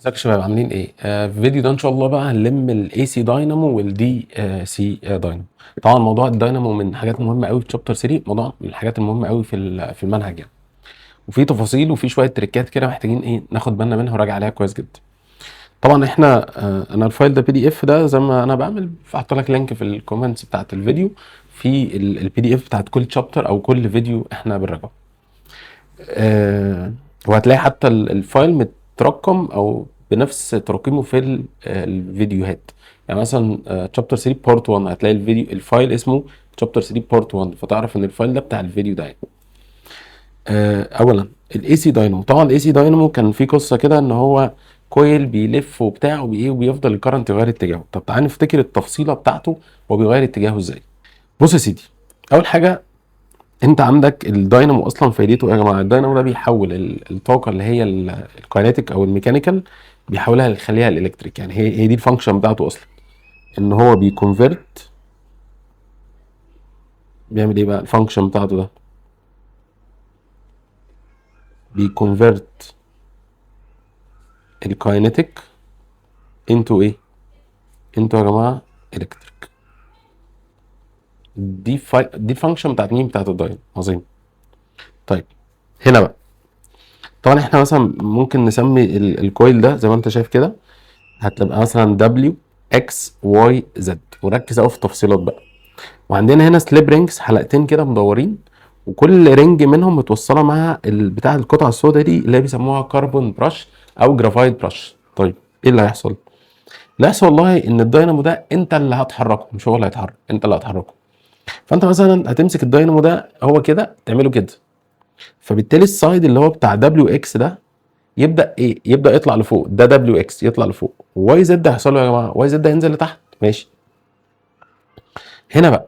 ازيك يا شباب عاملين ايه؟ في الفيديو ده ان شاء الله بقى هنلم الاي سي داينامو والدي سي داينامو. طبعا موضوع الداينامو من الحاجات المهمه قوي في شابتر 3، موضوع من الحاجات المهمه قوي في المنهج يعني. وفي تفاصيل وفي شويه تريكات كده محتاجين ايه ناخد بالنا منها وراجع عليها كويس جدا. طبعا احنا انا الفايل ده بي دي اف ده زي ما انا بعمل هحط لك لينك في الكومنتس بتاعت الفيديو في البي دي اف بتاعت كل شابتر او كل فيديو احنا بنراجعه. وهتلاقي حتى الفايل مترقم او بنفس ترقيمه في الفيديوهات. يعني مثلا شابتر 3 بارت 1 هتلاقي الفايل اسمه شابتر 3 بارت 1، فتعرف ان الفايل ده بتاع الفيديو ده يعني. اولا الاي سي داينامو، طبعا الاي سي داينامو كان في قصه كده ان هو كويل بيلف وبتاع وبيفضل الكرنت يغير اتجاهه. طب تعالى نفتكر التفصيله بتاعته هو بيغير اتجاهه ازاي. بص يا سيدي، اول حاجه انت عندك الداينامو اصلا فايدته ايه يا جماعه؟ الداينامو ده بيحول الطاقه اللي هي الكاينيتيك او الميكانيكال، بيحولها يخليها الالكتريك. يعني هي دي الفانكشن بتاعته اصلا، ان هو بيكونفرت. بيعمل ايه بقى الفانكشن بتاعته ده؟ بيكونفرت الكاينيتيك انتو ايه؟ انتو يا جماعه الكتريك. دي الفانكشن بتاعت مين؟ بتاعت الداينامو. عظيم. طيب هنا بقى، طبعا احنا مثلا ممكن نسمي الكويل ده زي ما انت شايف كده، هتبقى مثلا دبليو اكس واي زد، وركز قوي في التفصيلات بقى. وعندنا هنا سليب رينجز، حلقتين كده مدورين، وكل رينج منهم متوصله مع بتاع القطعه السوداء دي اللي هي بيسموها كربون براش او جرافايت براش. طيب ايه اللي هيحصل؟ اللي هيحصل والله ان الداينامو ده انت اللي هتحركه، مش هو اللي هيتحرك، انت اللي هتحركه. فانت مثلا هتمسك الداينامو ده هو كده تعمله كده، فبالتالي السايد اللي هو بتاع دبليو اكس ده يبدا ايه؟ يبدا يطلع لفوق. ده دبليو اكس يطلع لفوق، واي زد هيحصل له يا جماعه؟ واي زد هينزل لتحت. ماشي. هنا بقى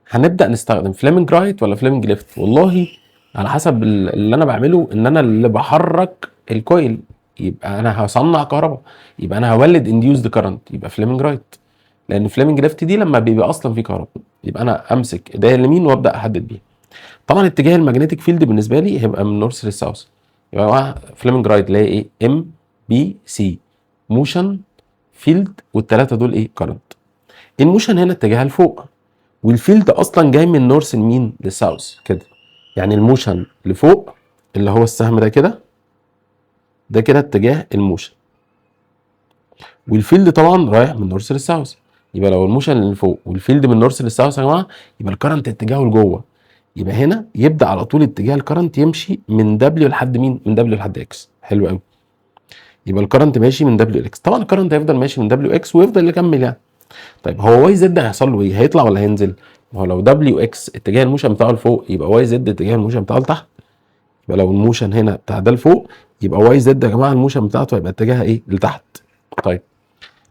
هنبدا نستخدم فليمنج رايت ولا فليمنج ليفت؟ والله على حسب اللي انا بعمله، ان انا اللي بحرك الكويل، يبقى انا هصنع كهرباء، يبقى انا هولد انديوسد كارنت، يبقى فليمنج رايت. لان فليمنج ليفت دي لما بيبقى اصلا في كهرباء، يبقى انا امسك ايديا اليمين وابدا احدد بيها. طبعا اتجاه المagnetic فيلد بالنسبه لي هيبقى من نورث للساوث. يبقى فليمنج رايت اللي هي ايه؟ ام بي سي، موشن، فيلد، والثلاثه دول ايه؟ كارنت. الموشن هنا اتجاهها لفوق، والفيلد اصلا جاي من نورث لمين؟ للساوث كده. يعني الموشن لفوق اللي هو السهم ده كده، ده كده اتجاه الموشن، والفيلد طبعا رايح من نورث للساوث. يبقى لو الموشن اللي فوق والفيلد من نورث للساوث يا جماعه، يبقى الكرنت اتجاهه لجوه. يبقى هنا يبدا على طول اتجاه الكرنت يمشي من دبليو لحد مين؟ من دبليو لحد اكس. حلو قوي. يبقى الكرنت ماشي من دبليو لاكس. طبعا الكرنت هيفضل ماشي من دبليو اكس ويفضل يكمل يعني. طيب هو واي زد هيحصل له ايه؟ هيطلع ولا هينزل؟ ما هو لو دبليو اكس اتجاه الموشن بتاعه لفوق، يبقى واي زد اتجاه الموشن بتاعه لتحت. يبقى لو الموشن هنا بتاع ده لفوق، يبقى واي زد يا جماعه الموشن بتاعته هيبقى اتجاهها ايه؟ لتحت. طيب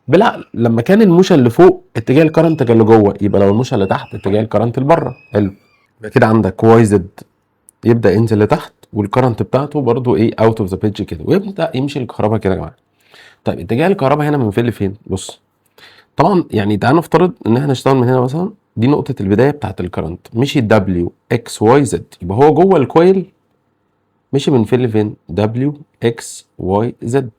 بالعقل، لما كان الموشن لفوق اتجاه الكرنت كان لجوه، يبقى لو الموشن لتحت اتجاه الكرنت لبره. حلو. يبقى كده عندك واي زد يبدا ينزل لتحت، والكرنت بتاعته برضو ايه؟ اوت اوف ذا بيتش كده، ويبدا يمشي الكهرباء كده يا جماعه. طيب اتجاه الكهرباء هنا من فين لفين؟ بص، طبعا يعني تعالى نفترض ان احنا نشتغل من هنا مثلا، دي نقطه البدايه بتاعت الكرنت، مشي دبليو اكس واي زد، يبقى هو جوه الكويل مشي من فين لفين؟ دبليو اكس واي زد.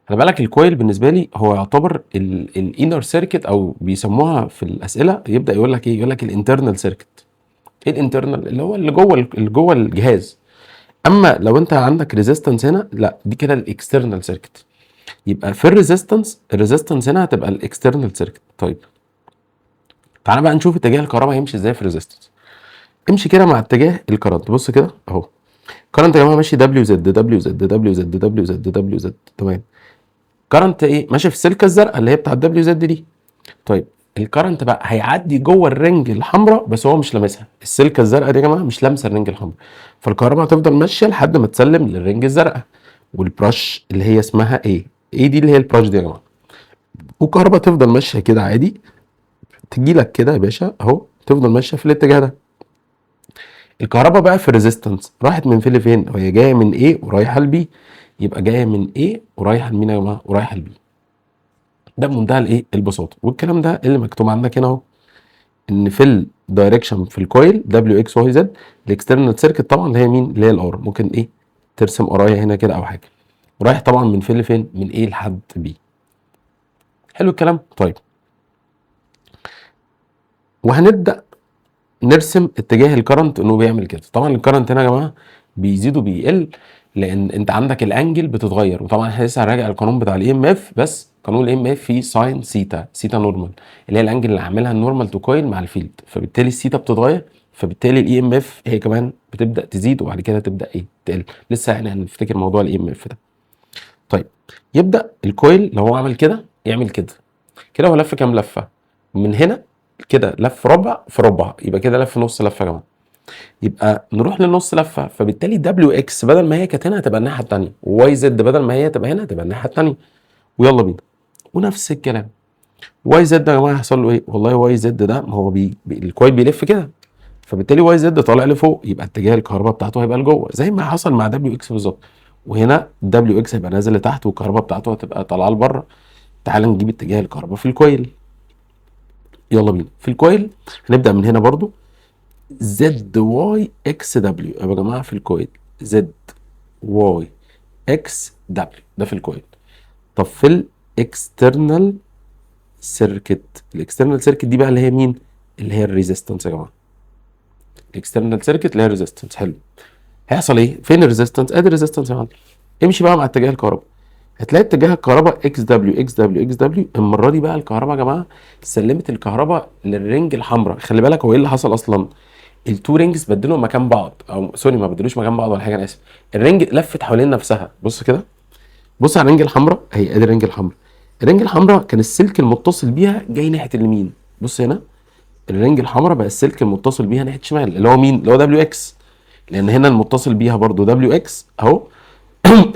خلي بالك الكويل بالنسبه لي هو يعتبر الانر سيركت، او بيسموها في الاسئله يبدا يقول لك ايه؟ يقول لك الانترنال سيركت. ايه الانترنال؟ اللي هو اللي جوه الجهاز. اما لو انت عندك ريزيستنس هنا، لا دي كده الاكسترنال سيركت. يبقى في الريزيستنس هنا هتبقى الاكسترنال سيركت. طيب تعالى بقى نشوف اتجاه الكهرباء هيمشي ازاي في الريزيستنس. امشي كده مع اتجاه الكرنت، بص كده اهو. كرنت يا جماعه ماشي دبليو زد دبليو زد دبليو زد دبليو زد دبليو زد، تمام. كرنت ايه؟ ماشي في السلكه الزرقاء اللي هي بتاعت دبليو زد دي. طيب الكرنت بقى هيعدي جوه الرنج الحمراء، بس هو مش لامسها. السلكه الزرقاء دي يا جماعه مش لامسه الرنج الحمراء، فالكهرباء هتفضل ماشيه لحد ما تسلم للرنج الزرقاء، والبرش اللي هي اسمها ايه؟ ايه دي اللي هي البرش دي يا جماعه. والكهرباء تفضل ماشيه كده عادي، تجي لك كده يا باشا اهو، تفضل ماشيه في الاتجاه ده. الكهرباء بقى في الريزيستنس راحت من فين لفين؟ وهي جايه من ايه ورايحه لبي، يبقى جايه من ايه ورايحه لمين يا جماعه؟ ورايحه لبي. ده بمنتهى الايه؟ البساطه. والكلام ده اللي مكتوب عندك هنا اهو، ان في الدايركشن في الكويل دبليو اكس واي زد، الاكسترنال سيركت طبعا اللي هي مين؟ اللي هي الار. ممكن ايه؟ ترسم قرايه هنا كده او حاجه. ورايح طبعا من فين لفين؟ من A لحد B. حلو الكلام. طيب وهنبدا نرسم اتجاه الكرنت انه بيعمل كده. طبعا الكرنت هنا يا جماعه بيزيد وبيقل لان انت عندك الانجل بتتغير، وطبعا احنا لسه هنراجع القانون بتاع الاي ام اف، بس قانون الاي ام اف فيه ساين سيتا، سيتا نورمال اللي هي الانجل اللي عاملها النورمال تو كويل مع الفيلد، فبالتالي السيتا بتتغير، فبالتالي الاي ام اف هي كمان بتبدا تزيد وبعد كده تبدا ايه؟ تقل. لسه يعني هنفتكر موضوع الاي ام اف ده. طيب يبدا الكويل لو هو عمل كده يعمل كده، كده هو لف كام لفه؟ من هنا كده لف ربع في ربع، يبقى كده لف نص لفه يا جماعه. يبقى نروح للنص لفه، فبالتالي دبليو اكس بدل ما هي كانت هنا هتبقى الناحيه الثانيه، وواي زد بدل ما هي تبقى هنا هتبقى الناحيه الثانيه. ويلا بينا. ونفس الكلام واي زد يا جماعه هيحصل له ايه؟ والله واي زد ده ما هو الكويل بيلف كده، فبالتالي واي زد طالع لفوق، يبقى اتجاه الكهرباء بتاعته هيبقى لجوه زي ما حصل مع دبليو اكس بالظبط. وهنا دبليو اكس هيبقى نازل لتحت والكهرباء بتاعته هتبقى طالعه لبره. تعال نجيب اتجاه الكهرباء في الكويل. يلا بينا. في الكويل هنبدا من هنا برضو، زد واي اكس دبليو يا جماعه في الكويل، زد واي اكس دبليو ده في الكويل. طب في الاكسترنال سيركت، الاكسترنال سيركت دي بقى اللي هي مين؟ اللي هي الريزيستنس يا جماعه. الاكسترنال سيركت اللي هي الريزيستنس. حلو. هيحصل ايه؟ فين الريزيستنس؟ ادي الريزيستنس يا معلم. امشي بقى مع اتجاه الكهرباء، هتلاقي اتجاه الكهرباء اكس دبليو اكس دبليو اكس دبليو. المره دي بقى الكهرباء يا جماعه سلمت الكهرباء للرنج الحمراء. خلي بالك هو ايه اللي حصل اصلا؟ التو رينجز بدلوا مكان بعض، او سوري ما بدلوش مكان بعض ولا حاجه، انا اسف. الرنج لفت حوالين نفسها. بص كده، بص على الرنج الحمراء اهي، ادي الرنج الحمراء. الرنج الحمراء كان السلك المتصل بيها جاي ناحيه اليمين. بص هنا الرنج الحمراء بقى السلك المتصل بيها ناحيه الشمال، اللي هو مين؟ اللي هو دبليو اكس، لان هنا المتصل بيها برضو دبليو اكس اهو.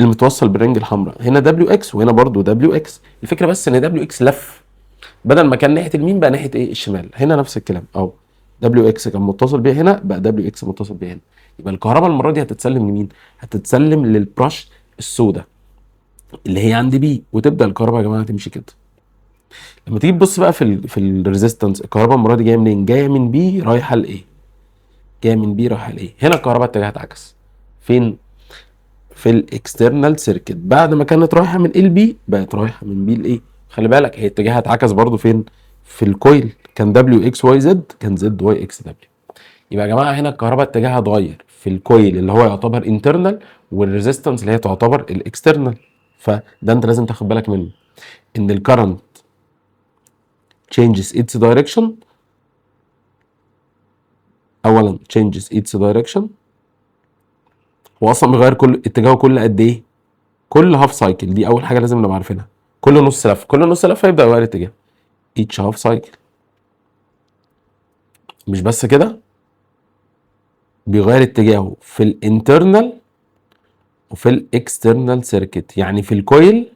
المتوصل بالرنج الحمراء هنا دبليو اكس، وهنا برضو دبليو اكس. الفكره بس ان دبليو اكس لف، بدل ما كان ناحيه اليمين بقى ناحيه ايه؟ الشمال. هنا نفس الكلام اهو، دبليو اكس كان متصل بيها هنا بقى دبليو اكس متصل بيها هنا. يبقى الكهرباء المره دي هتتسلم لمين؟ هتتسلم للبرش السوداء اللي هي عند بي، وتبدا الكهرباء يا جماعه تمشي كده. لما تيجي تبص بقى في الريزيستنس، الكهرباء المره دي جايه منين؟ جايه من بي رايحه لايه؟ جايه من بي رايحه لايه؟ هنا الكهرباء اتجاهها اتعكس. فين؟ في الاكسترنال سيركت، بعد ما كانت رايحه من ال بي بقت رايحه من بي لايه. خلي بالك هي اتجاهها اتعكس برضو. فين؟ في الكويل كان دبليو اكس واي زد، كان زد واي اكس دبليو. يبقى يا جماعه هنا الكهرباء اتجاهها اتغير في الكويل اللي هو يعتبر انترنال، والريزيستنس اللي هي تعتبر الاكسترنال. فده انت لازم تاخد بالك منه، ان الكرنت changes its direction. اولا changes its direction، هو اصلا بيغير كل اتجاهه كل قد ايه؟ كل هاف سايكل. دي اول حاجه لازم نبقى عارفينها. كل نص لفه، كل نص لفه يبدا يغير اتجاه. each half cycle. مش بس كده، بيغير اتجاهه في الانترنال وفي الاكسترنال سيركت. يعني في الكويل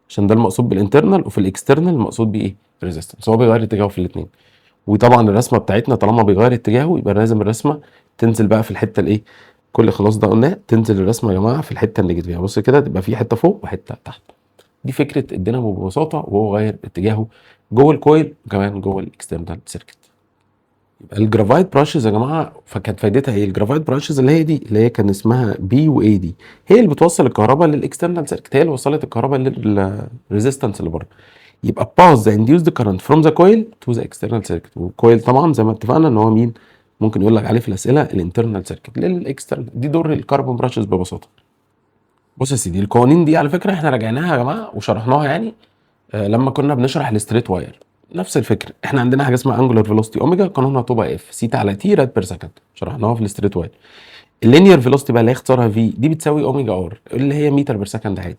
عشان ده المقصود بالانترنال، وفي الاكسترنال المقصود بيه ايه؟ ريزيستنس. هو بيغير اتجاهه في الاثنين. وطبعا الرسمه بتاعتنا طالما بيغير اتجاهه يبقى لازم الرسمه تنزل بقى في الحته الايه؟ كل خلاص ده قلناه، تنزل الرسمه يا جماعه في الحته النيجاتيف. بص كده تبقى في حته فوق وحته تحت. دي فكره الدينامو ببساطه، وهو غير اتجاهه جوه الكويل وكمان جوه الاكسترنال سيركت. يبقى الجرافايت براشز يا جماعه فكانت فايدتها ايه؟ الجرافايت براشز اللي هي دي اللي هي كان اسمها بي واي دي، هي اللي بتوصل الكهرباء للاكسترنال سيركت، هي اللي وصلت الكهرباء للريزيستنس اللي بره. يبقى باس ذا انديوسد كارنت فروم ذا كويل تو ذا اكسترنال سيركت. والكويل طبعا زي ما اتفقنا ان هو مين؟ ممكن يقول لك عليه في الاسئله الانترنال سيركت للاكسترنال. دي دور الكربون براشز ببساطه. بص يا سيدي، القوانين دي على فكره احنا راجعناها يا جماعه وشرحناها يعني لما كنا بنشرح الستريت واير. نفس الفكره، احنا عندنا حاجه اسمها انجولار فيلوسيتي اوميجا، قانونها 2 باي اف سيتا على تي راد بير سكند، شرحناها في الستريت واير. اللينير فيلوسيتي بقى اللي هي اختصارها في دي بتساوي اوميجا ار اللي هي متر بير سكند عادي.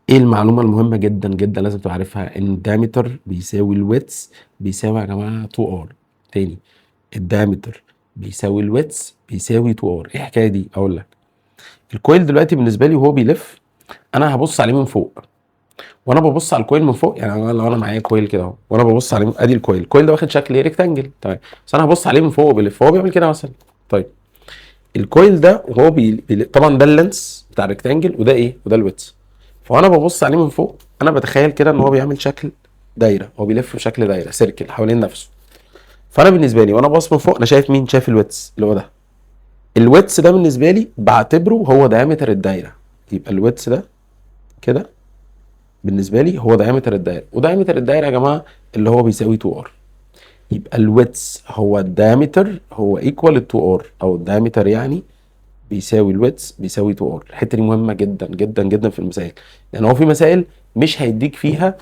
ايه المعلومه المهمه جدا جدا لازم تبقى عارفها؟ ان الدايمتر بيساوي الويتس بيساوي يا جماعه 2 ار. تاني، الدايمتر بيساوي الويتس بيساوي 2 ار. ايه الحكايه دي؟ اقول لك. الكويل دلوقتي بالنسبه لي وهو بيلف انا هبص عليه من فوق، وانا ببص على الكويل من فوق. يعني لو انا معايا كويل كده اهو وانا ببص عليه، ادي الكويل ده واخد شكل ريكتانجل تمام، بس انا هبص عليه من فوق وبيلف، هو بيعمل كده مثلا. طيب الكويل ده وهو طبعا ده اللينس بتاع الريكتانجل وده ايه؟ وده الويتس. فانا ببص عليه من فوق انا بتخيل كده ان هو بيعمل شكل دايره، هو بيلف بشكل دايره سيركل حوالين نفسه. فانا بالنسبه لي وانا باص من فوق انا شايف مين؟ شايف الويتس اللي هو ده. الويتس ده بالنسبه لي بعتبره هو دايمتر الدايره. يبقى الويتس ده كده بالنسبه لي هو دايمتر الدايره، ودايمتر الدايره يا جماعه اللي هو بيساوي 2 ار. يبقى الويتس هو الدايمتر هو ايكوال 2 ار، او الدايمتر يعني بيساوي الويتس بيساوي 2 ار. الحته دي مهمه جدا جدا جدا في المسائل، لان هو في مسائل مش هيديك فيها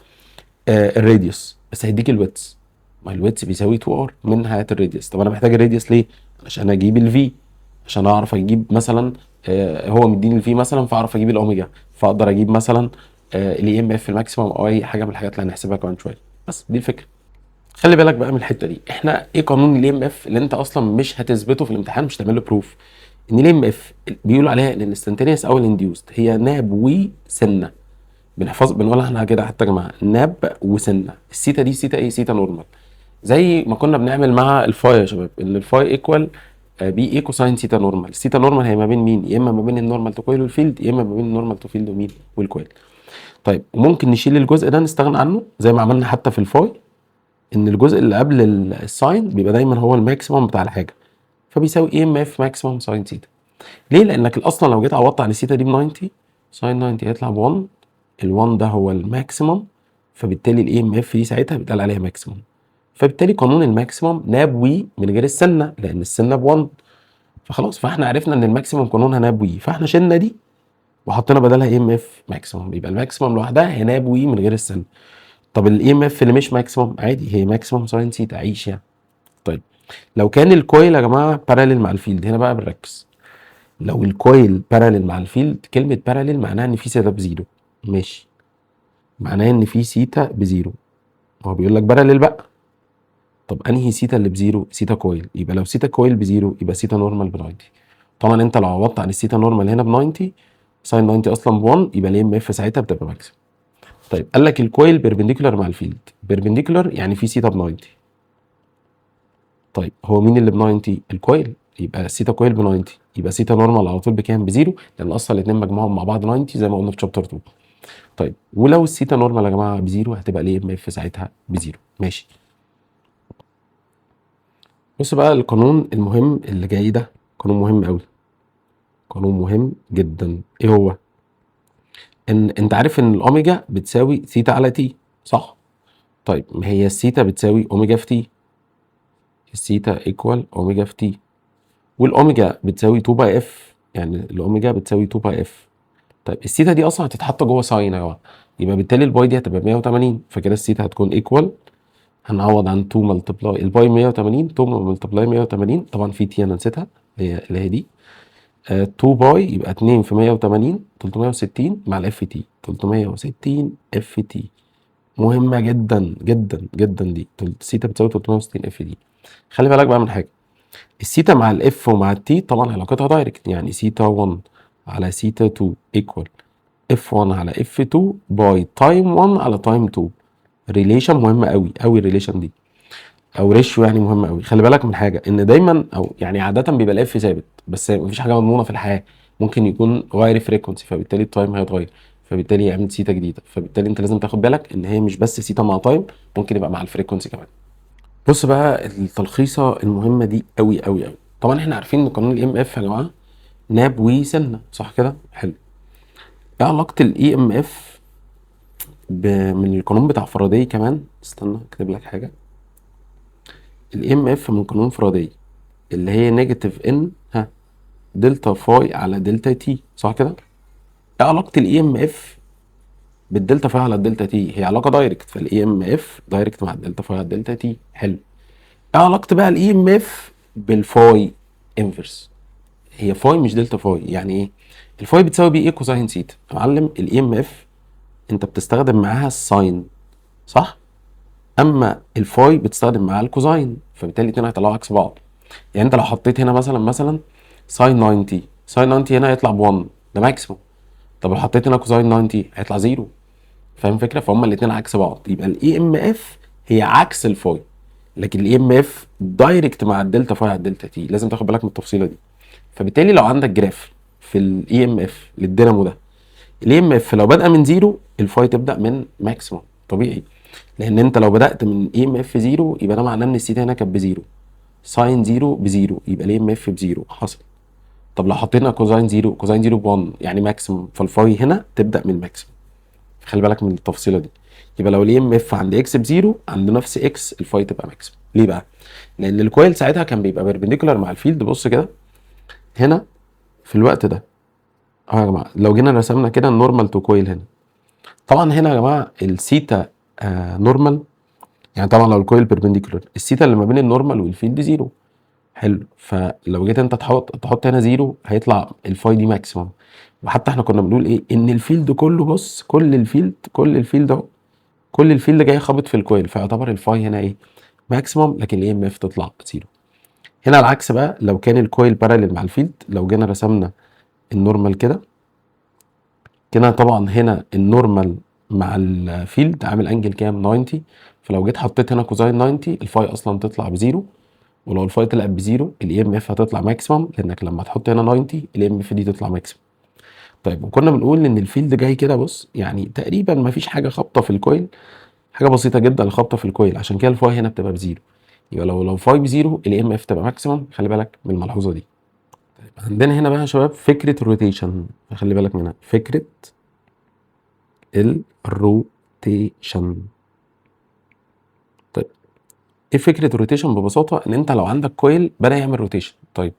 الراديوس بس هيديك الويتس. ما الويتس بيساوي 2 ار من هات الراديوس. طب انا محتاج الراديوس ليه؟ عشان اجيب الفي، عشان اعرف اجيب مثلا هو مديني الفي مثلا فاعرف اجيب الاوميجا، فاقدر اجيب مثلا الاي ام اف الماكسيمم او اي حاجه من الحاجات اللي هنحسبها كمان شويه. بس دي الفكره. خلي بالك بقى من الحته دي، احنا ايه قانون الاي ام اف اللي انت اصلا مش هتثبته في الامتحان، مش هتعمل له بروف؟ ان الاي ام اف بيقولوا عليها الانستنتينيوس او الانديوست هي ناب وسنه. بنقولها احنا كده حتى يا جماعه، ناب وسنه. السيتا دي سيتا ايه؟ سيتا نورمال. زي ما كنا بنعمل مع الفاي يا شباب، ان الفاي ايكوال بي اي كوساين سيتا نورمال. السيتا نورمال هي ما بين مين؟ يا اما ما بين النورمال تو كويل والفيلد، يا اما ما بين النورمال تو فيلد ومين؟ والكويل. طيب وممكن نشيل الجزء ده نستغنى عنه زي ما عملنا حتى في الفاي، ان الجزء اللي قبل الساين بيبقى دايما هو الماكسيمم بتاع الحاجه، فبيساوي اي ام اف ماكسيمم ساين سيتا. ليه؟ لانك اصلا لو جيت عوضت عن السيتا دي ب 90 ساين 90 هيطلع ب 1. ال1 ده هو الماكسيمم، فبالتالي الاي ام اف دي ساعتها بيتقال عليها ماكسيمم. فبالتالي قانون الماكسيمم ناب وي من غير السنه، لان السنه ب1. فخلاص، فاحنا عرفنا ان الماكسيمم قانونها ناب وي، فاحنا شلنا دي وحطينا بدلها اي ام اف ماكسيمم. يبقى الماكسيمم لوحدها هي ناب وي من غير السنه. طب الاي ام اف اللي مش ماكسيمم عادي هي ماكسيمم ساين سيتا، عيش يعني. طيب لو كان الكويل يا جماعه باراليل مع الفيلد، هنا بقى بنركز. لو الكويل باراليل مع الفيلد، كلمه باراليل معناها ان في سيتا بزيرو. ماشي، معناه ان في سيتا بزيرو. هو بيقول لك باراليل بقى. طب انهي سيتا اللي بزيرو؟ سيتا كويل. يبقى لو سيتا كويل بزيرو يبقى سيتا نورمال ب 90. طبعا انت لو عوضت عن السيتا نورمال هنا ب 90 ساين 90 اصلا ب 1، يبقى الام اف ساعتها بتبقى ماكسيمم. طيب قال لك الكويل بيربنديكولار مع الفيلد. بيربنديكولار يعني في سيتا ب 90. طيب هو مين اللي ب 90؟ الكويل. يبقى سيتا كويل ب 90، يبقى سيتا نورمال على طول بكام؟ بزيرو، لان اصلا الاثنين مجموعهم مع بعض 90 زي ما قلنا في شابتر 2. طيب ولو السيتا نورمال يا جماعه بزيرو هتبقى الاي ام اف ساعتها بزيرو. ماشي. بص بقى القانون المهم اللي جاي ده قانون مهم قوي، قانون مهم جدا. ايه هو؟ ان انت عارف ان الاوميجا بتساوي ثيتا على تي، صح؟ طيب ما هي الثيتا بتساوي اوميجا في تي، الثيتا ايكوال اوميجا في تي، والاوميجا بتساوي 2 باي اف، يعني الاوميجا بتساوي 2 باي اف. طيب الثيتا دي اصلا هتتحط جوه ساين يا جماعه، يبقى بالتالي الباي دي هتبقى 180، فكده الثيتا هتكون ايكوال، هنعوض عن 2 ملتبلاي الباي 180، 2 ملتبلاي 180، طبعا في تي انا نسيتها اللي هي دي 2 باي، يبقى 2 في 180 360 مع الاف تي 360 اف تي. مهمه جدا جدا جدا دي، الثيتا بتساوي 360 اف دي. خلي بالك بقى من حاجه، الثيتا مع الاف ومع التي طبعا علاقتها دايركت، يعني ثيتا 1 على ثيتا 2 ايكوال اف 1 على اف 2 باي تايم 1 على تايم 2. ريليشن مهمه قوي قوي الريليشن دي، او ريشيو يعني مهمه قوي. خلي بالك من حاجه، ان دايما او يعني عاده بيبقى الاف ثابت، بس مفيش حاجه مضمونه في الحياه، ممكن يكون غير فريكونسي فبالتالي التايم هيتغير، فبالتالي يعمل سيتا جديده، فبالتالي انت لازم تاخد بالك ان هي مش بس سيتا مع تايم، ممكن يبقى مع الفريكونسي كمان. بص بقى التلخيصه المهمه دي قوي قوي قوي. طبعا احنا عارفين ان قانون الاي ام اف يا جماعه ناب وسنه، صح كده؟ حلو. ايه علاقه الاي ام اف من القانون بتاع فاراداي كمان؟ استنى اكتب لك حاجه. الاي ام اف من قانون فاراداي اللي هي نيجاتيف ان دلتا فاي على دلتا تي، صح كده؟ ايه علاقه الاي ام اف بالدلتا فاي على الدلتا تي؟ هي علاقه دايركت، فالاي ام اف دايركت مع الدلتا فاي على الدلتا تي. حلو. ايه علاقه بقى الاي ام اف بالفاي انفرس؟ هي فاي مش دلتا فاي. يعني ايه؟ الفاي بتساوي بي ايه كوساين سيتا يا معلم. الاي ام اف انت بتستخدم معاها الساين، صح؟ اما الفاي بتستخدم معاها الكوزاين، فبالتالي الاثنين هيطلعوا عكس بعض. يعني انت لو حطيت هنا مثلا ساين 90، ساين 90 هنا هيطلع ب 1، ده ماكسيموم. طب لو حطيت هنا كوزاين 90 هيطلع زيرو. فاهم الفكره؟ فهم الاثنين عكس بعض. يبقى الاي ام اف هي عكس الفاي، لكن الاي ام اف دايركت مع الدلتا فاي على الدلتا تي. لازم تاخد بالك من التفصيله دي. فبالتالي لو عندك جراف في الاي ام اف للدينامو ده، الاي ام اف لو بدأ من زيرو الفاي تبدأ من ماكسيموم طبيعي، لان انت لو بدأت من اي ام اف زيرو يبقى ده معناه ان السيتا هنا كانت بزيرو، ساين زيرو بزيرو يبقى الاي ام اف بزيرو حصل. طب لو حطينا كوزاين زيرو، كوزاين زيرو ب1 يعني ماكسيموم، فالفاي هنا تبدأ من الماكسيموم. خلي بالك من التفصيله دي. يبقى لو الاي ام اف عند اكس بزيرو، عند نفس اكس الفاي تبقى ماكسيمم. ليه بقى؟ لان الكويل ساعتها كان بيبقى بيربنديكولار مع الفيلد. بص كده هنا في الوقت ده يا جماعه، لو جينا رسمنا كده النورمال تو كويل هنا، طبعا هنا يا جماعه السيتا نورمال، يعني طبعا لو الكويل بيربنديكولار السيتا اللي ما بين النورمال والفيلد زيرو. حلو، فلو جيت انت تحط هنا زيرو هيطلع الفاي دي ماكسيمم. وحتى احنا كنا بنقول ايه؟ ان الفيلد كله، بص كل الفيلد اهو، كل الفيلد جاي خابط في الكويل، فيعتبر الفاي هنا ايه؟ ماكسيمم، لكن الاي ام اف تطلع زيرو. هنا العكس بقى، لو كان الكويل باراليل مع الفيلد، لو جينا رسمنا النورمال كده طبعا هنا النورمال مع الفيلد عامل انجل كام؟ 90. فلو جيت حطيت هنا كوزاين 90 الفاي اصلا تطلع بزيرو، ولو الفاي طلعت بزيرو الاي ام اف هتطلع ماكسيمم، لانك لما تحط هنا 90 الاي ام اف دي تطلع ماكسيمم. طيب، وكنا بنقول ان الفيلد جاي كده، بص يعني تقريبا ما فيش حاجه خابطه في الكويل، حاجه بسيطه جدا الخبطه في الكويل، عشان كده الفاي هنا بتبقى بزيرو. يبقى لو فاي بزيرو الاي ام اف تبقى ماكسيمم. خلي بالك من الملحوظه دي. عندنا هنا بقى يا شباب فكره الروتيشن، خلي بالك منها، فكره الروتيشن. طيب، ايه فكره الروتيشن؟ ببساطه ان انت لو عندك كويل بدا يعمل روتيشن، طيب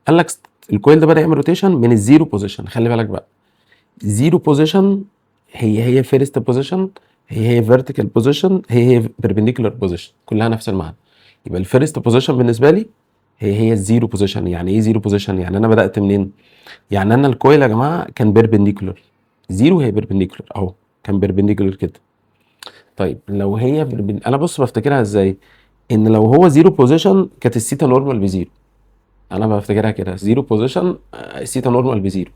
قال لك الكويل ده بدا يعمل روتيشن من الزيرو بوزيشن. خلي بالك بقى، زيرو بوزيشن هي فيرست بوزيشن، هي فيرتيكال بوزيشن، هي بيربنديكولار بوزيشن، كلها نفس المعنى. يبقى الفيرست بوزيشن بالنسبه لي هي الزيرو بوزيشن. يعني ايه زيرو بوزيشن؟ يعني انا بدات منين؟ يعني انا الكويل يا جماعه كان بيربنديكولار، زيرو هي بيربنديكولار اهو، كان بيربنديكولار كده. طيب لو هي انا بص بفتكرها ازاي؟ ان لو هو زيرو بوزيشن كانت السيتا نورمال بزيرو، انا بفتكرها كده، زيرو بوزيشن السيتا نورمال بزيرو.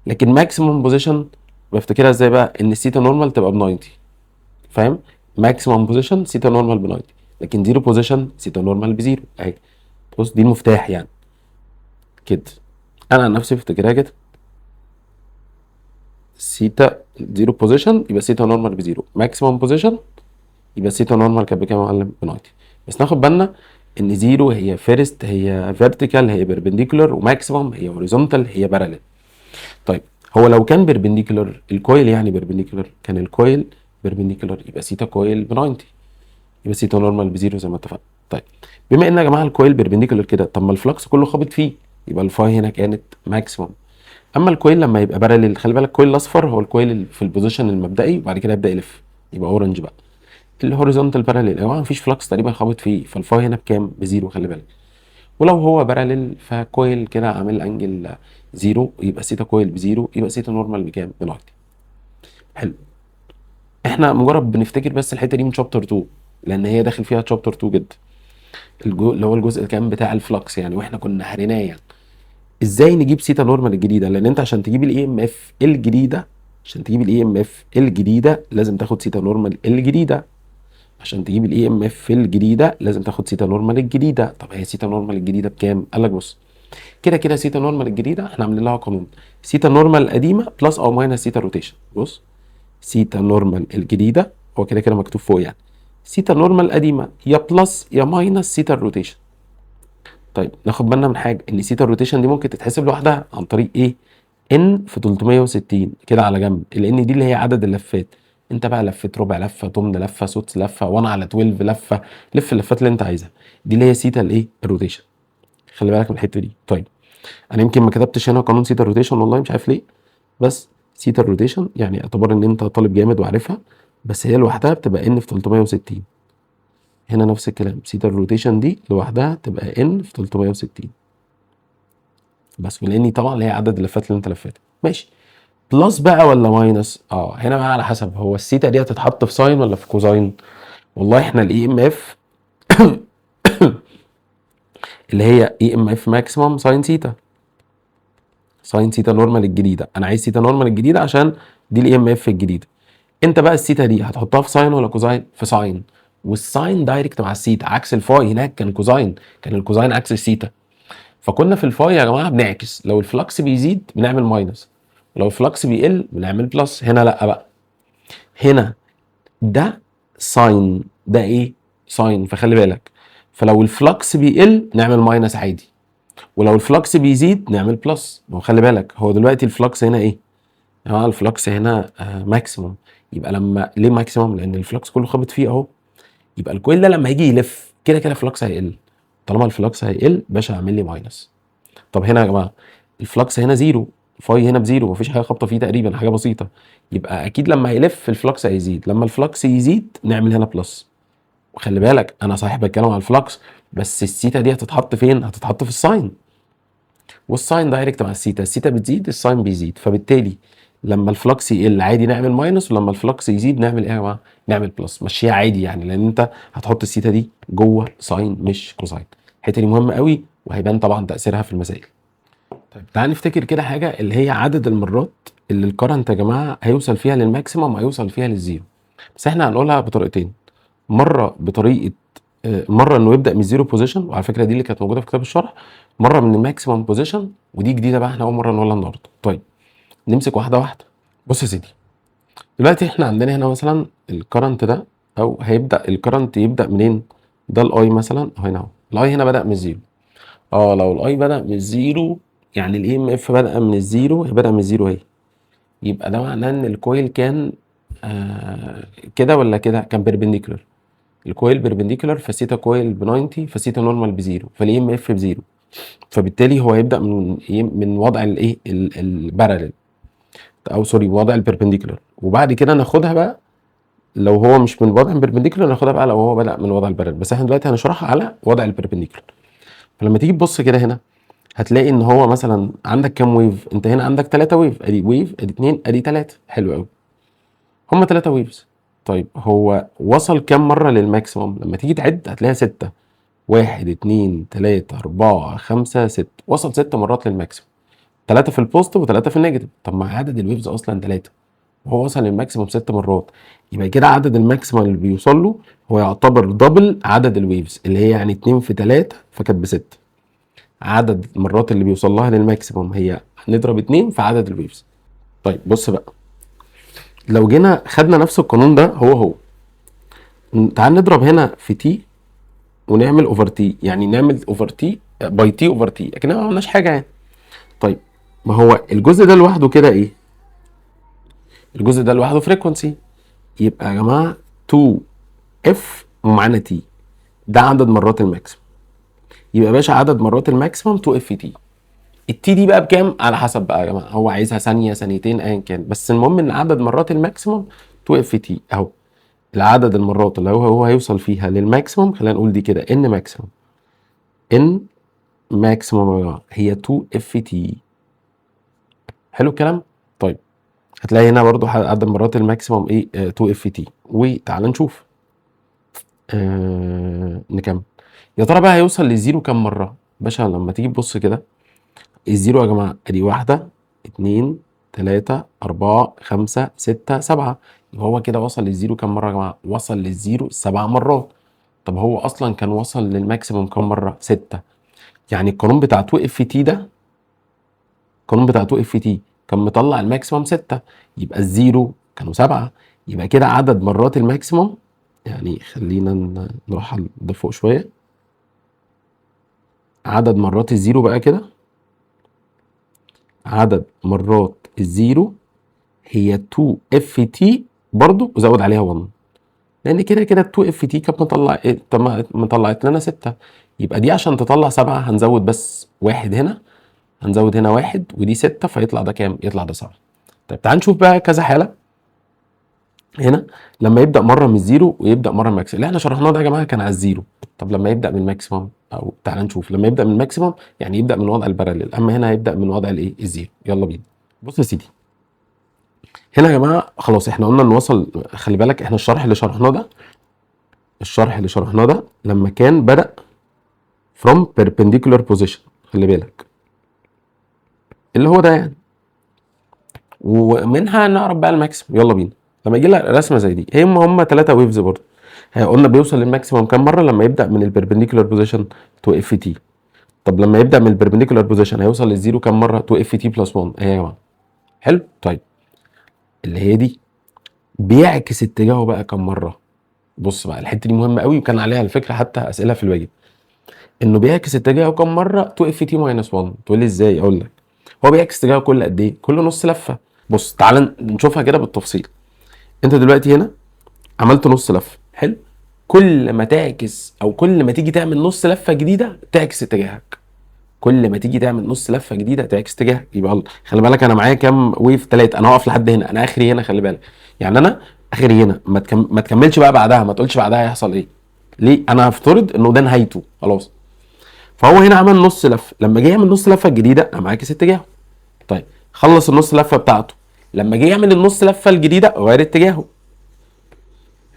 لكن ماكسيموم بوزيشن بفتكرها ازاي بقى؟ ان السيتا نورمال تبقى ب 90. فاهم؟ ماكسيموم بوزيشن سيتا نورمال ب 90، لكن زيرو بوزيشن سيتا نورمال بزيرو اهي. بص دي المفتاح يعني كده، انا عن نفسي بفتكرها كده، سيتا زيرو بوزيشن يبقى سيتا نورمال بزيرو، ماكسيموم بوزيشن يبقى سيتا نورمال كانت بكام يا معلم؟ ب 90. بس ناخد بالنا ان زيرو هي فيرست، هي فيرتيكال، هي بيربنديكولار، وماكسيموم هي هوريزونتال، هي باراليل. طيب، هو لو كان بيربنديكولار الكويل، يعني بيربنديكولار كان الكويل بيربنديكولار، يبقى سيتا كويل ب 90، يبقى سيتا نورمال بزيرو زي ما اتفقنا. طيب، بما ان يا جماعه الكويل بيربنديكولار كده، طب ما الفلكس كله خابط فيه، يبقى الفاي هنا كانت ماكسيموم. اما الكويل لما يبقى باراليل، خلي بالك الكويل الاصفر هو الكويل في البوزيشن المبدئي، وبعد كده يبدا يلف يبقى اورنج بقى. الهوريزونتال باراليل يا جماعه مفيش فلكس تقريبا خابط فيه، فالفاي هنا بكام؟ بزيرو، خلي بالك. ولو هو باراليل فكويل كده عامل انجل زيرو، يبقى سيتا كويل بزيرو، يبقى سيتا نورمال بكام؟ ب 90. حلو، احنا مجرد بنفتكر بس الحته دي من شابتر 2، لان هي داخل فيها شابتر 2 جدا، اللي هو الجزء كان بتاع الفلكس يعني، واحنا كنا هريناه يعني. ازاي نجيب سيتا نورمال الجديده؟ لان انت عشان تجيب الاي ام اف الجديده، لازم تاخد سيتا نورمال الجديده. عشان تجيب الاي ام اف الجديده لازم تاخد سيتا نورمال الجديده. طب هي سيتا نورمال الجديده بكام؟ قال لك بص، كده كده سيتا نورمال الجديده احنا عاملين لها قانون، سيتا نورمال القديمه بلس او ماينس سيتا روتيشن. بص، سيتا نورمال الجديده هو كده كده مكتوب فوق يعني، سيتا نورمال القديمه يا بلس يا ماينس سيتا الروتيشن. طيب ناخد بالنا من حاجه، ان سيتا الروتيشن دي ممكن تتحسب لوحدها عن طريق ايه؟ ان في 360 كده على جنب، لان دي اللي هي عدد اللفات. انت بقى لفيت ربع لفه، تمن لفه، سدس لفه، 1 على 12 لفه، لف اللفات اللي انت عايزها، دي اللي هي سيتا الايه؟ الروتيشن. خلي بالك من الحته دي. طيب، انا يمكن ما كتبتش هنا قانون سيتا الروتيشن والله مش عارف ليه، بس سيتا الروتيشن يعني اعتبر ان انت طالب جامد وعارفها، بس هي لوحدها بتبقى ان في 360. هنا نفس الكلام، سيتا الروتيشن دي لوحدها تبقى ان في 360، بس لاني طبعا هي عدد اللفات اللي انت لفيتها. ماشي، بلس بقى ولا ماينس؟ هنا بقى على حسب، هو السيتا دي هتتحط في ساين ولا في كوزاين؟ والله احنا الاي ام اف اللي هي اي ام اف ماكسيمم ساين سيتا، ساين سيتا نورمال الجديده، انا عايز سيتا نورمال الجديده عشان دي الاي ام اف الجديده. انت بقى السيتا دي هتحطها في ساين ولا كوزاين؟ في ساين، والساين دايركت مع السيتا، عكس الفاي هناك كان كوزاين، كان الكوزاين عكس السيتا. فكنا في الفاي يا جماعه بنعكس، لو الفلكس بيزيد بنعمل ماينس، لو الفلكس بيقل بنعمل بلس. هنا لا بقى، هنا ده ساين، ده ايه؟ ساين، فخلي بالك. فلو الفلكس بيقل نعمل ماينس عادي، ولو الفلكس بيزيد نعمل بلس. ما هو خلي بالك، هو دلوقتي الفلكس هنا ايه؟ الفلكس هنا ماكسيموم، يبقى لما ليه ماكسيمم؟ لان الفلكس كله خابط فيه اهو. يبقى الكويل ده لما يجي يلف كده كده الفلكس هيقل. طالما الفلكس هيقل باشا اعمل لي ماينس. طب هنا يا جماعه الفلكس هنا زيرو، فاي هنا بزيرو، مفيش حاجه خابطه فيه تقريبا، حاجه بسيطه. يبقى اكيد لما هيلف الفلكس هيزيد، لما الفلكس يزيد نعمل هنا بلس. وخلي بالك انا صحيح بتكلم على الفلكس، بس السيتا دي هتتحط فين؟ هتتحط في الساين، والساين دايركت مع السيتا، السيتا بتزيد الساين بيزيد، فبالتالي لما الفلكس يقل عادي نعمل ماينس، ولما الفلكس يزيد نعمل ايه يا جماعه؟ نعمل بلس. مشيها عادي يعني، لان انت هتحط السيتا دي جوه ساين مش كوساين. الحته دي مهمه قوي وهيبان طبعا تاثيرها في المسائل. طيب تعال نفتكر كده حاجه، اللي هي عدد المرات اللي الكرنت يا جماعه هيوصل فيها للماكسيمم وهيوصل فيها للزيرو. بس احنا هنقولها بطريقتين، مره بطريقه مره انه يبدا من الزيرو بوزيشن، وعلى فكره دي اللي كانت موجوده في كتاب الشرح، مره من الماكسيمم بوزيشن، ودي جديده بقى احنا اول مره نقولها النهارده. طيب نمسك واحده واحده. بص يا سيدي، دلوقتي احنا عندنا هنا مثلا الكرنت ده، او هيبدا الكرنت يبدا منين؟ ده الاي مثلا اهو، هنا اهو الاي هنا بدا من الزيرو. لو الاي بدا من الزيرو يعني الاي ام اف بدا من الزيرو، بدا من الزيرو اهي، يبقى ده معناه ان الكويل كان كده ولا كده؟ كان بيربنديكولار. الكويل بيربنديكولار فسيتا كويل ب 90 فسيتا نورمال بزيرو، فالاي ام اف بزيرو، فبالتالي هو هيبدا من ايه؟ من وضع الايه؟ الباراليل، او سوري وضع البيربنديكولار. وبعد كده ناخدها بقى لو هو مش من وضع البيربنديكولار، ناخدها بقى لو هو بدا من وضع الباراليل، بس احنا دلوقتي هنشرحها على وضع البيربنديكولار. فلما تيجي تبص كده هنا هتلاقي ان هو مثلا عندك كام ويف؟ انت هنا عندك 3 ويف، ادي ويف ادي 2 ادي 3، حلو قوي، هم 3 ويفز. طيب هو وصل كام مره للماكسيمم؟ لما تيجي تعد هتلاقيها 6، 1 2 3 4 5 6، وصل 6 مرات للماكسيمم، 3 في البوزيتيف و3 في النيجاتيف. طب ما عدد الويفز اصلا 3 وهو وصل للماكسيمم 6 مرات، يبقى كده عدد الماكسيمم اللي بيوصل له هو يعتبر دبل عدد الويفز، اللي هي يعني 2 في 3 فكانت ب 6. عدد المرات اللي بيوصل لها للماكسيمم هي نضرب 2 في عدد الويفز. طيب بص بقى، لو جينا خدنا نفس القانون ده هو تعال نضرب هنا في تي ونعمل اوفر تي، يعني نعمل اوفر تي باي تي اوفر تي، اكننا ما عملناش حاجه يعني. طيب ما هو الجزء ده لوحده كده ايه؟ الجزء ده لوحده فريكونسي، يبقى يا جماعه 2 اف ومعانا تي، ده عدد مرات الماكسيمم. يبقى يا باشا عدد مرات الماكسيمم 2 اف تي. التي دي بقى بكام؟ على حسب بقى يا جماعه، هو عايزها ثانيه ثانيتين ايا كان، بس المهم ان عدد مرات الماكسيمم 2 اف تي اهو. العدد المرات اللي هو هيوصل فيها للماكسيمم، خلينا نقول دي كده ان ماكسيمم، ان ماكسيمم يا جماعه هي 2 اف تي. حلو الكلام. طيب هتلاقي هنا برضو عدد مرات الماكسيمم ايه؟ 2 اف تي. وتعال نشوف نكمل. يا ترى بقى هيوصل للزيرو كام مره؟ باشا لما تيجي تبص كده، الزيرو يا جماعه ادي 1 2 3 4 5 6 7، يبقى هو كده وصل للزيرو كام مره يا جماعه؟ وصل للزيرو 7 مرات. طب هو اصلا كان وصل للماكسيمم كام مره؟ 6. يعني القانون بتاع 2 اف تي ده، القانون بتاع 2 اف تي كان مطلع الماكسيمم 6، يبقى الزيرو كانوا 7، يبقى كده عدد مرات الماكسيمم، يعني خلينا نروح ده فوق شويه، عدد مرات الزيرو بقى كده، عدد مرات الزيرو هي 2 اف تي برضو وزود عليها 1، لان كده كده 2 اف تي كانت مطلع ايه؟ مطلعت لنا 6، يبقى دي عشان تطلع 7 هنزود بس واحد هنا، هنزود هنا واحد ودي 6، فيطلع ده كام؟ يطلع ده 7. طيب تعال نشوف بقى كذا حاله هنا. لما يبدا مره من الزيرو ويبدا مره من الماكسيمم، اللي احنا شرحناه ده يا جماعه كان على الزيرو. طب لما يبدا من الماكسيمم، او تعال نشوف لما يبدا من الماكسيمم يعني يبدا من وضع الباراليل، اما هنا هيبدا من وضع الايه؟ الزيرو. يلا بينا. بص يا سيدي، هنا يا جماعه خلاص احنا قلنا نوصل، خلي بالك احنا الشرح اللي شرحناه ده، الشرح اللي شرحناه ده لما كان بدا from perpendicular position، خلي بالك اللي هو ده يعني، ومنها نعرف بقى الماكسيمم. يلا بينا. لما يجي لك رسمه زي دي، هم 3 ويفز برضه، قلنا بيوصل للماكسيمم كام مره؟ لما يبدا من البربنديكولار بوزيشن 2 اف تي. طب لما يبدا من البربنديكولار بوزيشن هيوصل للزيرو كام مره؟ 2 اف تي بلس 1 اهي يا جماعه. حلو. طيب اللي هي دي بيعكس اتجاهه بقى كام مره؟ بص بقى الحته دي مهمه قوي، وكان عليها الفكره حتى اسئله في الواجب، انه بيعكس اتجاهه كام مره؟ 2 اف تي ماينس 1. تقول لي ازاي؟ اقول لك، هو بيعكس اتجاهه كل قد ايه؟ كل نص لفه. بص تعال نشوفها كده بالتفصيل. انت دلوقتي هنا عملت نص لفه، حلو. كل ما تعكس او كل ما تيجي تعمل نص لفه جديده تعكس اتجاهك، كل ما تيجي تعمل نص لفه جديده تعكس اتجاهك. يبقى خلي بالك انا معايا كام ويف؟ 3. انا هقف لحد هنا، انا اخري هنا، خلي بالك. يعني انا اخري هنا، ما تكملش بقى بعدها، ما تقولش بعدها هيحصل ايه. ليه؟ انا هفترض انه ده نهايته خلاص. فهو هنا عمل نص لفه، لما جه يعمل نص لفه الجديده انا معاكس اتجاهه. طيب خلص النص لفه بتاعته، لما جه يعمل النص لفه الجديده غير اتجاهه.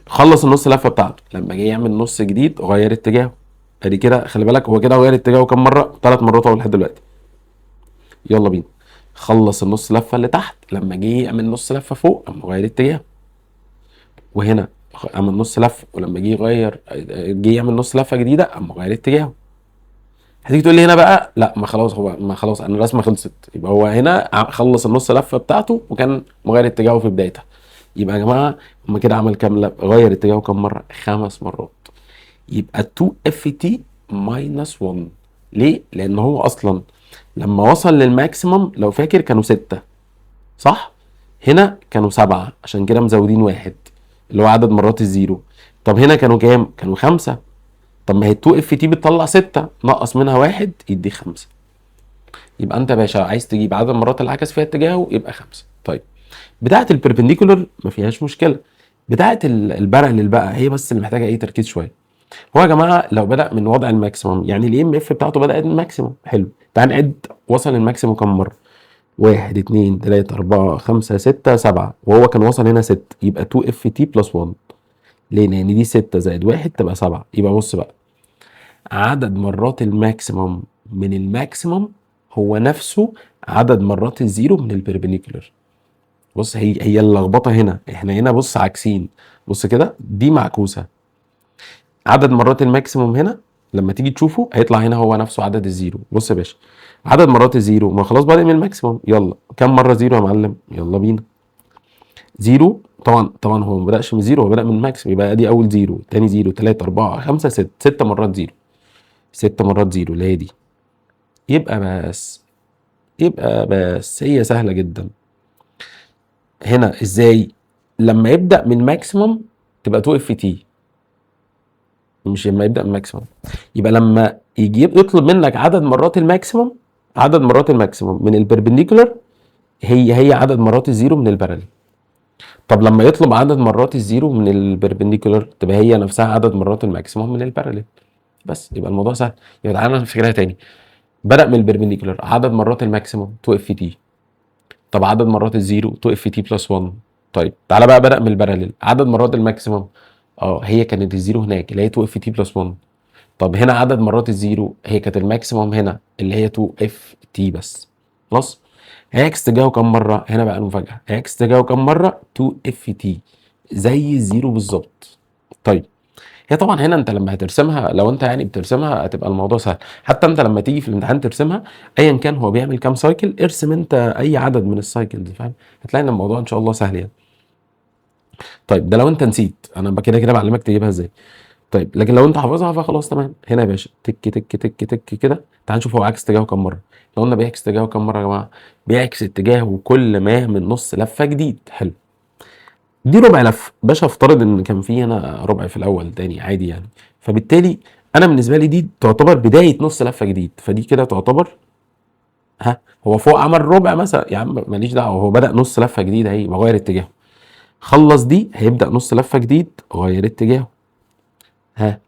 خلص النص لفه بتاعته، لما جه يعمل نص جديد غير اتجاهه. ادي كده خلي بالك هو كده غير اتجاهه كام مره؟ 3 مرات اهو لحد دلوقتي. يلا بينا. خلص النص لفه اللي تحت، لما جه يعمل نص لفه فوق قام غير اتجاهه. وهنا عمل نص لفه، ولما جه يعمل نص لفه جديده قام غير اتجاهه. هتيجي تقول لي هنا بقى لا، ما خلاص هو ما خلاص انا الرسمه خلصت، يبقى هو هنا خلص النص لفه بتاعته وكان مغير اتجاهه في بدايتها. يبقى يا جماعه هما كده عمل كام غير اتجاهه كام مره؟ 5 مرات. يبقى 2 اف تي ماينس 1. ليه؟ لان هو اصلا لما وصل للماكسيمم لو فاكر كانوا 6 صح؟ هنا كانوا 7 عشان كده مزودين 1 اللي هو عدد مرات الزيرو. طب هنا كانوا كام؟ كانوا 5. طب ما هي 2 اف تي بتطلع 6 نقص منها 1 يديك 5. يبقى انت يا باشا عايز تجيب عدد مرات اللي عكس فيها اتجاهه يبقى 5. طيب بتاعه البربنديكولر ما فيهاش مشكله. بتاعه الباراليل بقى هي بس اللي محتاجه ايه؟ تركيز شويه. هو يا جماعه لو بدا من وضع الماكسيمم، يعني الاي ام اف بتاعته بدات من الماكسيمم، حلو. تعال نعد وصل الماكسيمم كام مره؟ 1 2 3 4 5 6 7، وهو كان وصل هنا 6، يبقى 2 اف تي بلس 1. ليه؟ لان دي 6 زائد 1 تبقى 7. يبقى بص بقى، عدد مرات الماكسيمم من الماكسيمم هو نفسه عدد مرات الزيرو من البربنديكولر. بص هي اللخبطه هنا، احنا هنا بص عاكسين. بص كده دي معكوسه. عدد مرات الماكسيموم هنا لما تيجي تشوفه هيطلع هنا هو نفسه عدد الزيرو. بص يا باشا، عدد مرات الزيرو ما خلاص بادئ من الماكسيموم. يلا كم مره زيرو يا معلم؟ يلا بينا. زيرو طبعا هو ما بداش من زيرو، هو بدا من الماكسيموم. يبقى دي اول زيرو، تاني زيرو، 3 4 5 6، 6 مرات زيرو. 6 مرات زيرو اللي هي دي. يبقى بس هي سهله جدا. هنا ازاي؟ لما يبدا من ماكسيموم تبقى 2 اف تي، مش لما يبدا من ماكسيموم. يبقى لما يجي يطلب منك عدد مرات الماكسيموم، عدد مرات الماكسيموم من البربنديكولر هي عدد مرات الزيرو من الباراليل. طب لما يطلب عدد مرات الزيرو من البربنديكولر تبقى هي نفسها عدد مرات الماكسيموم من الباراليل. بس يبقى الموضوع سهل. يبقى تعالى نفكرها تاني. بدأ من البربنديكولر، عدد مرات الماكسيموم 2 اف تي. طب عدد مرات الزيرو 2 اف تي بلس 1. طيب تعالى بقى بدأ من الباراليل، عدد مرات الماكسيموم هي كانت الزيرو هناك اللي هي 2 اف تي بلس 1. طب هنا عدد مرات الزيرو هي كانت الماكسيموم هنا اللي هي 2 اف تي بس. خلاص. هيعكس اتجاهه كام مره؟ هنا بقى المفاجاه، هيعكس اتجاهه كام مره؟ 2 اف تي زي الزيرو بالظبط. طيب هي طبعا هنا انت لما هترسمها، لو انت يعني بترسمها هتبقى الموضوع سهل. حتى انت لما تيجي في الامتحان ترسمها ايا كان هو بيعمل كام سايكل، ارسم انت اي عدد من السايكلز، فاهم؟ هتلاقي ان الموضوع ان شاء الله سهل يعني. طيب ده لو انت نسيت، انا كده كده بعلمك تجيبها ازاي. طيب لكن لو انت حافظها فخلاص تمام. هنا يا باشا تك تك تك تك كده. تعال نشوف هو عكس اتجاهه كام مره. لو قلنا بيعكس اتجاهه كام مره يا جماعه؟ بيعكس اتجاهه كل ما يعمل نص لفه جديد. حلو. دي ربع لفه باشا، افترض ان كان في هنا ربع في الاول تاني عادي يعني. فبالتالي انا بالنسبه لي دي تعتبر بدايه نص لفه جديد، فدي كده تعتبر هو فوق عمل ربع مثلا، يا عم ماليش دعوه، هو بدا نص لفه جديد اهي مغير اتجاهه. خلص دي هيبدا نص لفه جديد غير اتجاهه.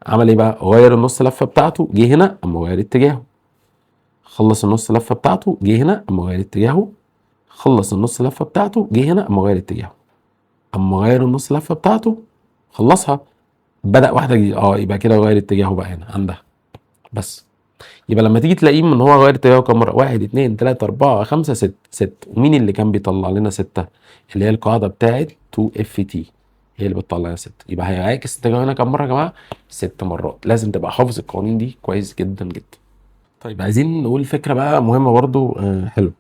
عمل ايه بقى؟ غير النص لفه بتاعته، جه هنا اما غير اتجاهه. خلص النص لفه بتاعته، جه هنا اما غير اتجاهه. خلص النص لفه بتاعته، جه هنا اما غير اتجاهه. اما غير النص لفه بتاعته خلصها، بدأ واحده جديده، يبقى كده غير اتجاهه بقى هنا عندها. بس يبقى لما تيجي تلاقيه ان هو غير اتجاهه كام مره؟ 1 2 3 4 5 6. ومين اللي كان بيطلع لنا 6؟ اللي هي القاعده بتاعت 2 اف تي هي اللي بتطلع لنا 6. يبقى هيعكس اتجاهه هنا كام مره يا جماعه؟ 6 مرات. لازم تبقى حافظ القوانين دي كويس جدا جدا. طيب عايزين نقول فكره بقى مهمه برضو. حلو.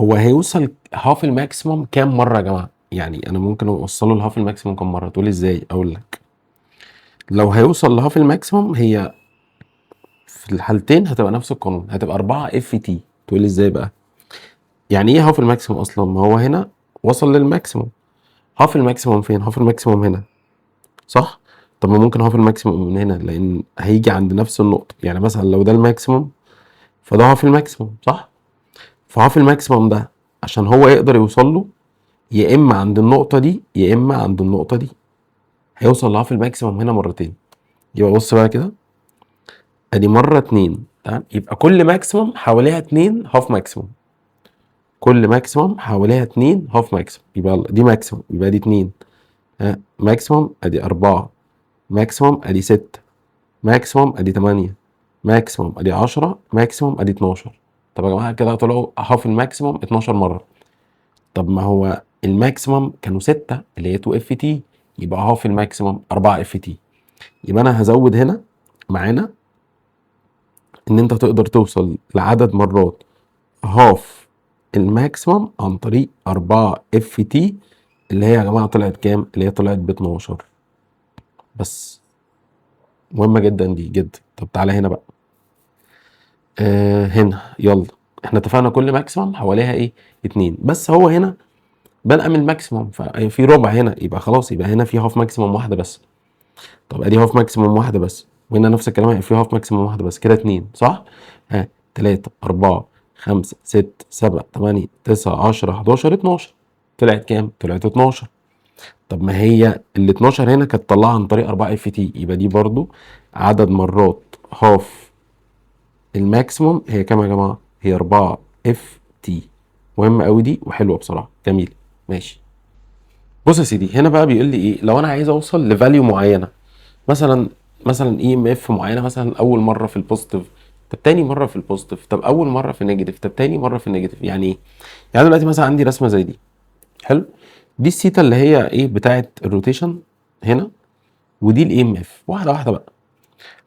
هو هيوصل هاف الماكسيموم كام مره يا جماعه؟ يعني انا ممكن اوصله لهاف الماكسيموم كام مره؟ تقول ازاي؟ اقول لك. لو هيوصل لهاف الماكسيموم هي في الحالتين هتبقى نفس القانون، هتبقى 4 اف تي. تقول ازاي بقى؟ يعني ايه هاف الماكسيموم اصلا؟ ما هو هنا وصل للماكسيموم، هاف الماكسيموم فين؟ هاف الماكسيموم هنا صح؟ طب ما ممكن هاف الماكسيموم من هنا، لان هيجي عند نفس النقطه. يعني مثلا لو ده الماكسيموم فده هاف الماكسيموم صح؟ فهاف الماكسيموم ده عشان هو يقدر يوصل له يا اما عند النقطه دي يا اما عند النقطه دي، هيوصل لهاف الماكسيموم هنا مرتين. يبقى بص بقى كده، ادي مره اتنين تمام، يبقى كل ماكسيموم حواليها اتنين هاف ماكسيموم، كل ماكسيموم حواليها اتنين هاف ماكسيموم. يبقى دي ماكسيموم يبقى دي اتنين، ماكسيموم ادي اربعه، ماكسيموم ادي ستة، ماكسيموم ادي 8، ماكسيموم ادي 10، ماكسيموم ادي 12. طب يا جماعه كده طلعوا هاف الماكسيموم 12 مره. طب ما هو الماكسيموم كانوا 6 اللي هي 2 اف تي، يبقى هاف الماكسيموم 4 اف تي. يبقى انا هزود هنا معانا ان انت تقدر توصل لعدد مرات هاف الماكسيموم عن طريق 4 اف تي، اللي هي يا جماعه طلعت كام؟ اللي هي طلعت ب 12 بس. مهمه جدا دي جدا. طب تعالى هنا بقى، هنا يلا، احنا اتفقنا كل ماكسيمم حواليها ايه؟ اتنين. بس هو هنا بدأ من الماكسيمم ففي ربع هنا، يبقى خلاص يبقى هنا في هاف ماكسيمم واحده بس. طب ادي هاف ماكسيمم واحده بس، وهنا نفس الكلام هيبقى في هاف ماكسيمم واحده بس، كده اتنين صح؟ تلاتة أربعة خمسة ستة سبعة تمانية تسعة 10 11 12. طلعت كام؟ طلعت 12. طب ما هي ال 12 هنا كانت طلعها عن طريق 4 اف تي، يبقى دي برضو عدد مرات هاف الماكسيموم هي كام يا جماعه؟ هي 4 اف تي. مهمه قوي دي وحلوه بصراحه، جميل ماشي. بص يا سيدي، هنا بقى بيقول لي ايه؟ لو انا عايز اوصل لفاليو معينه، مثلا اي ام اف معينه، مثلا اول مره في البوزيتيف، طب تاني مره في البوزيتيف، طب اول مره في النيجاتيف، طب تاني مره في النيجاتيف. يعني ايه؟ يعني دلوقتي مثلا عندي رسمه زي دي، حلو، دي الثيتا اللي هي ايه بتاعه الروتيشن هنا، ودي الاي ام اف. واحده واحده بقى.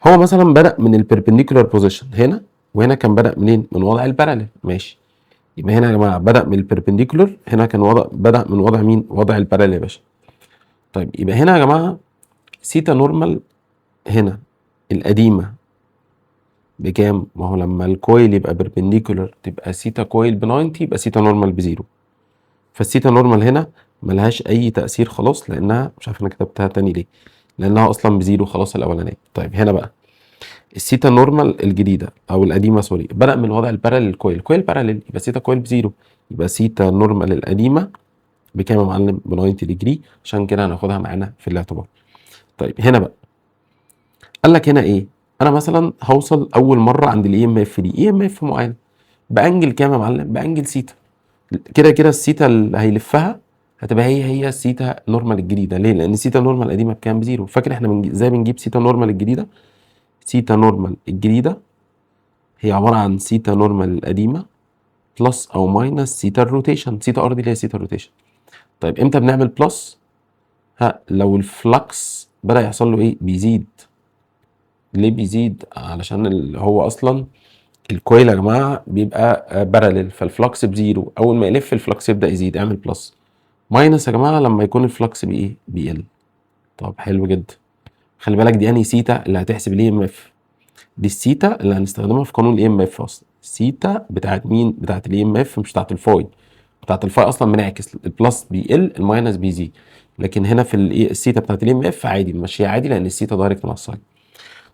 هو مثلا بدأ من البربنديكولار بوزيشن هنا، وهنا كان بدأ منين؟ من وضع الباراليل. ماشي، يبقى هنا يا جماعه بدأ من البربنديكولار، هنا كان بدأ من وضع مين؟ وضع الباراليل يا باشا. طيب يبقى هنا يا جماعه سيتا نورمال هنا القديمه بكام؟ ما هو لما الكويل يبقى بربنديكولار تبقى سيتا كويل ب 90، يبقى سيتا نورمال بزيرو. فالسيتا نورمال هنا ملهاش اي تأثير خلاص، لانها مش عارف انا كتبتها تاني ليه، لانها اصلا بزيرو خلاص الاولانيه. طيب هنا بقى السيتا نورمال الجديده او القديمه سوري، بدأ من وضع الباراليل كويل، كويل باراليل، يبقى سيتا كويل بزيرو، يبقى سيتا نورمال القديمه بكام يا معلم؟ ب 90 ديجري. عشان كده هناخدها معانا في الاعتبار. طيب هنا بقى قال لك هنا ايه؟ انا مثلا هوصل اول مره عند الاي ام اف دي، اي ام اف معين بانجل كام يا معلم؟ بانجل سيتا. كده كده السيتا اللي هيلفها هتبقى هي السيتا نورمال الجديده. ليه؟ لان السيتا نورمال القديمه بكام؟ بزيرو. فاكر احنا ازاي بنجيب سيتا نورمال الجديده؟ سيتا نورمال الجديده هي عباره عن سيتا نورمال القديمه بلس او ماينس سيتا الروتيشن، سيتا ار دي اللي هي سيتا الروتيشن. طيب امتى بنعمل بلس؟ لو الفلكس بدأ يحصل له ايه؟ بيزيد. ليه بيزيد؟ علشان هو اصلا الكويل يا جماعه بيبقى باراليل، فالفلكس بزيرو، اول ما يلف الفلكس يبدا يزيد، اعمل بلس. ماينس يا جماعه لما يكون الفلكس بايه؟ بيقل. طب حلو جدا. خلي بالك دي انهي سيتا اللي هتحسب الاي ام اف؟ دي السيتا اللي هنستخدمها في قانون الاي ام اف اصلا. السيتا بتاعت مين؟ بتاعت الاي ام اف، مش بتاعت الفاي. بتاعت الفاي اصلا بنعكس، البلس بيقل الماينس بيزيد. لكن هنا في السيتا بتاعت الاي ام اف عادي بنمشيها عادي، لان السيتا دايركت مع الساين.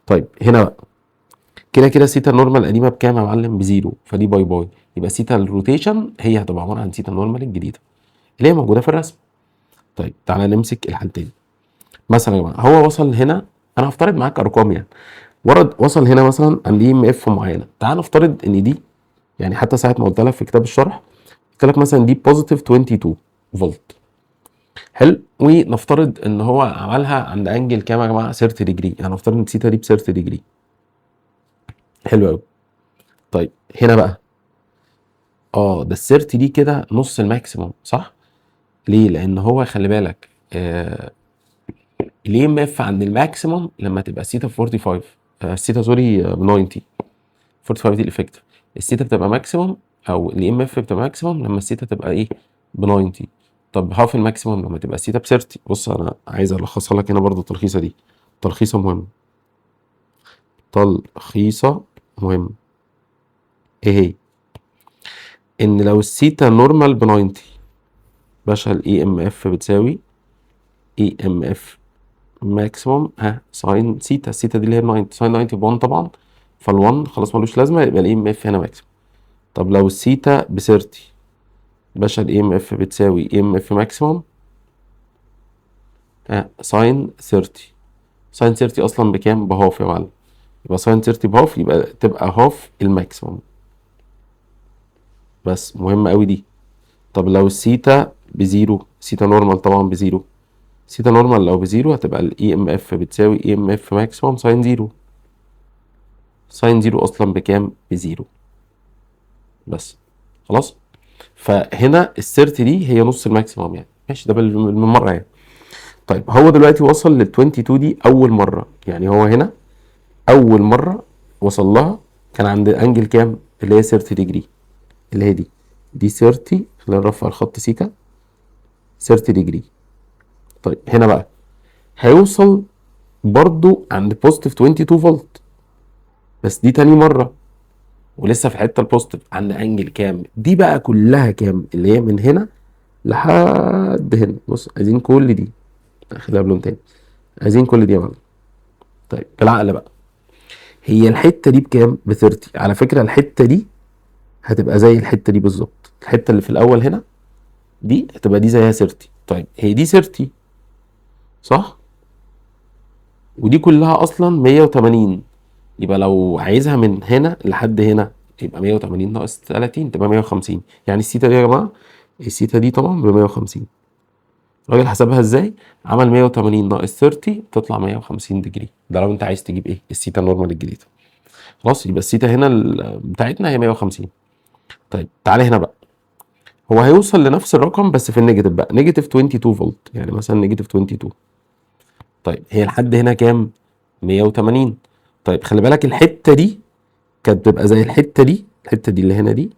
طيب هنا بقى كده كده سيتا النورمال القديمه بكام يا معلم؟ بزيرو، فدي باي باي. يبقى سيتا الروتيشن هي هتبقى عباره عن سيتا النورمال الجديده اللي هي موجوده في الرسم. طيب تعالى نمسك الحالتين. مثلا يا جماعه هو وصل هنا، انا هفترض معاك ارقام يعني، وصل هنا مثلا عند اي ام اف معينه. تعال نفترض ان دي، يعني حتى ساعه ما قلت لك في كتاب الشرح قلت لك مثلا دي بوزيتيف 22 فولت. حلو، ونفترض ان هو عملها عند انجل كام يا جماعه؟ 30 ديجري. يعني نفترض ان سيتا دي ب 30 ديجري. حلو قوي. طيب هنا بقى ده السيرت دي كده نص الماكسيموم صح؟ ليه؟ لان هو خلي بالك الاي ام اف عند الماكسيموم لما تبقى سيتا 45، السيتا سوري ب 90، 45 دي الافكتيف. السيتا بتبقى ماكسيموم او الاي ام اف بتبقى ماكسيموم لما السيتا تبقى ايه؟ ب 90. طب هاف الماكسيموم لما تبقى السيتا ب 30. بص انا عايز الخصها لك هنا برضو التلخيصه دي، تلخيصه مهم، تلخيصه مهم. ايه هي؟ ان لو السيتا نورمال ب 90 باشا الاي ام اف بتساوي اي ام اف ماكسيموم ساين سيتا، السيتا دي اللي هي 90، ساين 90 ب1 طبعا، فال1 خلاص ملوش لازمه، يبقى الاي ام اف هنا ماكسيموم. طب لو السيتا ب 30 باشا، الاي ام اف بتساوي اي ام اف ماكسيموم ساين 30. ساين 30 اصلا بكام؟ بهاف يا معلم، يبقى ساين 30 بهاف، يبقى تبقى هاف الماكسيموم. بس مهمه قوي دي. طب لو السيتا بزيرو، سيتا نورمال طبعا بزيرو، سيتا نورمال لو بزيرو هتبقى الاي ام اف بتساوي اي ام اف ماكسيموم ساين زيرو. ساين زيرو اصلا بكام؟ بزيرو. بس خلاص. فهنا السيرت دي هي نص الماكسيموم يعني، ماشي، ده بالمره يعني. طيب هو دلوقتي وصل لل 22 دي اول مره، يعني هو هنا اول مره وصل لها كان عند انجل كام؟ اللي هي 30 ديجري، اللي هي دي 30. خلينا نرفع الخط سيكا، 30 ديجري. طيب هنا بقى هيوصل برضو عند بوزيتيف 22 فولت، بس دي تاني مره، ولسه في الحته البوزيتيف عند انجل كام؟ دي بقى كلها كام؟ اللي هي من هنا لحد هنا. بص عايزين كل دي، خليها بلون تاني، عايزين كل دي يا معلم. طيب بالعقل بقى، هي الحته دي بكام؟ ب 30. على فكره الحته دي هتبقى زي الحته دي بالظبط، الحته اللي في الاول هنا دي هتبقى دي زيها 30. طيب هي دي 30 صح، ودي كلها اصلا 180، يبقى لو عايزها من هنا لحد هنا يبقى 180 ناقص 30 تبقى 150. يعني السيتا دي يا جماعه، السيتا دي طبعا ب 150. الراجل حسبها ازاي؟ عمل 180 ناقص 30 تطلع 150 ديجري. ده لو انت عايز تجيب ايه؟ السيتا نورمال الجديده. خلاص، يبقى السيتا هنا بتاعتنا هي 150. طيب تعالى هنا بقى، هو هيوصل لنفس الرقم بس في النيجاتيف بقى، نيجاتيف 22 فولت، يعني مثلا نيجاتيف 22. طيب هي لحد هنا كام؟ 180. طيب خلي بالك الحته دي كانت بتبقى زي الحته دي، الحته دي اللي هنا دي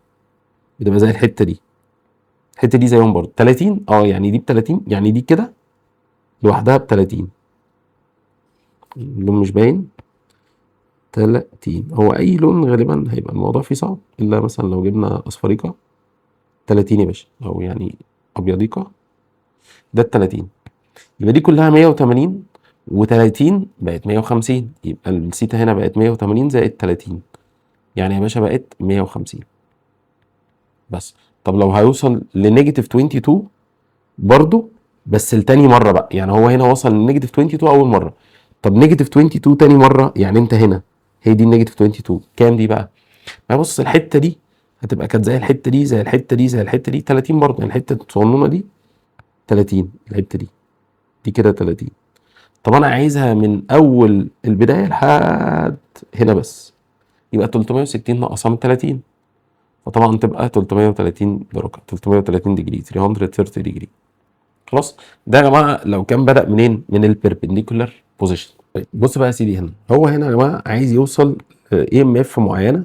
بتبقى زي الحته دي، الحته دي زيهم برضه 30. يعني دي ب 30، يعني دي كده لوحدها ب 30. اللون مش باين. 30 هو اي لون غالبا هيبقى الموضوع فيه صعب، الا مثلا لو جبنا اصفريقه. 30 يا باشا، او يعني ابيضيقه، ده ال 30. يبقى دي كلها 180 و30 بقت 150، يبقى السيتا هنا بقت 180 زائد 30، يعني يا باشا بقت 150 بس. طب لو هيوصل لنيجاتيف 22 برضو، بس لتاني مره بقى، يعني هو هنا وصل لنيجاتيف 22 اول مره، طب نيجاتيف 22 تاني مره، يعني انت هنا هي دي النيجاتيف 22 كام دي بقى؟ ما بص الحته دي هتبقى كانت زي الحته دي زي الحته دي زي الحته دي 30 برضه، يعني الحته الصغنونه دي 30، الحته دي كده 30. طب انا عايزها من اول البدايه لحد هنا بس، يبقى 360 ناقصها من 30، فطبعا تبقى 330 درجه، 330 ديجري، 330 ديجري. خلاص. ده يا جماعه لو كان بدأ منين؟ من البيربنديكولار بوزيشن. طيب بص بقى يا سيدي، هنا يا جماعه عايز يوصل اي ام اف معينه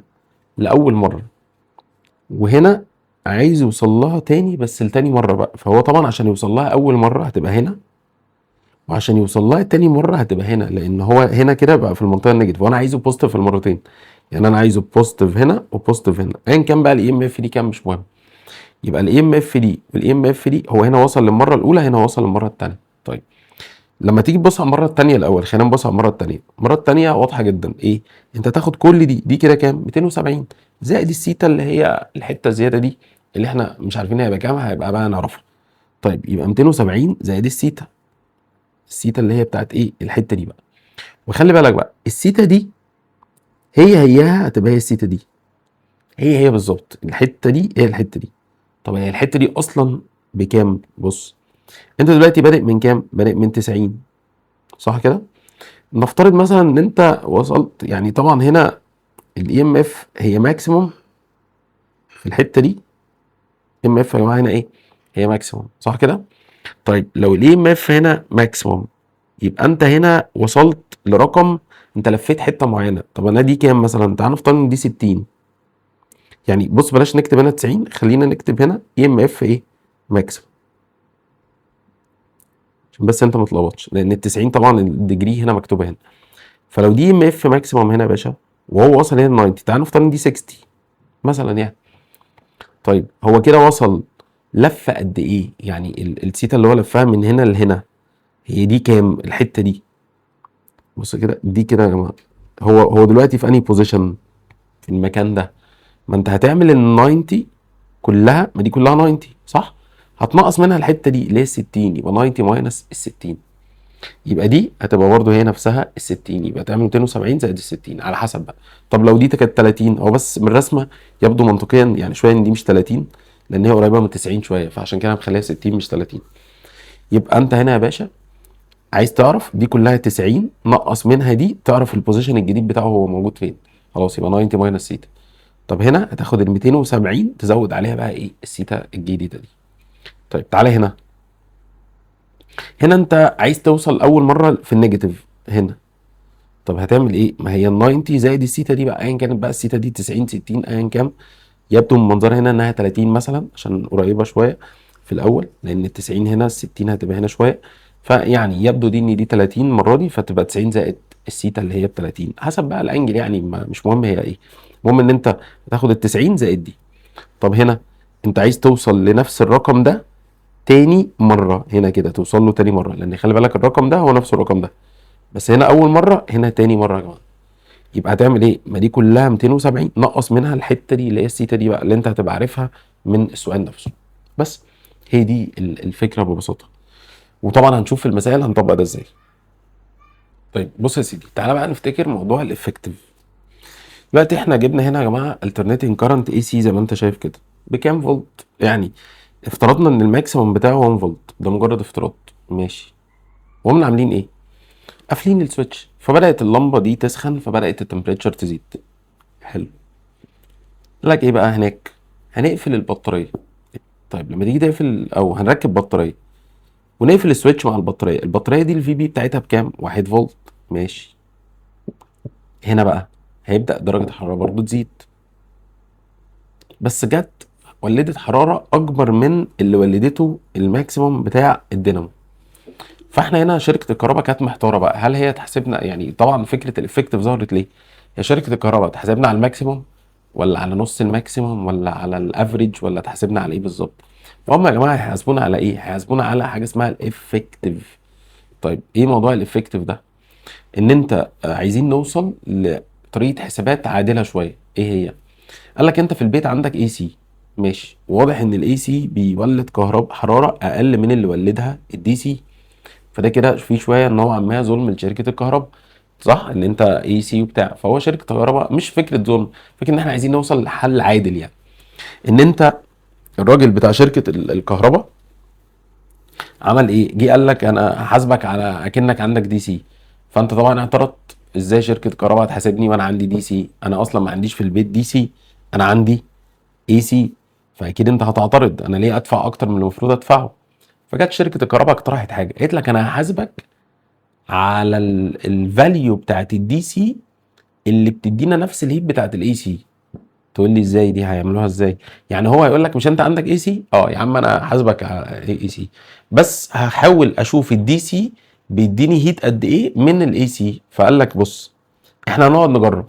لاول مره، وهنا عايز يوصل لها تاني بس لتاني مره بقى. فهو طبعا عشان يوصل لها اول مره هتبقى هنا، وعشان يوصل لها تاني مره هتبقى هنا، لان هو هنا كده بقى في المنطقه النيجاتيف، وانا عايزه بوزيتيف في المرتين. يعني انا عايزه بوزيتيف هنا وبوزيتيف هنا، ايا كان بقى الاي ام اف دي كام مش مهم. يبقى الاي ام اف دي والاي ام اف دي، هو هنا وصل للمره الاولى، هنا وصل للمره الثانيه. طيب لما تيجي تبص على المره الثانيه الاول، خلينا نبص على المره الثانيه. المره الثانيه واضحه جدا، ايه؟ انت تاخد كل دي كده كام؟ 270 زائد السيتا اللي هي الحته الزياده دي اللي احنا مش عارفين هيبقى كام، هيبقى بقى نعرفها. طيب يبقى 270 زائد السيتا، السيتا اللي هي بتاعت ايه؟ الحته دي بقى. وخلي بالك بقى السيتا دي هيها هتبقى هي السيتا دي، هي بالظبط، الحته دي هي الحته دي. طب هي الحته دي اصلا بكام؟ بص انت دلوقتي بادئ من كام؟ بادئ من 90 صح كده؟ نفترض مثلا ان انت وصلت، يعني طبعا هنا الاي ام اف هي ماكسيموم في الحته دي. ام اف يا جماعه هنا ايه؟ هي ماكسيموم صح كده؟ طيب لو الاي ام اف هنا ماكسيموم، يبقى انت هنا وصلت لرقم، انت لفيت حته معينه. طب انا دي كام مثلا؟ تعال نفترض ان دي 60. يعني بص بلاش نكتب هنا 90، خلينا نكتب هنا اي ام اف ايه؟ ماكسيموم، عشان بس انت ما تلخبطش، لان ال 90 طبعا الديجري هنا مكتوبه هنا. فلو دي ام اف ماكسيموم هنا يا باشا، وهو وصل هنا 90، تعال نفترض ان دي 60 مثلا يعني. طيب هو كده وصل لفه قد ايه؟ يعني السيتا اللي هو لفها من هنا لهنا هي دي كام الحته دي؟ بص كده، دي كده يا جماعه، هو دلوقتي في انهي بوزيشن في المكان ده؟ ما انت هتعمل ال 90 كلها، ما دي كلها 90 صح؟ هتنقص منها الحته دي اللي هي 60، يبقى 90 ماينس ال 60، يبقى دي هتبقى برضه هي نفسها ال 60، يبقى تعمل 270 زائد ال 60 على حسب بقى. طب لو دي كانت 30، هو بس من الرسمه يبدو منطقيا يعني شويه ان دي مش 30 لان هي قريبه من 90 شويه، فعشان كده مخليها 60 مش 30. يبقى انت هنا يا باشا عايز تعرف دي كلها 90 نقص منها دي، تعرف البوزيشن الجديد بتاعه هو موجود فين. خلاص يبقى 90 ماينس سيتا. طب هنا هتاخد ال 270 تزود عليها بقى ايه؟ السيتا الجديده دي. طيب تعالى هنا، هنا انت عايز توصل اول مره في النيجاتيف هنا. طب هتعمل ايه؟ ما هي ال 90 زائد السيتا دي بقى، ايا كانت بقى السيتا دي 90 60 ايا كان، يبدو من منظرها هنا انها 30 مثلا عشان قريبه شويه في الاول، لان ال 90 هنا ال 60 هتبقى هنا شويه، فيعني يبدو دي ان دي 30 المره دي، فتبقى 90 زائد السيتا اللي هي ب 30 حسب بقى الانجل يعني، مش مهم هي ايه، المهم ان انت هتاخد ال 90 زائد دي. طب هنا انت عايز توصل لنفس الرقم ده تاني مره، هنا كده توصل له تاني مره، لان خلي بالك الرقم ده هو نفس الرقم ده، بس هنا اول مره هنا تاني مره يا جماعه. يبقى هتعمل ايه؟ ما دي كلها 270 نقص منها الحته دي اللي هي السيتا دي بقى اللي انت هتبقى عارفها من السؤال نفسه. بس هي دي الفكره ببساطه، وطبعا هنشوف في المسائل هنطبق ده ازاي. طيب بص يا سيدي، تعالى بقى نفتكر موضوع الافكتيف. دلوقتي احنا جبنا هنا يا جماعه alternating current AC زي ما انت شايف كده بكام فولت، يعني افترضنا ان الماكسيموم بتاعه 1 فولت، ده مجرد افتراض ماشي. وقمنا عاملين ايه؟ قافلين السويتش، فبدات اللمبه دي تسخن، فبدات التمبريتشر تزيد. حلو. قال لك ايه بقى هناك؟ هنقفل البطاريه. طيب لما تيجي تقفل او هنركب بطاريه ونقفل السويتش مع البطاريه دي الفي بي بتاعتها بكام؟ 1 فولت ماشي. هنا بقى هيبدا درجه الحراره برضو تزيد، بس جت ولدت حراره اكبر من اللي ولدته الماكسيموم بتاع الدينامو. فاحنا هنا شركه الكهرباء كانت محتاره بقى، هل هي تحسبنا يعني، طبعا فكره الافكتيف ظهرت ليه؟ هي شركه الكهرباء تحسبنا على الماكسيموم ولا على نص الماكسيموم ولا على الافريج ولا تحسبنا على ايه بالظبط؟ فهم يا جماعه هيحاسبونا على ايه؟ هيحاسبونا على حاجه اسمها الافكتيف. طيب ايه موضوع الافكتيف ده؟ ان انت عايزين نوصل لطريقه حسابات عادله شويه. ايه هي؟ قال لك انت في البيت عندك اي سي ماشي، واضح ان الاي سي بيولد كهرباء حراره اقل من اللي ولدها الدي سي، فده كده في شويه نوعا ما ظلم لشركه الكهرباء، صح؟ ان انت اي سي وبتاع، فهو شركه الكهرباء مش فكره ظلم، فكره ان احنا عايزين نوصل لحل عادل يعني. ان انت الراجل بتاع شركه الكهرباء عمل ايه؟ جه قال لك انا هحاسبك على اكنك عندك دي سي، فانت طبعا اعترضت، ازاي شركه كهرباء هتحاسبني وانا عندي دي سي؟ انا اصلا ما عنديش في البيت دي سي، انا عندي اي سي، فاكيد انت هتعترض، انا ليه ادفع اكتر من اللي المفروض ادفعه؟ فجت شركه الكهرباء اقترحت حاجه، قالت لك انا هحاسبك على الفاليو بتاعت الدي سي اللي بتدينا نفس الهيت بتاعت الاي سي. تقول لي ازاي دي؟ هيعملوها ازاي؟ يعني هو هيقول لك مش انت عندك اي سي؟ اه يا عم انا هحاسبك على اي سي، بس هحاول اشوف الدي سي بيديني هيت قد ايه من الاي سي. فقال لك بص، احنا هنقعد نجرب.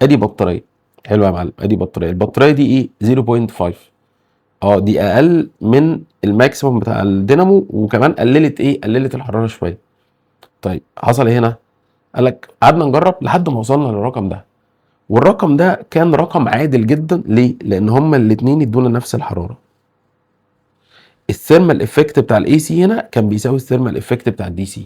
ادي بطاريه، حلوه يا معلم، ادي بطاريه، البطاريه دي ايه؟ 0.5، دي اقل من الماكسيموم بتاع الدينامو، وكمان قللت ايه؟ قللت الحراره شويه. طيب حصل ايه هنا؟ قال لك قعدنا نجرب لحد ما وصلنا للرقم ده، والرقم ده كان رقم عادل جدا. ليه؟ لان هما الاثنين ادونا نفس الحراره. الثيرمال افكت بتاع الاي سي هنا كان بيساوي الثيرمال افكت بتاع الدي سي،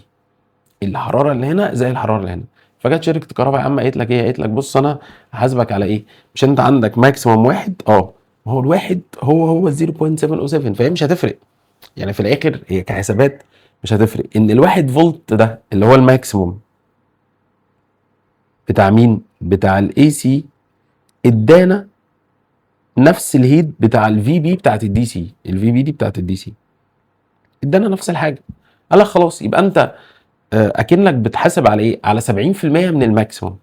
الحراره اللي هنا زي الحراره اللي هنا. فجت شركه الكهرباء يا عم قالت لك ايه؟ قالت لك بص انا هحاسبك على ايه؟ مش انت عندك ماكسيموم واحد؟ ما هو الواحد هو 0.707، فهي مش هتفرق يعني في الاخر، هي كحسابات مش هتفرق. ان الواحد فولت ده اللي هو الماكسيموم بتاع مين؟ بتاع الاي سي، ادانا نفس الهيت بتاع الفي بي بتاعت الدي سي، الفي بي دي بتاعت الدي سي ادانا نفس الحاجه. قال لك خلاص يبقى انت اكنك بتحاسب على ايه؟ على 70% من الماكسيموم.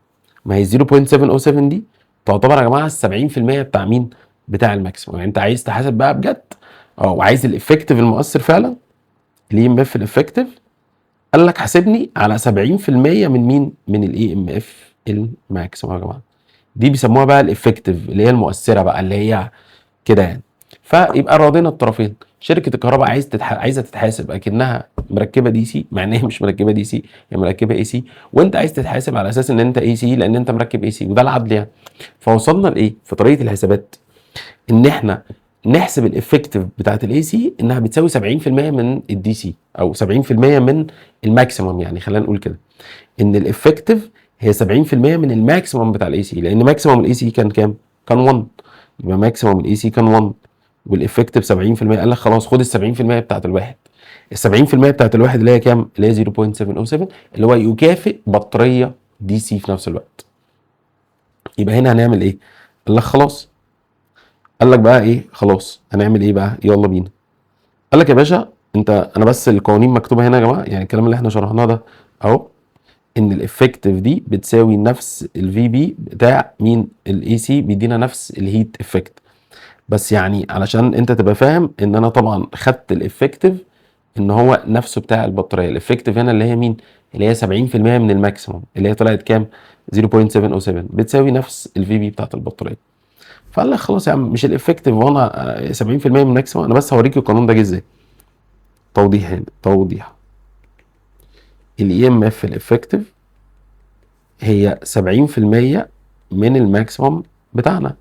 ما هي 0.707 دي تعتبر يا جماعه ال 70% بتاع مين؟ بتاع الماكسيموم. يعني انت عايز تحاسب بقى بجد وعايز الافكتيف المؤثر فعلا، الاي ام اف الافكتيف، قال لك حاسبني على 70% من مين؟ من الاي ام اف الماكسيموم يا جماعه. دي بيسموها بقى الافكتيف اللي هي المؤثره بقى، اللي هي كده يعني. فيبقى راضينا الطرفين. شركه الكهرباء عايزه تتحاسب اكنها مركبه دي سي، مع ان هي مش مركبه دي سي، هي مركبه اي سي، وانت عايز تتحاسب على اساس ان انت اي سي لان انت مركب اي سي، وده العدل يعني. فوصلنا لايه في طريقه الحسابات؟ ان احنا نحسب الافكتيف بتاعت الاي سي انها بتساوي 70% من الدي سي، او 70% من الماكسيمم. يعني خلينا نقول كده ان الافكتيف هي 70% من الماكسيمم بتاع الاي سي، لان ماكسيمم الاي سي كان كام؟ كان 1. يبقى ماكسيمم الاي سي كان 1 والافكتيف 70%. قال لك خلاص خد ال 70% بتاعت الواحد. ال 70% بتاعت الواحد اللي هي كام؟ اللي هي 0.707، اللي هو يكافئ بطاريه دي سي في نفس الوقت. يبقى هنا هنعمل ايه؟ قال لك خلاص، قال لك بقى ايه؟ خلاص هنعمل ايه بقى؟ يلا بينا. قال لك يا باشا انا بس القوانين مكتوبه هنا يا جماعه، يعني الكلام اللي احنا شرحناه ده اهو، ان الافكتيف دي بتساوي نفس الفي بي بتاع مين؟ الاي سي، بيدينا نفس الهيت افكت. بس يعني علشان انت تبقى فاهم ان انا طبعا خدت الافكتيف ان هو نفسه بتاع البطاريه. الافكتيف هنا اللي هي مين؟ اللي هي 70% من الماكسيموم، اللي هي طلعت كام؟ 0.707، بتساوي نفس الفي بي بتاعت البطاريه. فقال لك خلاص يا عم، مش الافكتيف وانا 70% من الماكسيموم، انا بس هوريك القانون ده جه ازاي. توضيح هنا، توضيح. الاي ام اف الافكتيف هي 70% من الماكسيموم بتاعنا.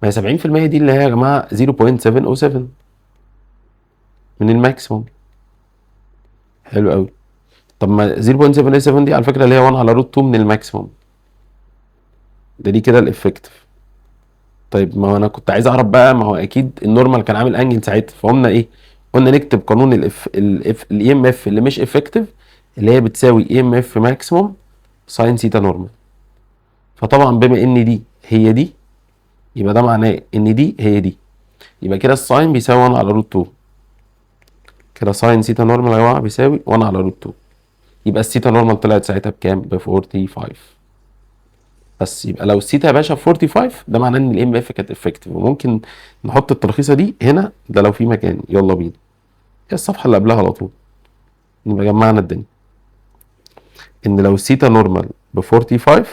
ما هي 70% دي اللي هي يا جماعه 0.707 من الماكسيموم. حلو قوي. طب ما 0.707 دي على فكره اللي هي 1 على روت 2 من الماكسيموم. دي كده الافكتيف. طيب ما هو انا كنت عايز اعرف بقى، ما هو اكيد النورمال كان عامل انجل ساعتها، فقلنا ايه؟ قلنا نكتب قانون الاي ام اف اللي مش افكتيف، اللي هي بتساوي اي ام اف ماكسيموم ساين سيتا نورمال. فطبعا بما ان دي هي دي، يبقى ده معناه ان دي هي دي، يبقى كده الساين بيساوي 1 على روت 2. كده ساين سيتا نورمال يا جماعه بيساوي 1 على روت 2. يبقى السيتا نورمال طلعت ساعتها بكام؟ ب 45. بس يبقى لو السيتا يا باشا ب 45، ده معناه ان الام اف كانت افكتيف. وممكن نحط الترخيصه دي هنا، ده لو في مكان. يلا بينا، هي الصفحه اللي قبلها على طول، نبقى جمعنا الدنيا. ان لو السيتا نورمال ب 45،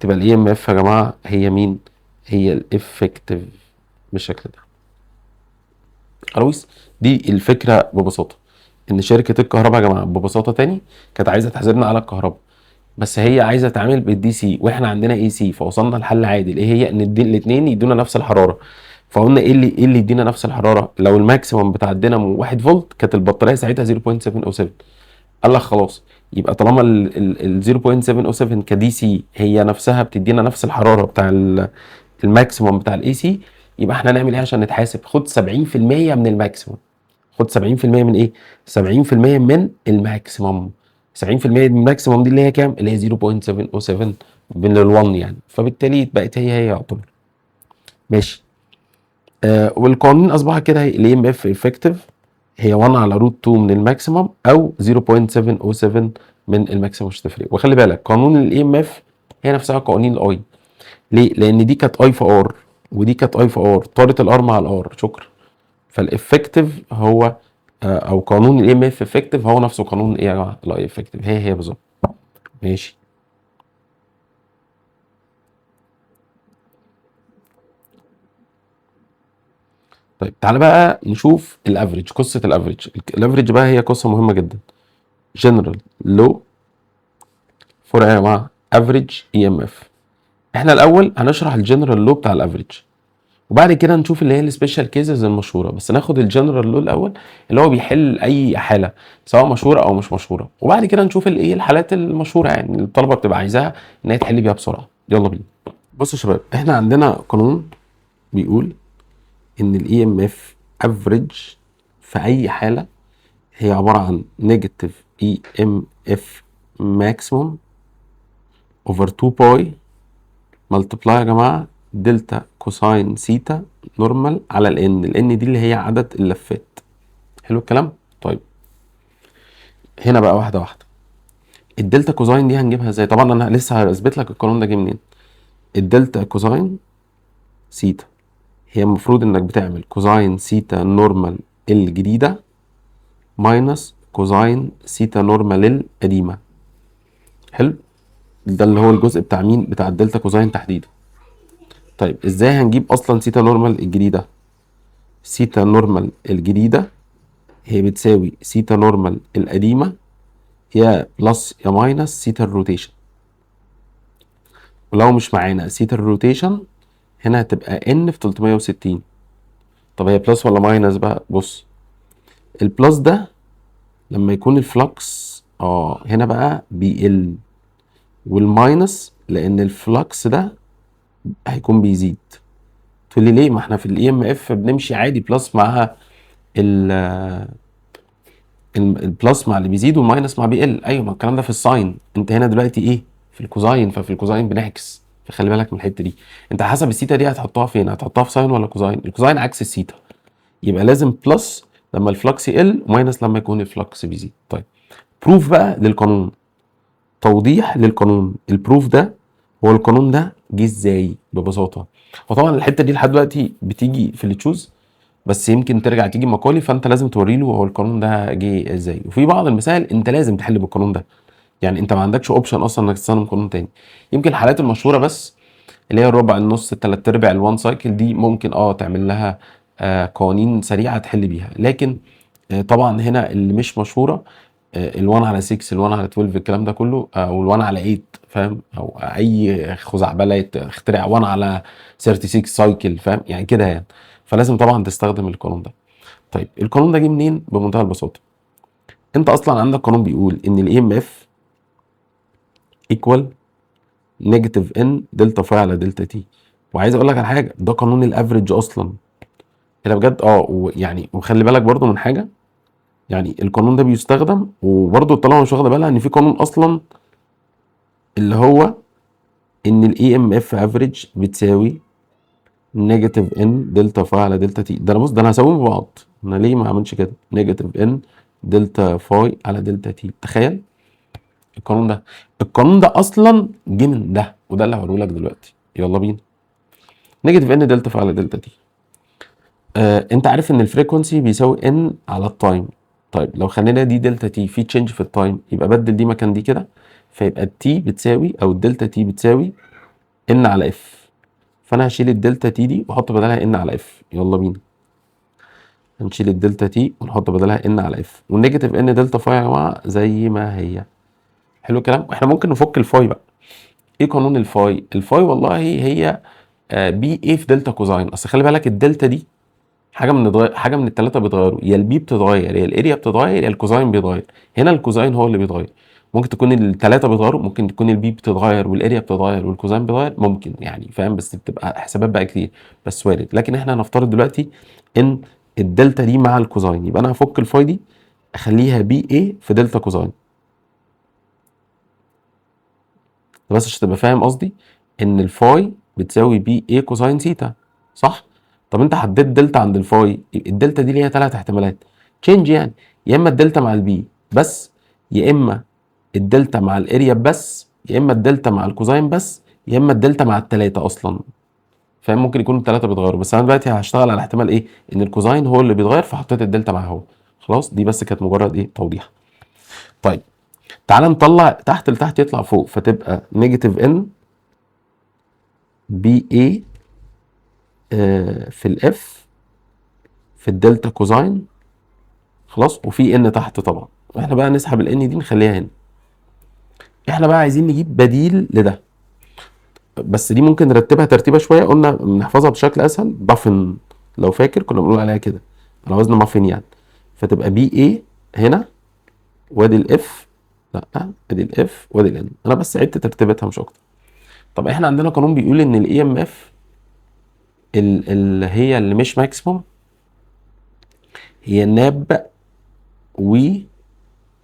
تبقى الاي ام اف يا جماعه هي مين؟ هي الافكتيف بالشكل ده. خلاص، دي الفكره ببساطه. ان شركه الكهرباء يا جماعه ببساطه تاني كانت عايزه تحاسبنا على الكهرباء، بس هي عايزه تعمل بالدي سي واحنا عندنا اي سي، فوصلنا لحل عادل. ايه هي؟ ان الاثنين يدونا نفس الحراره. فقلنا ايه اللي يدينا نفس الحراره؟ لو الماكسيمم بتاع الدينامو 1 فولت، كانت البطاريه ساعتها 0.707. قال لك خلاص، يبقى طالما ال 0.707 كدي سي هي نفسها بتدينا نفس الحراره بتاع الماكسيمم بتاع الاي سي، يبقى احنا هنعمل ايه عشان نتحاسب؟ خد 70% من الماكسيمم. خد 70% من ايه؟ 70% من الماكسيمم. 70% من الماكسيمم دي اللي هي كام؟ اللي هي 0.707 من ال1 يعني. فبالتالي بقت هي يعتبر ماشي. والقوانين اصبحت كده، الاي ام اف افكتيف هي 1 على روت 2 من الماكسيمم او 0.707 من الماكسيمم، مش تفرق. وخلي بالك قانون الاي ام اف هي نفسها قوانين الاي. ليه؟ لان دي كانت اي في ار ودي كانت اي في ار، طارت الار مع الار، شكرا. فالافكتيف هو او قانون الاي ام اف افكتيف هو نفسه قانون ايه يا جماعه؟ الاي افكتيف، هي بالظبط. ماشي. طيب تعالى بقى نشوف الافريج. قصه الافريج، الافريج بقى هي قصه مهمه جدا. جنرال لو فور يا جماعه افريج اي ام اف. احنا الاول هنشرح الجنرال لو بتاع الافريج، وبعد كده نشوف اللي هي السبيشال كيسز المشهوره. بس ناخد الجنرال لو الاول، اللي هو بيحل اي حاله سواء مشهوره او مش مشهوره، وبعد كده نشوف الايه الحالات المشهوره يعني اللي الطلبه بتبقى عايزاها ان هي تحل بيها بسرعه. يلا بينا. بصوا يا شباب، احنا عندنا قانون بيقول ان الاي ام اف افريج في اي حاله هي عباره عن نيجاتيف اي ام اف ماكسيموم اوفر 2 باي ملتبلاي يا جماعه دلتا كوساين سيتا نورمال على الان دي اللي هي عدد اللفات. حلو الكلام. طيب هنا بقى واحده واحده، الدلتا كوساين دي هنجيبها ازاي؟ طبعا انا لسه هثبت لك القانون ده جه منين. الدلتا كوساين سيتا هي المفروض انك بتعمل كوساين سيتا نورمال الجديده ماينس كوساين سيتا نورمال القديمه. حلو، ده اللي هو الجزء بتاع مين؟ بتاع الدلتا كوساين تحديدا. طيب ازاي هنجيب اصلا سيتا نورمال الجديده؟ سيتا نورمال الجديده هي بتساوي سيتا نورمال القديمه يا بلس يا ماينس سيتا الروتيشن. ولو مش معانا سيتا الروتيشن هنا هتبقى ان في 360. طب هي بلس ولا ماينس بقى؟ بص البلس ده لما يكون الفلكس هنا بقى بيقل، والماينس لان الفلكس ده هيكون بيزيد. تقول لي ليه؟ ما احنا في الاي ام اف بنمشي عادي بلس معاها البلس مع اللي بيزيد والماينس مع بيقل. ايوه ما الكلام ده في الساين، انت هنا دلوقتي ايه في الكوزاين، ففي الكوزاين بنعكس، فخلي بالك من الحته دي. انت حسب السيتا دي هتحطها فين، هتحطها في ساين ولا كوزاين؟ الكوزاين عكس السيتا، يبقى لازم بلس لما الفلكس يقل وماينس لما يكون الفلكس بيزيد. طيب بروف بقى للقانون، توضيح للقانون. البروف ده هو القانون ده جه ازاي ببساطه. وطبعا الحته دي لحد دلوقتي بتيجي في التشوز، بس يمكن ترجع تيجي مقالي، فانت لازم توري له هو القانون ده جه ازاي. وفي بعض المسائل انت لازم تحل بالقانون ده، يعني انت ما عندكش اوبشن اصلا انك تستخدم قانون تاني. يمكن الحالات المشهوره بس اللي هي الربع، النص، التلات ارباع، الوان سايكل، دي ممكن تعمل لها قوانين سريعه تحل بيها. لكن طبعا هنا اللي مش مشهوره ال1 على 6، ال1 على 12، الكلام ده كله، او ال1 على 8، فاهم؟ او اي خزعبلة اخترع 1 على 36 سايكل، فاهم يعني كده يعني. فلازم طبعا تستخدم القانون ده. طيب القانون ده جه منين؟ بمنتهى البساطه، انت اصلا عندك قانون بيقول ان الاي ام اف ايكوال نيجاتيف ان دلتا فاي على دلتا تي. وعايز اقول لك على حاجه، ده قانون الافريج اصلا. انا بجد ويعني وخلي بالك برضو من حاجه، يعني القانون ده بيستخدم، وبرضو طالما مش واخده بالها ان في قانون اصلا اللي هو ان الاي ام اف افريج بتساوي نيجاتيف ان دلتا فاي على دلتا تي. ده انا بص، ده انا هساويهم ببعض، انا ليه ما اعملش كده؟ نيجاتيف ان دلتا فاي على دلتا تي. تخيل القانون ده اصلا جه من ده، وده اللي هوريه لك دلوقتي. يلا بينا. نيجاتيف ان دلتا فاي على دلتا تي، انت عارف ان الفريكونسي بيساوي ان على التايم. طيب لو خلينا دي دلتا تي في تشينج في التايم، يبقى بدل دي مكان دي كده، فيبقى التي بتساوي او الدلتا تي بتساوي ان على اف. فانا هشيل الدلتا تي دي واحط بدلها ان على اف. يلا بينا هنشيل الدلتا تي ونحط بدلها ان على اف، والنيجاتيف ان دلتا فاي يا جماعه زي ما هي. حلو الكلام. واحنا ممكن نفك الفاي بقى. ايه قانون الفاي؟ الفاي والله هي بي ايه في دلتا كوزاين. اصل خلي بالك الدلتا دي حاجه من الثلاثه بيتغيروا، يا البي بتتغير، يا الاريا بتتغير، يا الكوزاين بيتغير. هنا الكوزاين هو اللي بيتغير. ممكن تكون الثلاثه بيتغيروا، ممكن تكون البي بتتغير والاريا بتتغير والكوزاين بيتغير، ممكن يعني، فاهم؟ بس بتبقى حسابات بقى كتير، بس وارد. لكن احنا هنفترض دلوقتي ان الدلتا دي مع الكوزاين، يبقى انا هفك الفاي دي اخليها بي ايه في دلتا كوزاين. بس عشان تبقى فاهم قصدي، ان الفاي بتساوي بي ايه كوساين ثيتا، صح؟ طب انت حددت دلتا عند الفاي، الدلتا دي ليها ثلاث احتمالات تشينج، يعني يا اما الدلتا مع البي بس، يا اما الدلتا مع الاريا بس، يا اما الدلتا مع الكوزاين بس، يا اما الدلتا مع الثلاثه اصلا. فاهم؟ ممكن يكونوا الثلاثه بيتغيروا، بس انا دلوقتي هشتغل على احتمال ايه؟ ان الكوزاين هو اللي بيتغير، فحطيت الدلتا معاه هو. خلاص، دي بس كانت مجرد ايه؟ توضيح. طيب تعال نطلع تحت لتحت يطلع فوق، فتبقى نيجاتيف ان بي اي في الاف في الدلتا كوزاين. خلاص، وفي ان تحت طبعا. واحنا بقى نسحب الان دي نخليها هنا. احنا بقى عايزين نجيب بديل لده، بس دي ممكن نرتبها ترتيبه شويه، قلنا نحفظها بشكل اسهل. بافن، لو فاكر كنا بنقول عليها كده على وزن مافن يعني. فتبقى بي اي هنا، وادي الاف، لا ادي الاف وادي الان. انا بس عدت ترتيبتها مش اكتر. طب احنا عندنا قانون بيقول ان الاي ام اف اللي هي اللي مش ماكسيموم هي ناب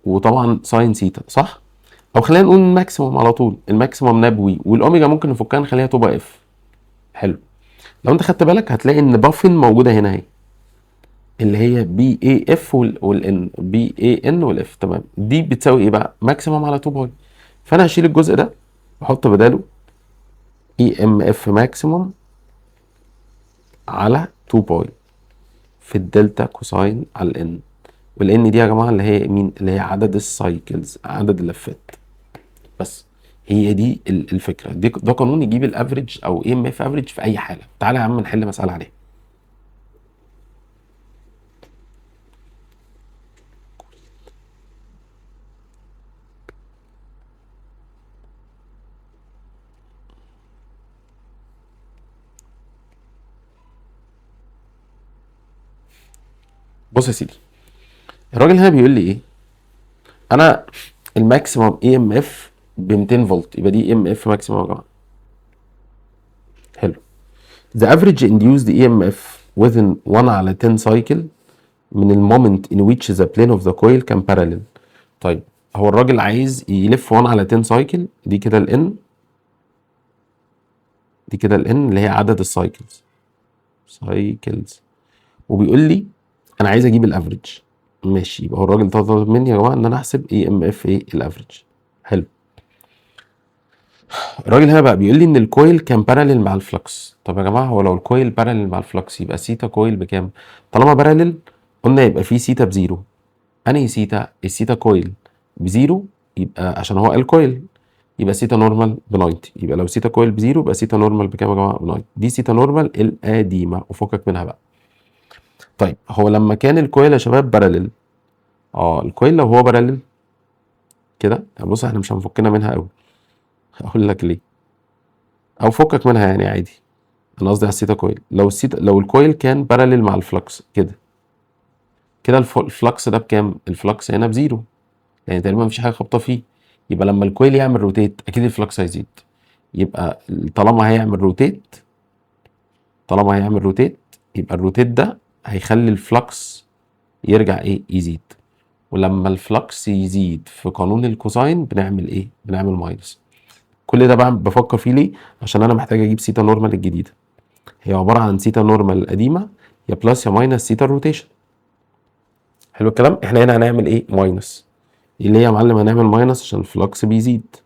وطبعا ساين ثيتا، صح؟ او خلينا نقول الماكسيموم على طول، الماكسيموم ناب والاوميجا ممكن نفكها نخليها تبقى اف. حلو. لو انت خدت بالك هتلاقي ان بافن موجوده هنا اهي، اللي هي بي اي اف والان، بي اي ان والاف، تمام. دي بتساوي ايه بقى؟ ماكسيموم على 2 باي. فانا هشيل الجزء ده واحط بداله اي ام اف ماكسيموم على 2 باي في الدلتا كوساين على الان. والان دي يا جماعه اللي هي مين؟ اللي هي عدد السايكلز، عدد اللفات. بس هي دي الفكره دي. ده قانون يجيب الافريج او اي ام اف افريج في اي حاله. تعالى يا عم نحل مساله عليه. بص يا سيدي، الراجل هنا بيقول لي ايه؟ انا الماكسيمم اي ام اف ب 200 فولت، يبقى دي ام اف ماكسيمم يا جماعه. حلو. The average induced EMF within 1 على 10 cycle من المومنت in which the plane of the coil can parallel. طيب هو الراجل عايز يلف 1 على 10 cycle، دي كده ال N، دي كده ال N اللي هي عدد السايكلز، سايكلز، وبيقول لي انا عايز اجيب الافريج. ماشي، يبقى هو الراجل طلب مني يا جماعه ان انا احسب اي ام اف ايه الافريج. حلو. الراجل هنا بقى بيقول لي ان الكويل كان باراليل مع الفلكس. طب يا جماعه هو لو الكويل باراليل مع الفلكس يبقى سيتا كويل بكام؟ طالما باراليل قلنا يبقى في سيتا بزيرو. انهي سيتا؟ السيتا كويل بزيرو، يبقى عشان هو قال كويل يبقى سيتا نورمال ب 90. يبقى لو سيتا كويل بزيرو يبقى سيتا نورمال بكام يا جماعه؟ ب 90. دي سيتا نورمال القديمه وفكك منها بقى. طيب هو لما كان الكويل يا شباب باراليل، الكويل لو هو باراليل كده، بص احنا مش هنفكنا منها قوي، هقول لك ليه، او فكك منها يعني عادي. انا قصدي على السيتا كويل. لو الكويل كان باراليل مع الفلكس كده، كده الفلكس ده بكام؟ الفلكس هنا بزيرو، يعني تقريبا مفيش حاجه خابطه فيه. يبقى لما الكويل يعمل روتيت اكيد الفلكس هيزيد. يبقى طالما هيعمل روتيت، يبقى الروتيت ده هيخلي الفلكس يرجع ايه؟ يزيد. ولما الفلكس يزيد في قانون الكوساين بنعمل ايه؟ بنعمل ماينس. كل ده بقى بفكر فيه ليه؟ عشان انا محتاج اجيب سيتا نورمال الجديده. هي عباره عن سيتا نورمال القديمه يا بلس يا ماينس سيتا الروتيشن. حلو الكلام. احنا هنا هنعمل ايه؟ ماينس. اللي هي يا معلم هنعمل ماينس عشان الفلكس بيزيد.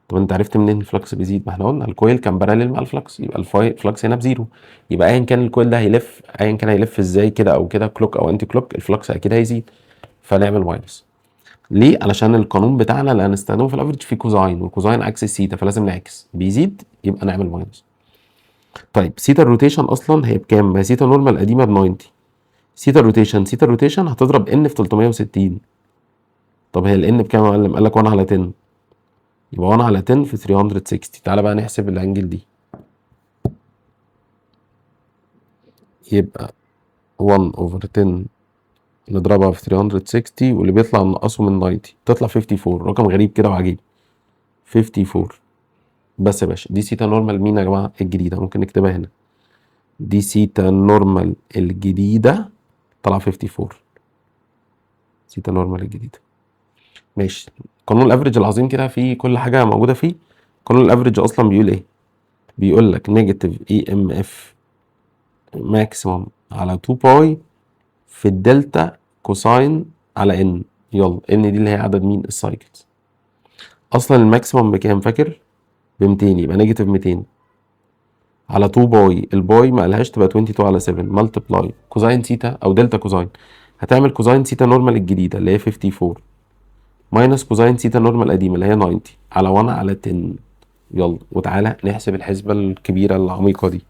طب انت عرفت منين الفلكس بيزيد؟ ما احنا قلنا الكويل كان باراليل مع الفلكس، يبقى الفلكس هنا بزيرو. يبقى ايا كان الكويل ده هيلف، ايا كان هيلف ازاي، كده او كده، كلوك او انتي كلوك، الفلكس اكيد هيزيد. فنعمل ماينس. ليه؟ علشان القانون بتاعنا اللي هنستخدمه في الافريج فيه كوزاين، والكوزاين عكس السيتا، فلازم نعكس، بيزيد يبقى نعمل ماينس. طيب سيتا الروتيشن اصلا هي بكام؟ ما سيتا نورمال القديمه ب 90. سيتا الروتيشن هتضرب ان في 360. طب هي الان بكام يا معلم؟ قال لك 1 على 10، يبقى 1 على 10 في 360. تعالى بقى نحسب الانجل دي. يبقى 1 over 10 نضربها في 360، واللي بيطلع نقصه من 90 تطلع 54. رقم غريب كده وعجيب، 54. بس يا باشا دي سيتا نورمال مين يا جماعه؟ الجديده. ممكن نكتبها هنا، دي سيتا نورمال الجديده طلع 54. سيتا نورمال الجديده. ماشي. قانون الافريج العظيم كده فيه كل حاجه موجوده فيه. قانون الافريج اصلا بيقول ايه؟ بيقول لك نيجاتيف اي ام اف ماكسيمم على 2 باي في الدلتا كوساين على ان. يلا ان دي اللي هي عدد مين؟ السايكلز. اصلا الماكسيمم بكام فاكر؟ ب 200، يبقى نيجاتيف 200 على 2 باي. الباي ما قالهاش تبقى 22 على 7 ملتبلاي كوزاين سيتا او دلتا كوزاين. هتعمل كوزاين سيتا نورمال الجديده اللي هي 54 ماينس كوزاين سيتا نورمال القديمه اللي هي 90 على 1 على 10. يلا وتعالى نحسب الحسبه الكبيره العميقه دي.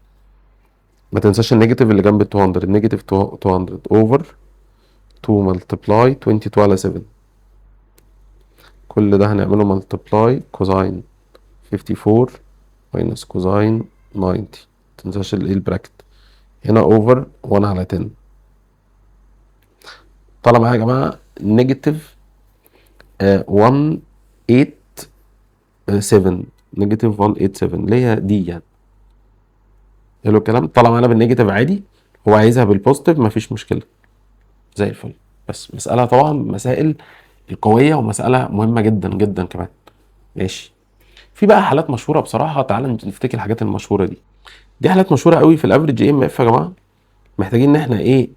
ما تنساش النيجاتيف اللي جنب ال 200، النيجاتيف 200 اوفر 2 ملتبلاي 22 على 7. كل ده هنعمله ملتبلاي كوزاين 54 ماينس كوزاين 90. متنساش الايه البراكت هنا اوفر 1 على 10. طلع معايا يا جماعه نيجاتيف 187، نيجاتيف 187 اللي هي دي يعني. حلو الكلام. طلع معانا بالنيجاتيف عادي، هو عايزها بالبوزيتيف مفيش مشكله زي الفل. بس مساله طبعا مسائل القويه ومساله مهمه جدا جدا كمان. ماشي. في بقى حالات مشهوره بصراحه، تعالى نفتكر الحاجات المشهوره دي. دي حالات مشهوره قوي في الافريج اي ام اف يا جماعه، محتاجين ان احنا ايه؟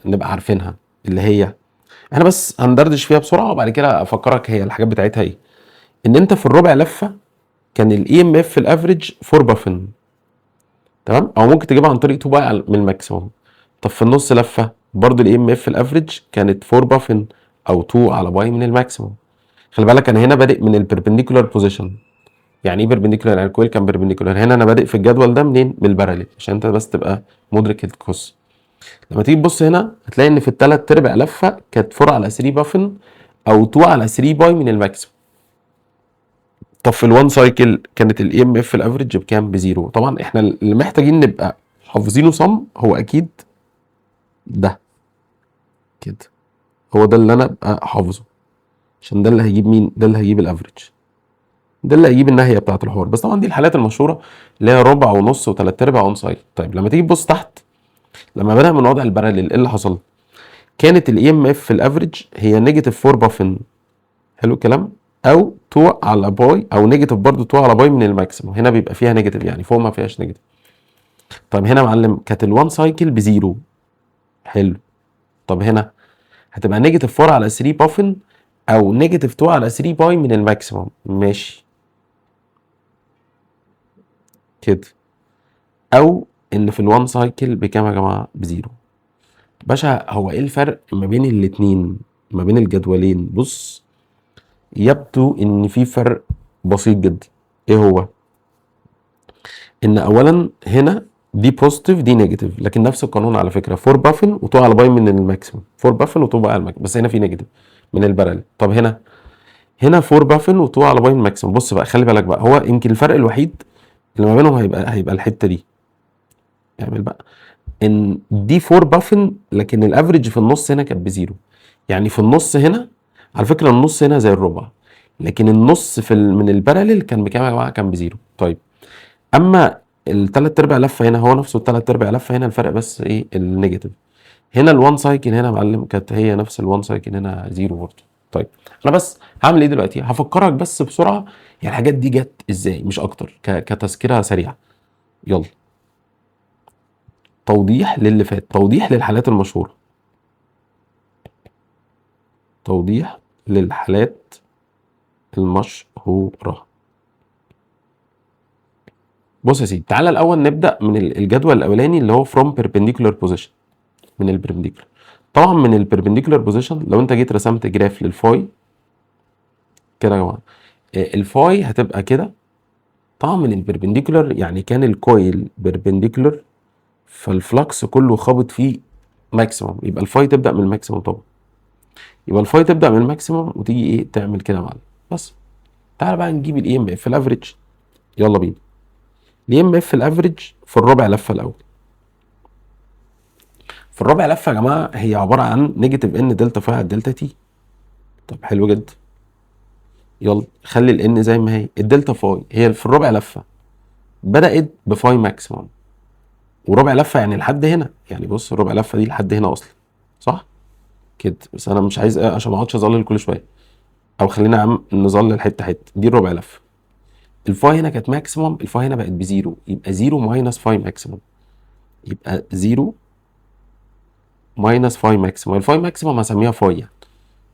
نبقى عارفينها. اللي هي احنا بس هندردش فيها بسرعه وبعد كده افكرك هي الحاجات بتاعتها ايه. ان انت في الربع لفه كان الاي ام اف في الافريج 4 بافن، تمام؟ او ممكن تجيبها عن طريق 2 باي من الماكسيموم. طب في النص لفه برضو الاي ام اف في الافريج كانت 4 بافن او 2 على باي من الماكسيموم. خلي بالك انا هنا بادئ من البربنديكولار بوزيشن. يعني ايه بيربنديكولار؟ يعني الكويل كان بيربنديكولار. هنا انا بادئ في الجدول ده منين؟ من الباراليل، عشان انت بس تبقى مدرك القصه. لما تيجي تبص هنا هتلاقي ان في الثلاث ارباع لفه كانت 4 على 3 بافن او 2 على 3 باي من الماكسيموم. طب في الوان سايكل كانت الاي ام اف الافريج بكام؟ بزيرو. طبعا احنا اللي محتاجين نبقى حافظينه صم هو اكيد ده. كده. هو ده اللي انا ابقى حافظه، عشان ده اللي هيجيب مين؟ ده اللي هيجيب الافريج، ده اللي هيجيب الناهيه بتاعت الحوار. بس طبعا دي الحالات المشهوره اللي هي ربع ونص وثلاث ارباع اون سايد. طيب لما تيجي تبص تحت، لما بدأ من وضع الباراليل ايه اللي حصل؟ كانت الاي ام اف في الافريج هي نيجاتيف 4 بافن، حلو الكلام، او 2 على باي، او نيجاتيف برضه 2 على باي من الماكسيموم. هنا بيبقى فيها نيجاتيف، يعني فوق ما فيهاش نيجاتيف. طب هنا يا معلم كانت ال1 سايكل بزيرو، حلو. طب هنا هتبقى نيجاتيف 4 على 3 بافن، او نيجاتيف 2 على 3 باي من الماكسيموم، ماشي كده. او ان في ال1 سايكل بكام يا جماعه؟ بزيرو. باشا هو ايه الفرق ما بين الاتنين، ما بين الجدولين؟ بص، يبدو ان في فرق بسيط جدا. ايه هو؟ ان اولا هنا دي بوزيتيف دي نيجاتيف، لكن نفس القانون على فكره، 4 بافن و2 على باي من الماكسيموم، 4 بافن و2 باي على الماكسيموم، بس هنا في نيجاتيف من البارل. طب هنا 4 بافن و2 على باي من الماكسيموم. بص بقى خلي بالك بقى، هو يمكن الفرق الوحيد اللي ما بينهم هيبقى الحته دي. اعمل بقى ان دي 4 بافن، لكن الافريج في النص هنا كانت بزيرو. يعني في النص هنا، على فكره النص هنا زي الربع، لكن النص من الباراليل كان بكام يا جماعه؟ كان بزيرو. طيب اما الثلاث ارباع لفه هنا هو نفسه الثلاث ارباع لفه هنا، الفرق بس ايه؟ النيجاتيف. هنا ال1 سايكل هنا يا معلم كانت هي نفس ال1 سايكل هنا زيرو برضه. طيب انا بس هعمل ايه دلوقتي؟ هفكرك بس بسرعه هي الحاجات دي جت ازاي، مش اكتر، كتذكره سريعه. يلا، توضيح للي فات، توضيح للحالات المشهوره، توضيح للحالات المشهوره. بص يا سيدي، تعالى الاول نبدا من الجدول الاولاني اللي هو from perpendicular position، من البربنديكولار. طبعا من البربنديكولار بوزيشن لو انت جيت رسمت جراف للفاي كده يا جماعه، الفاي هتبقى كده. طبعا من البربنديكولار يعني كان الكويل بربنديكولار، فالفلكس كله خابط فيه ماكسيموم، يبقى الفاي تبدا من الماكسيموم طبعا. يبقى الفاي تبدا من الماكسيموم وتيجي ايه؟ تعمل كده يا معلم. بس تعالى بقى نجيب الاي ام اف الافريج. يلا بينا. الاي ام اف الافريج في الربع لفه الاول. في الربع لفه يا جماعه هي عباره عن نيجاتيف ان دلتا فاي على دلتا تي. طب حلو جدا. يلا خلي الان زي ما هي. الدلتا فاي هي في الربع لفه بدات بفاي ماكسيموم، وربع لفه يعني لحد هنا، يعني بص الربع لفه دي لحد هنا اصلا، صح كده. بس انا مش عايز عشان ما اقعدش اظلل كل شويه، او خلينا يا عم نظلل حته حته. دي الربع لفه، الفاي هنا كانت ماكسيموم، الفاي هنا بقت بزيرو، يبقى 0 ماينس فاي ماكسيموم، يبقى 0 ماينس فاي ماكسيموم. الفاي ماكسيموم هسميها فاي يعني،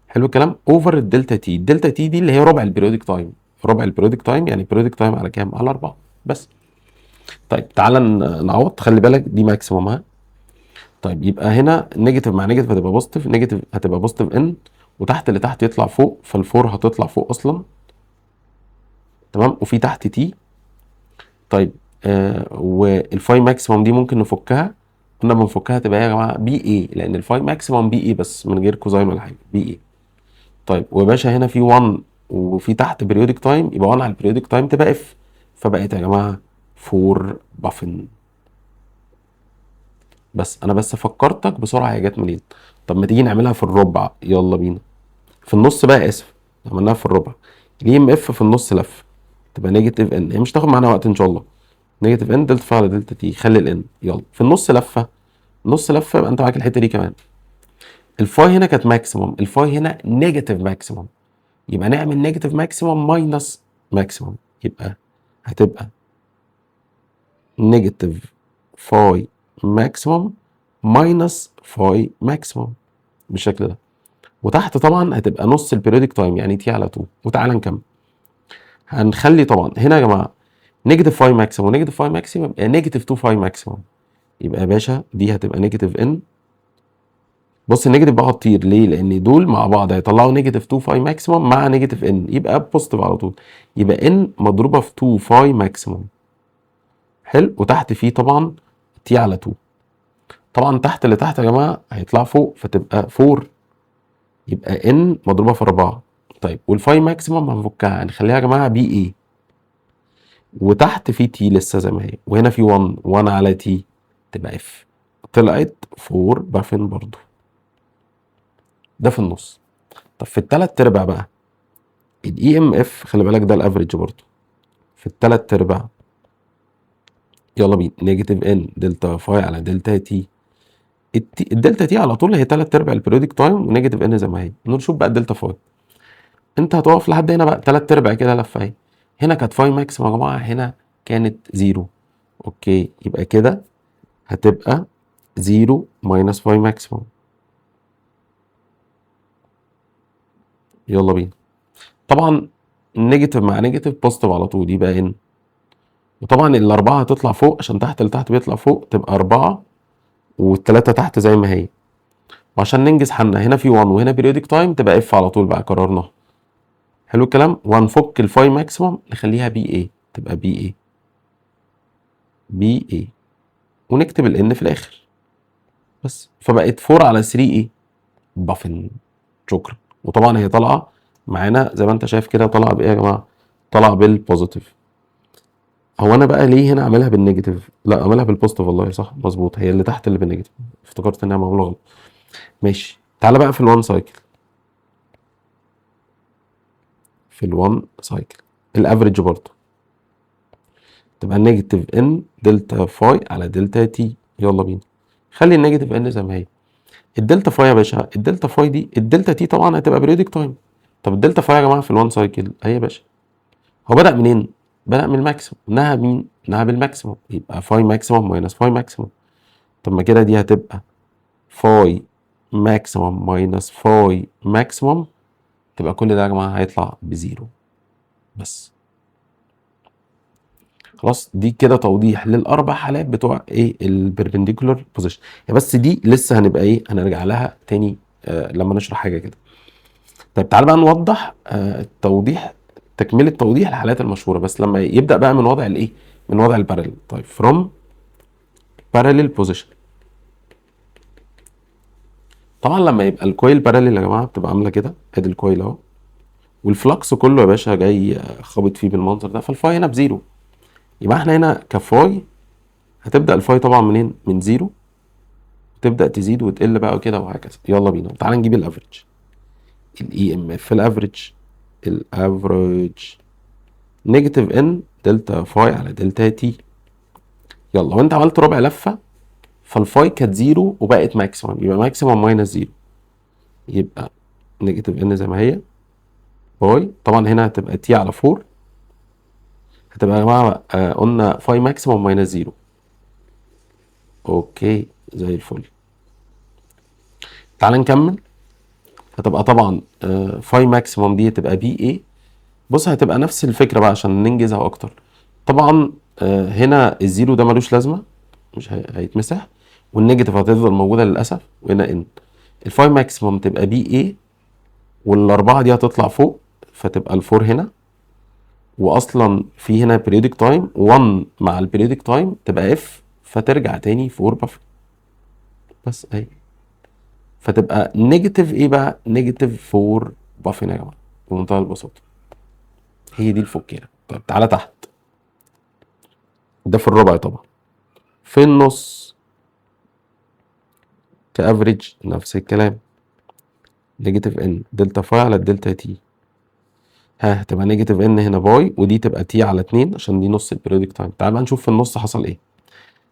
حلو الكلام، اوفر الدلتا تي. الدلتا تي دي اللي هي ربع البريودك تايم، ربع البريودك تايم يعني البريودك تايم على كام؟ على 4 بس. طيب تعالى نعوض، خلي بالك دي ماكسيموم ها. طيب يبقى هنا نيجاتيف مع نيجاتيف هتبقى بوزيتيف، نيجاتيف هتبقى بوزيتيف ان، وتحت اللي تحت يطلع فوق، فالفور هتطلع فوق اصلا، تمام، وفي تحت تي. طيب والفاي ماكسيموم دي ممكن نفكها، كنا بنفكها تبقى ايه يا جماعه؟ بي اي، لان الفاي ماكسيموم بي اي بس من غير كوزاين ولا حاجه، بي اي. طيب ويا باشا هنا في 1 وفي تحت بريودك تايم، يبقى 1 على البريودك تايم تبقى اف، فبقت يا جماعه 4 بافن. بس انا بس فكرتك بسرعه هي جت منين. طب ما تيجي نعملها في الربع، يلا بينا. في النص بقى، اسف، عملناها في الربع. الاي ام اف في النص لف تبقى نيجاتيف ان، هي مش تاخد معانا وقت ان شاء الله. نيجاتيف ان دلتا فا على دلتا تي، خلي الان. يلا في النص لفه، نص لفه يبقى انت معاك الحته دي كمان. الفاي هنا كانت ماكسيموم، الفاي هنا نيجاتيف ماكسيموم، يبقى نعمل نيجاتيف ماكسيموم ماينس ماكسيموم، يبقى هتبقى نيجاتيف فاي ماكسيموم ماينس فاي ماكسيموم بالشكل ده. وتحت طبعا هتبقى نص البيريودك تايم يعني تي على 2. وتعالى نكمل. هنخلي طبعا هنا يا جماعه نيجاتيف فاي ماكسيموم ونيجاتيف فاي ماكسيموم يبقى نيجاتيف 2 فاي ماكسيموم، يبقى يا باشا دي هتبقى نيجاتيف ان. بص النيجاتيف بقى هتطير ليه؟ لان دول مع بعض هيطلعوا نيجاتيف 2 فاي ماكسيموم مع نيجاتيف ان، يبقى بوزيتيف على طول. يبقى ان مضروبه في 2 فاي ماكسيموم، حلو. وتحت فيه طبعا تي على 2. طبعا تحت اللي تحت يا جماعه هيطلع فوق فتبقى 4، يبقى ان مضروبه في 4. طيب والفاي ماكسيموم هنفكها، هنخليها يا جماعه بي اي، وتحت في تي لسه زي ما هي، وهنا في 1 1 على تي تبقى اف، طلعت 4 بافن برضو. ده في النص. طب في التلات ارباع بقى الاي ام اف، خلي بالك ده الافريج برضه في التلات ارباع. يلا بينا، نيجاتيف ان دلتا فاي على دلتا تي. الدلتا تي على طول هي تلات ارباع البريودك تايم، ونيجاتيف ان زي ما هي. نشوف بقى الدلتا فاي. انت هتقف لحد هنا بقى تلات ارباع كده لفه اهي. هنا كانت فاي ماكسيمم يا جماعه، هنا كانت زيرو. اوكي، يبقى كده هتبقى زيرو ماينس فاي ماكسيمم. يلا بينا. طبعا نيجاتيف مع نيجاتيف بوزيتيف على طول، يبقى ان. وطبعا الاربعه هتطلع فوق عشان تحت لتحت بيطلع فوق، تبقى اربعه والتلاته تحت زي ما هي. وعشان ننجز حالنا هنا في 1 وهنا بيريودك تايم، تبقى اف على طول بقى، قررناها. حلو الكلام. وهنفك الفاي ماكسيمم نخليها بي اي، تبقى بي اي بي اي، ونكتب الان في الاخر بس. فبقت 4 على 3 ايه، بافن. شكرا. وطبعا هي طالعه معانا زي ما انت شايف كده، طالعه بايه يا جماعه؟ طالعه بالبوزيتيف. هو انا بقى ليه هنا عاملها بالنيجاتيف؟ لا، عاملها بالبوزيتيف والله، صح مظبوط، هي اللي تحت اللي بالنيجاتيف، افتكرت انها معموله غلط. ماشي، تعالى بقى في الوان سايكل. في الوان سايكل الافريج برضه تبقى نيجاتيف ان دلتا فاي على دلتا تي. يلا بينا، خلي النيجاتيف ان زي ما هي. الدلتا فاي يا باشا، الدلتا فاي دي الدلتا تي طبعا هتبقى بريودك تايم. طب الدلتا فاي يا جماعه في الوان سايكل اهي يا باشا. هو بدأ منين؟ بدأ من الماكسيموم، نهى مين؟ نهى بالماكسيموم، يبقى فاي ماكسيموم ماينس فاي ماكسيموم. طب ما كده دي هتبقى فاي ماكسيموم ماينس فاي ماكسيموم، تبقى كل ده يا جماعه هيطلع بزيرو بس. خلاص، دي كده توضيح للاربع حالات بتوع ايه البربنديكولار بوزيشن. بس دي لسه هنبقى ايه، هنرجع لها تاني لما نشرح حاجه كده. طيب تعالى بقى نوضح توضيح، تكمله توضيح الحالات المشهوره، بس لما يبدا بقى من وضع الايه، من وضع الباراليل. طيب فروم باراليل بوزيشن. طبعا لما يبقى الكويل باراليل يا جماعه بتبقى عامله كده، ادي الكويل اهو، والفلكس كله يا باشا جاي خابط فيه بالمنظر ده، فالفاي هنا بزيرو. يبقى احنا هنا كفاي هتبدا الفاي طبعا منين؟ من زيرو، تبدا تزيد وتقل بقى وكده وهكذا. يلا بينا، تعال نجيب الافريج. الاي ام اف الافريج، الافريج نيجاتيف ان دلتا فاي على دلتا تي. يلا، وانت عملت ربع لفه فالفاي كانت زيرو وبقت ماكسيمم، يبقى ماكسيمم ماينس زيرو، يبقى نيجاتيف ان زي ما هي فاي. طبعا هنا هتبقى تي على 4، هتبقى يا جماعه قلنا فاي ماكسيمم ماينس زيرو. اوكي زي الفل. تعال نكمل. هتبقى طبعا فاي ماكسيمم دي تبقى بي اي. بص هتبقى نفس الفكره بقى عشان ننجزها اكتر. طبعا هنا الزيرو ده ملوش لازمه، مش هيتمسح، والنيجاتيف هتفضل موجوده للاسف. وهنا ان الفاي ماكسيمم تبقى بي اي، والاربعه دي هتطلع فوق فتبقى الفور هنا. واصلا في هنا بريودك تايم 1 مع البريودك تايم تبقى اف، فترجع تاني 4 بافر بس اهي. فتبقى نيجاتيف ايه بقى؟ نيجاتيف 4 بافن يا جماعه، بمنتهى البساطه. هي دي الفكيره. طيب تعالى تحت. ده في الربع طبعا. في النص كافريج نفس الكلام، نيجاتيف ان دلتا فاي على الدلتا تي. ها تبقى نيجاتيف ان هنا باي، ودي تبقى تي على 2 عشان دي نص البريودك تايم. تعال بقى نشوف في النص حصل ايه.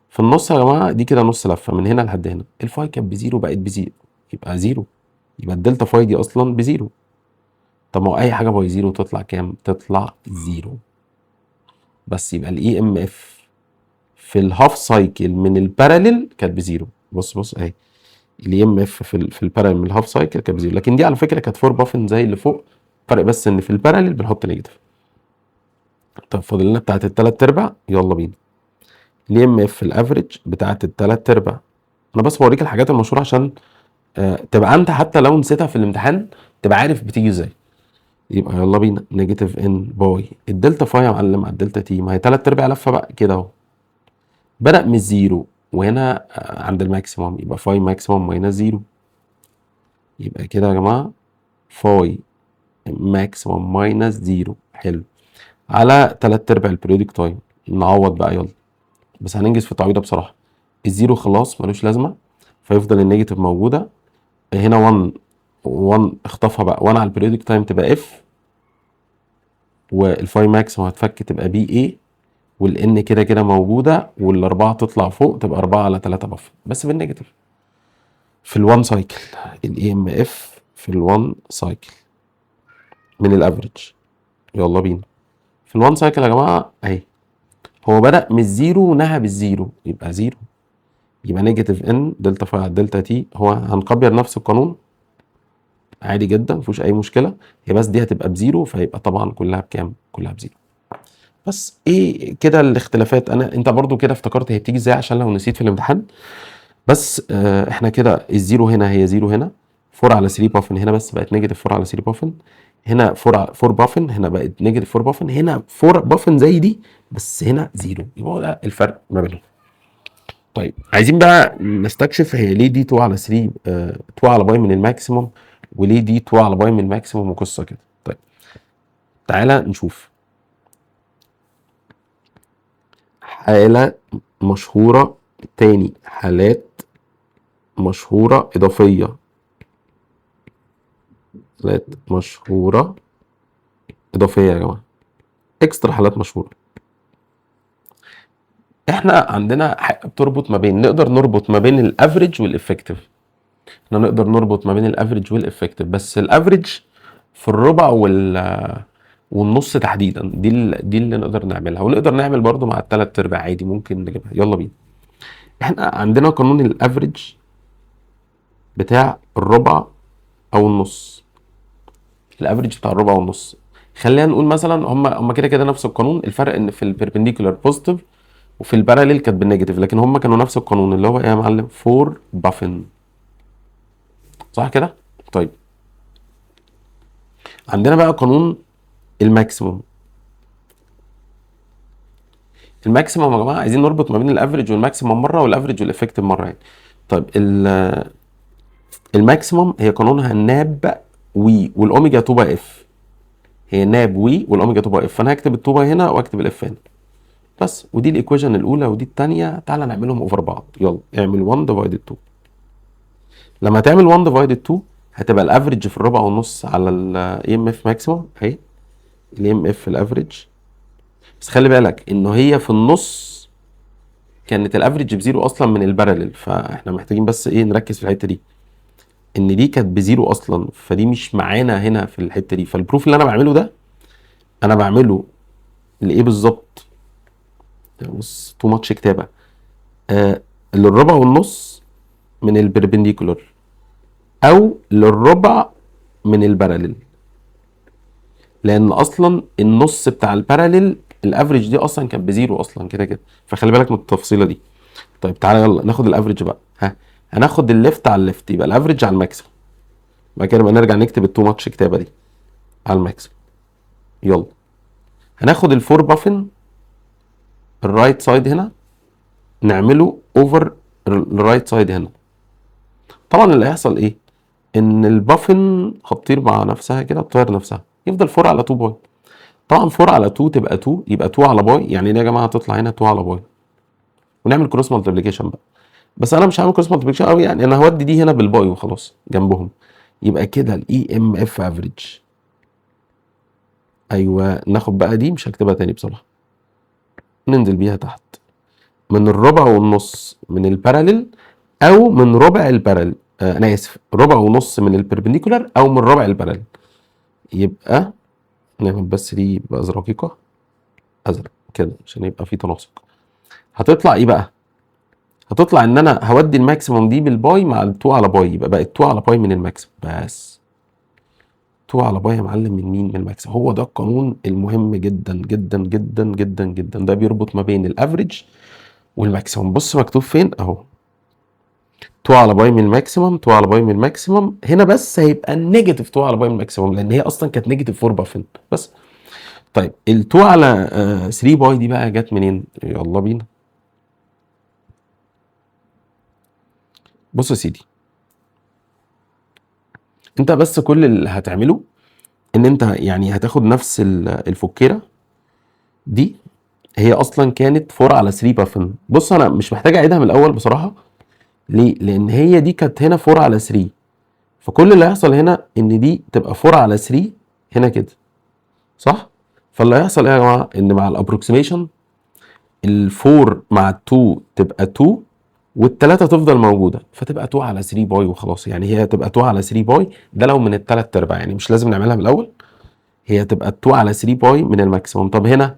في النص يا جماعه دي كده نص لفه من هنا لحد هنا، الفاي كانت بزيرو بقت بزيرو، يبقى زيرو، يبقى الدلتا فاي دي اصلا بزيرو. طب ما هو اي حاجه باي زيرو تطلع كام؟ تطلع زيرو بس. يبقى الاي ام اف في الهاف سايكل من الباراليل كانت بزيرو. بص بص اهي، الاي ام اف في الباراليل من الهاف سايكل كانت بزيرو، لكن دي على فكره كانت فور بافن زي اللي فوق، فرق بس ان في الباراليل بنحط نيجاتيف. طب فاضل لنا بتاعت التلات ارباع. يلا بينا، الاي ام اف الافريج بتاعت التلات ارباع. انا بس بوريك الحاجات المشهوره عشان تبقى انت حتى لو نسيتها في الامتحان تبقى عارف بتيجي ازاي. يبقى يلا بينا، نيجاتيف ان باي الدلتا فاي يا معلم على الدلتا تي، ما هي تلات ارباع لفه بقى كده اهو. بدأ من الزيرو وهنا عند الماكسيموم، يبقى فاي ماكسيموم ماينس زيرو. يبقى كده يا جماعه فاي ماكسيموم ماينس زيرو. حلو، على تلات ارباع البريودك تايم. نعوض بقى يلا، بس هننجز في التعويضه بصراحه. الزيرو خلاص ملوش لازمه، فيفضل النيجاتيف موجوده. هنا 1 1 اخطفها بقى 1 على البريودك تايم تبقى اف، والفاي ماكس هتفك تبقى بي اي، والان كده كده موجوده، والاربعه تطلع فوق تبقى 4 على 3 بفر بس بالنيجاتيف في ال1 سايكل. الاي ام اف في ال1 سايكل من الافريج. يلا بينا في ال1 سايكل يا جماعه اهي، هو بدأ من الزيرو ونهى بالزيرو، يبقى زيرو، يبقى نيجاتيف ان دلتا فاي على دلتا تي. هو هنكبر نفس القانون عادي جدا مفيهوش اي مشكله، هي بس دي هتبقى بزيرو، فيبقى طبعا كلها بكام؟ كلها بزيرو. بس ايه كده الاختلافات؟ انت برضو كده افتكرت هي بتيجي ازاي عشان لو نسيت في الامتحان. بس احنا كده الزيرو هنا هي زيرو هنا، 4 على 3 بافن هنا بس بقت نيجاتيف 4 على 3 بافن، هنا 4 بافن هنا بقت نيجاتيف 4 بافن، هنا 4 بافن زي دي بس هنا زيرو، يبقى هو ده الفرق ما بينهم. طيب عايزين بقى نستكشف هي ليه دي 2 على 3 2 على باي من الماكسيموم، وليه دي 2 على باي من الماكسيموم، وقصه كده. طيب تعالى نشوف حالة مشهورة تاني، حالات مشهورة إضافية، حالات مشهورة إضافية يا جماعة، إكسترا حالات مشهورة. إحنا عندنا بتربط ما بين، نقدر نربط ما بين الأفريج والإفكتيف. إحنا نقدر نربط ما بين الأفريج والإفكتيف، بس الأفريج في الربع والنص تحديدا، دي اللي نقدر نعملها، ونقدر نعمل برضو مع الثلاث ارباع عادي، ممكن نجيبها. يلا بينا. احنا عندنا قانون الافريج بتاع الربع او النص، الافريج بتاع الربع والنص. خلينا نقول مثلا هم كده كده نفس القانون، الفرق ان في البربنديكولار بوزيتيف وفي الباراليل كانت بالنيجاتيف، لكن هم كانوا نفس القانون اللي هو ايه يا معلم؟ 4 بافن، صح كده؟ طيب عندنا بقى قانون الماكسيموم. الماكسيموم يا جماعه عايزين نربط ما بين الافريج والماكسيموم مره، والافريج والافكتيف مره يعني. طيب الماكسيموم هي قانونها ناب وي والاوميجا 2 باي اف، هي ناب وي والاوميجا 2 باي اف، فانا هكتب ال2 باي هنا واكتب الاف هنا بس. ودي الايكويشن الاولى ودي الثانيه، تعالى نعملهم اوفر بعض. يلا اعمل 1 ديفايدد 2. لما تعمل 1 ديفايدد 2 هتبقى الافريج في الربع والنص على الاي ام اف ماكسيموم اهي، الاي ام اف الافريج. بس خلي بالك انه هي في النص كانت الافريج بزيرو اصلا من الباراليل، فاحنا محتاجين بس ايه نركز في الحته دي، ان دي كانت بزيرو اصلا، فدي مش معانا هنا في الحته دي. فالبروف اللي انا بعمله ده انا بعمله لايه بالظبط؟ بص تو ماتش كتابه، للربع والنص من البربنديكولار او للربع من الباراليل، لان اصلا النص بتاع الباراليل الافريج دي اصلا كانت بزيرو اصلا كده كده، فخلي بالك من التفصيله دي. طيب تعالى يلا ناخد الافريج بقى، هناخد الليفت على الليفت، يبقى الافريج على الماكسيمم، بعد كده نبقى نرجع نكتب التو ماتش كتابه دي على الماكسيمم. يلا هناخد الفور بافن الرايت سايد هنا نعمله اوفر الرايت سايد هنا. طبعا اللي هيحصل ايه؟ ان البافن هتطير مع نفسها كده، تطير نفسها، يفضل 4 على 2 باي. طبعا 4 على 2 تبقى 2، يبقى 2 على باي، يعني ايه يا جماعه؟ هتطلع هنا 2 على باي، ونعمل كروس مالتيبليكيشن بقى. بس انا مش هعمل كروس مالتيبليكيشن قوي يعني، انا هودي دي هنا بالباي وخلاص جنبهم. يبقى كده الاي ام اف افريج، ايوه ناخد بقى دي مش هكتبها تاني بصراحه، ننزل بيها تحت من الربع والنص من الباراليل او من ربع الباراليل، انا اسف، ربع ونص من البربنديكولار او من ربع الباراليل. يبقى نعمل بس دي بقى رقيقه ازرق كده عشان يبقى في تناسق. هتطلع ايه بقى؟ هتطلع ان انا هودي الماكسيموم دي بالباي مع ال2 على باي، يبقى بقت 2 على باي من الماكسيموم بس. 2 على باي يا معلم من مين؟ من الماكسيموم. هو ده القانون المهم جدا جدا جدا جدا جدا، ده بيربط ما بين الافريج والماكسيموم. بص مكتوب فين اهو، 2 على باي من الماكسيمم، 2 على باي من الماكسيمم، هنا بس هيبقى نيجاتيف 2 على باي من الماكسيمم لان هي اصلا كانت نيجاتيف 4 بافن بس. طيب ال 2 على 3 باي دي بقى جت منين؟ يلا بينا. بص يا سيدي، انت بس كل اللي هتعمله ان انت يعني هتاخد نفس الفكيره دي، هي اصلا كانت 4 على 3 بافن. بص انا مش محتاج اعيدها من الاول بصراحه، ليه؟ لان هي دي كانت هنا 4 على 3، فكل اللي هيحصل هنا ان دي تبقى 4 على 3 هنا كده، صح؟ فاللي هيحصل ايه يا جماعه؟ ان مع الابروكسيميشن ال4 مع ال2 تبقى 2 والتلاته تفضل موجوده، فتبقى 2 على 3 باي وخلاص. يعني هي تبقى 2 على 3 باي، ده لو من التلات ارباع، يعني مش لازم نعملها من الاول. هي تبقى 2 على 3 باي من الماكسيموم. طب هنا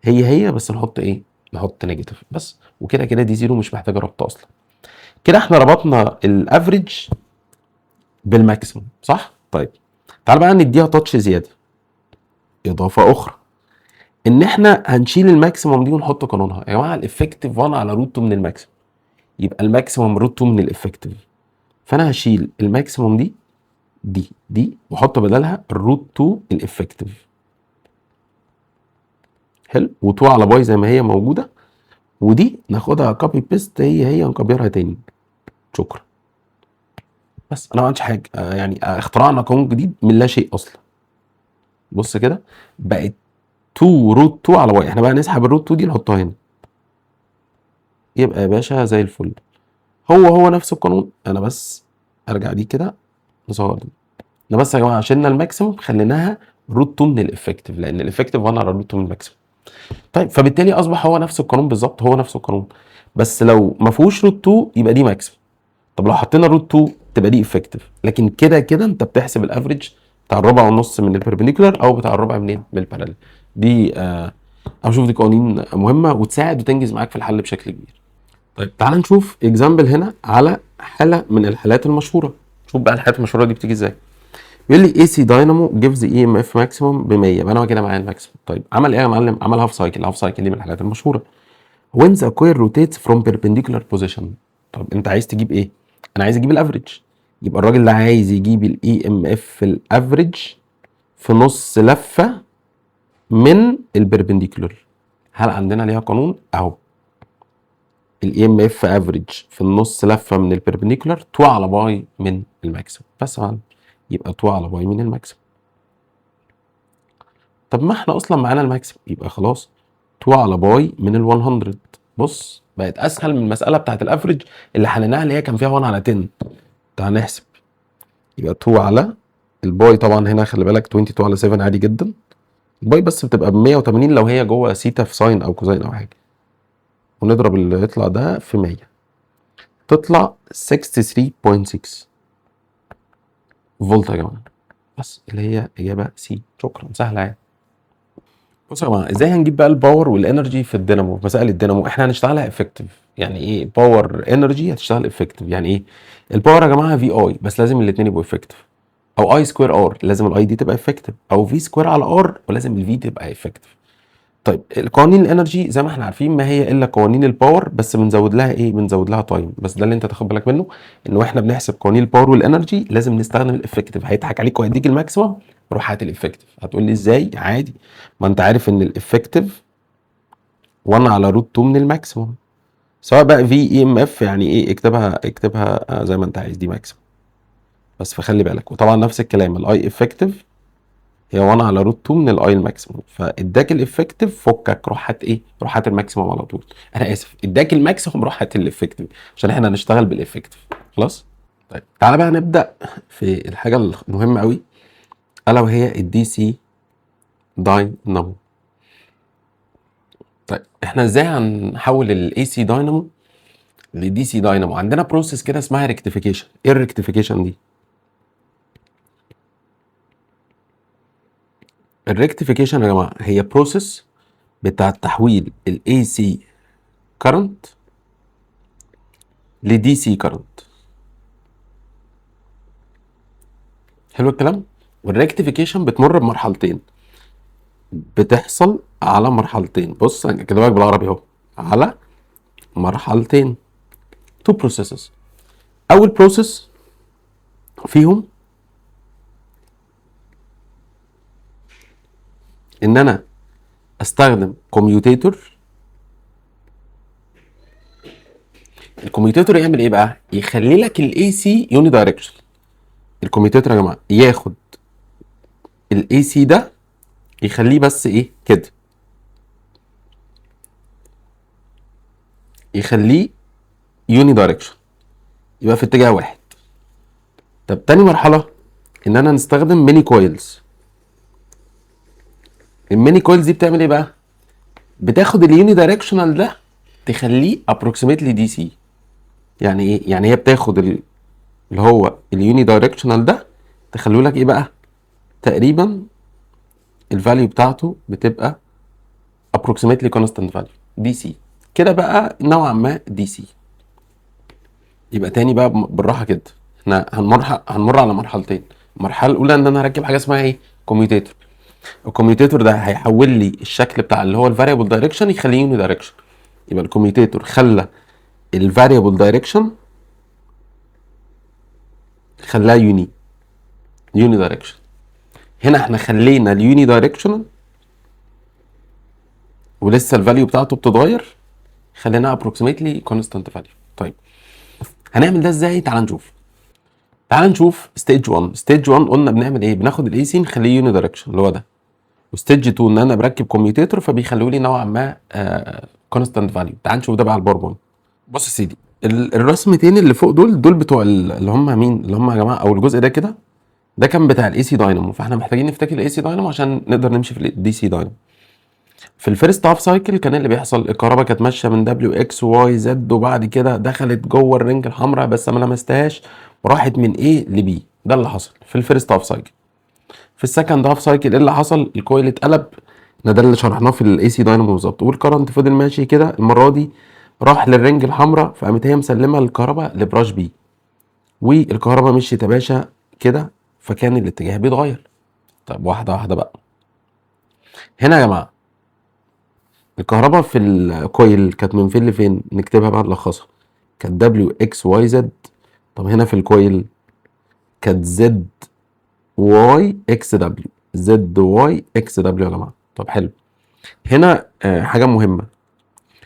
هي بس نحط ايه؟ نحط نيجاتيف بس، وكده كده دي زيرو مش محتاجه ربط اصلا. كده احنا ربطنا الافريج بالماكسيموم، صح؟ طيب تعال بقى نديها تاتش زياده، اضافه اخرى، ان احنا هنشيل الماكسيموم دي ونحط قانونها. يا جماعه الافكتيف 1 على روت 2 من الماكسيموم، يبقى الماكسيموم روت 2 من الافكتيف. فانا هشيل الماكسيموم دي واحط بدلها الروت 2 الافكتيف. حلو، و2 على باي زي ما هي موجوده، ودي ناخدها كوبي بيست هي ونكبرها تاني. شكرا. بس انا ما عملتش حاجه، يعني اخترعنا قانون جديد من لا شيء اصلا. بص كده بقت 2 روت 2 على واي. احنا بقى نسحب الروت 2 دي نحطها هنا، يبقى يا باشا زي الفل. هو نفس القانون، انا بس ارجع دي كده نصور دي. احنا بس يا جماعه شلنا الماكسيموم خليناها روت 2 من الافكتيف، لان الافكتيف 1 على روت 2 من الماكسيموم. طيب فبالتالي اصبح هو نفس القانون بالظبط، هو نفس القانون، بس لو ما فيهوش روت 2 يبقى دي ماكسيموم. طب لو حطينا روت 2 تبقى دي افكتيف. لكن كده كده انت بتحسب الافريج بتاع الربع والنص من البربنديكولار او بتاع الربع منين؟ من الباراليل. دي انا بشوف دي قوانين مهمه وتساعد وتنجز معاك في الحل بشكل كبير. طيب تعال نشوف اكزامبل هنا على حاله من الحالات المشهوره. شوف بقى الحالات المشهوره دي بتيجي ازاي. بيقول لي اي سي داينامو جيفز اي ام اف ماكسيموم ب 100. يبقى انا كده معايا الماكسيموم. طيب عمل ايه يا معلم؟ عمل هاف سايكل. الهاف سايكل دي من الحالات المشهوره. when the coil rotates from perpendicular position. طب انت عايز تجيب ايه؟ انا عايز اجيب الافريج. يبقى الراجل ده عايز يجيب الاي ام اف الافريج في نص لفه من البربنديكولار. هل عندنا ليها قانون؟ اهو الاي ام اف افريج في النص لفه من البربنديكولار 2 على باي من الماكسيمم. بس يا معلم يبقى 2 على باي من الماكسيمم. طب ما احنا اصلا معانا الماكسيمم، يبقى خلاص 2 على باي من ال 100. بص بقت اسهل من المساله بتاعت الافريج اللي حليناها اللي هي كان فيها 1 على 10. تعال نحسب. يبقى 2 على الباي، طبعا هنا خلي بالك 22 على 7 عادي جدا. الباي بس بتبقى ب 180 لو هي جوه سيتا في ساين او كوزين او حاجه، ونضرب اللي يطلع ده في 100 تطلع 63.6 فولت يا جماعه. بس اللي هي اجابه سي. شكرا، سهله يعني. بصوا يا جماعه ازاي هنجيب بقى الباور والانرجي في الدينامو. في مسائل الدينامو احنا هنشتغلها افكتيف. يعني ايه باور انرجي هتشتغل افكتيف؟ يعني ايه الباور يا جماعه؟ في اي، بس لازم الاثنين يبقوا افكتيف، او اي سكوير ار لازم الاي دي تبقى افكتيف، او في سكوير على ار ولازم الفي تبقى افكتيف. طيب القوانين الانرجي زي ما احنا عارفين ما هي الا قوانين الباور، بس بنزود لها ايه؟ بنزود لها تايم. بس ده اللي انت تاخد بالك منه، انه احنا بنحسب قوانين الباور والانرجي لازم نستخدم الافكتيف. هيضحك عليك وهيديك الماكسيمم، روح هات الافكتيف. هتقول لي ازاي؟ عادي، ما انت عارف ان الافكتيف 1 على روت 2 من الماكسيمم، سواء بقى في اي ام اف يعني ايه، اكتبها زي ما انت عايز، دي ماكسيمم بس. فخلي بالك. وطبعا نفس الكلام الاي افكتيف هي 1 على روت 2 من الاي الماكسيموم. فاداك الافكتيف فكك، روح هات ايه؟ روح هات الماكسيموم على طول. انا اسف، اداك الماكسيموم روح هات الافكتيف، عشان احنا هنشتغل بالافكتيف. خلاص. طيب تعالى بقى نبدا في الحاجه المهمه قوي، الا وهي الدي سي داينامو. طيب احنا ازاي هنحول الاي سي داينامو لدي سي داينامو؟ عندنا بروسيس كده اسمها ريكتيفيكيشن. ايه الريكتيفيكيشن دي؟ الريكتيفيكيشن يا جماعه هي بروسيس بتاع تحويل الاي سي كارنت لدي سي كارنت. حلو الكلام. والريكتيفيكيشن بتمر بمرحلتين، بتحصل على مرحلتين. بص انا كده بالعربي اهو، على مرحلتين، تو بروسيسز. اول بروسيس فيهم ان انا استخدم كوميوتيتور. الكوميوتيتور يعمل ايه بقى؟ يخلي لك الاي سي يوني دايركشن. الكوميوتيتور يا جماعه ياخد الاي سي ده يخليه بس ايه كده، يخليه يوني دايركشن، يبقى في اتجاه واحد. طب تاني مرحله ان انا نستخدم ميني كويلز. الميني كويلز دي بتعمل ايه بقى؟ بتاخد اليوني دايركشنال ده تخليه ابروكسيمتلي دي سي. يعني ايه؟ يعني هي بتاخد اللي هو اليوني دايركشنال ده تخليه لك ايه بقى؟ تقريبا الفاليو بتاعته بتبقى approximately constant value دي سي كده بقى نوعا ما دي سي. يبقى تاني بقى بالراحه كده، احنا هنمر على مرحلتين. المرحله الاولى ان انا هركب حاجه اسمها ايه؟ كوميوتيتور. الكوميوتيتور ده هيحول لي الشكل بتاع اللي هو الفاريبل دايركشن يخليه يوني دايركشن. يبقى الكوميوتيتور خلى الفاريبل دايركشن خلاها يوني دايركشن. هنا احنا خلينا اليوني دايركشن ولسه الفاليو بتاعته بتتغير، خليناها ابروكسيمتلي كونستانت فاليو. طيب هنعمل ده ازاي؟ تعال نشوف ستيج 1. ستيج 1 قلنا بنعمل ايه؟ بناخد الاي سي نخليه يوني دايركشن اللي هو ده. وستيج 2 ان انا بركب كوميوتيتور فبيخلوا لي نوعا ما كونستانت فاليو. تعال نشوف ده بقى على الباوربوينت. بص يا سيدي، الرسمتين اللي فوق دول بتوع اللي هم مين؟ اللي هم يا جماعه، او الجزء ده كده ده كان بتاع الاي سي داينامو، فاحنا محتاجين نفتكر الاي سي داينامو عشان نقدر نمشي في الدي سي داينامو. في الفيرست هاف سايكل كان اللي بيحصل الكهرباء كانت ماشيه من دبليو اكس واي زد، وبعد كده دخلت جوه الرنج الحمراء بس ما لمستهاش وراحت من ايه لبي. ده اللي حصل في الفيرست هاف سايكل. في السكند هاف سايكل ايه اللي حصل؟ الكويل اتقلب. ده اللي شرحناه في الاي سي داينامو بالظبط، والكرنت فضل ماشي كده. المره دي راح للرنج الحمراء فقامت هي مسلمه الكهرباء لبراش بي، والكهرباء مشيت يا باشا كده، فكان الاتجاه بيتغير. طب واحده واحده بقى. هنا يا جماعه الكهرباء في الكويل كانت من فين لفين؟ نكتبها بقى نلخصها. كانت دبليو اكس واي زد. طب هنا في الكويل كانت زد واي اكس دبليو. زد واي اكس دبليو يا جماعه. طب حلو. هنا حاجه مهمه،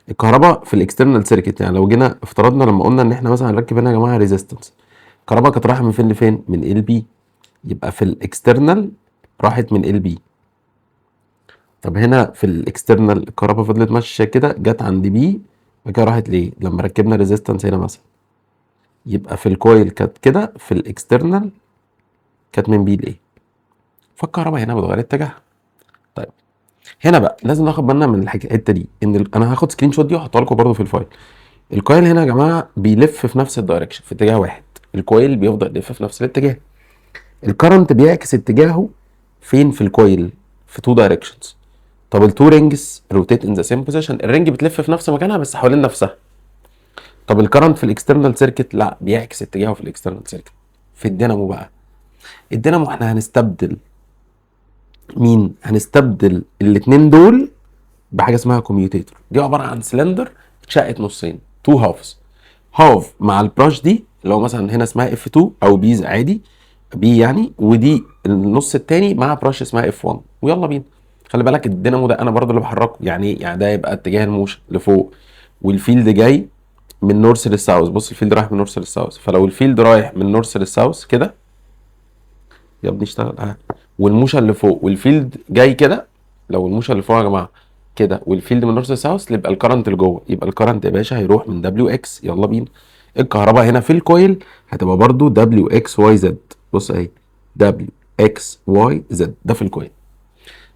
الكهرباء في الاكسترنال سيركت. يعني لو جينا افترضنا لما قلنا ان احنا مثلا هنركب هنا يا جماعه ريزيستنس، الكهرباء كانت رايحه من فين لفين؟ من ال بي. يبقى في الاكسترنال راحت من ال بي. طب هنا في الاكسترنال الكهرباء فضلت ماشيه كده، جت عند بي، بعد كده راحت ليه؟ لما ركبنا ريزيستنس هنا مثلا. يبقى في الكويل كانت كده، في الاكسترنال كانت من بي لايه. فالكهرباء هنا بتغير اتجاهها. طيب هنا بقى لازم ناخد بالنا من الحته دي، ان انا هاخد سكرين شوت دي واحطها لكم برده في الفايل. الكويل هنا يا جماعه بيلف في نفس الدايركشن، في اتجاه واحد. الكويل بيفضل يلف في نفس الاتجاه. الكرنت بيعكس اتجاهه فين في الكويل؟ في تو دايركشنز. طب التو رينجز روتيت ان ذا سيم بوزيشن، الرينج بتلف في نفس مكانها بس حوالين نفسها. طب الكرنت في الاكسترنال سيركت لا، بيعكس اتجاهه في الاكسترنال سيركت. في الدينامو بقى، الدينامو احنا هنستبدل مين؟ هنستبدل الاثنين دول بحاجه اسمها كوميوتيتور. دي عباره عن سلندر اتشقت نصين، تو هافز. هاف مع البراش دي اللي هو مثلا هنا اسمها اف 2 او بيز عادي، بي يعني، ودي النص التاني مع براش اسمها اف 1. ويلا بينا. خلي بالك الدينامو ده انا برضو اللي بحركه. يعني يعني ده يبقى اتجاه الموشن لفوق، والفيلد جاي من نورث للساوث. بص الفيلد رايح من نورث للساوث، فلو الفيلد رايح من نورث للساوث كده يا ابني اشتغل والموشن لفوق والفيلد جاي كده. لو الموشن اللي فوق يا جماعه كده والفيلد من نورث لساوث، يبقى الكرنت اللي جوه، يبقى الكرنت يا باشا هيروح من دبليو اكس. يلا بينا. الكهرباء هنا في الكويل هتبقى برضو دبليو اكس واي زد. بص اهي دبليو اكس واي زد، ده في الكويل.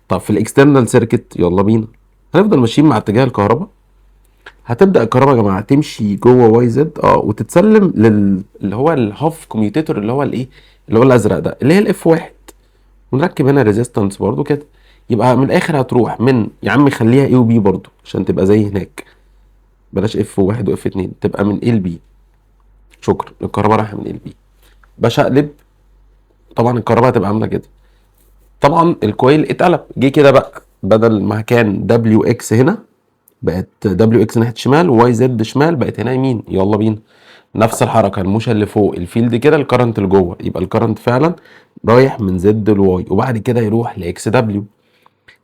طب في الاكسترنال سيركت يلا بينا، هنفضل ماشيين مع اتجاه الكهرباء. هتبدا الكهرباء يا جماعه تمشي جوه واي زد وتتسلم اللي هو الهاف كوميوتيتور اللي هو الايه، اللي هو الازرق ده اللي هي الاف واحد. ونركب هنا ريزيستنس برضو كده. يبقى من الاخر هتروح من، يا عم خليها اي وبي برضو عشان تبقى زي هناك، بلاش اف واحد واف اتنين، تبقى من ال بي. شكرا. الكهرباء رايحه من ال بي، بشقلب. طبعا الكهرباء هتبقى عامله كده. طبعا الكويل اتقلب، جه كده بقى، بدل ما كان دبليو اكس هنا بقت دبليو اكس ناحيه شمال، وواي زد شمال بقت هنا يمين. يلا بينا. نفس الحركه، الموشن اللي فوق الفيلد كده، الكرنت اللي جوه، يبقى الكرنت فعلا رايح من زد لواي وبعد كده يروح لاكس دبليو.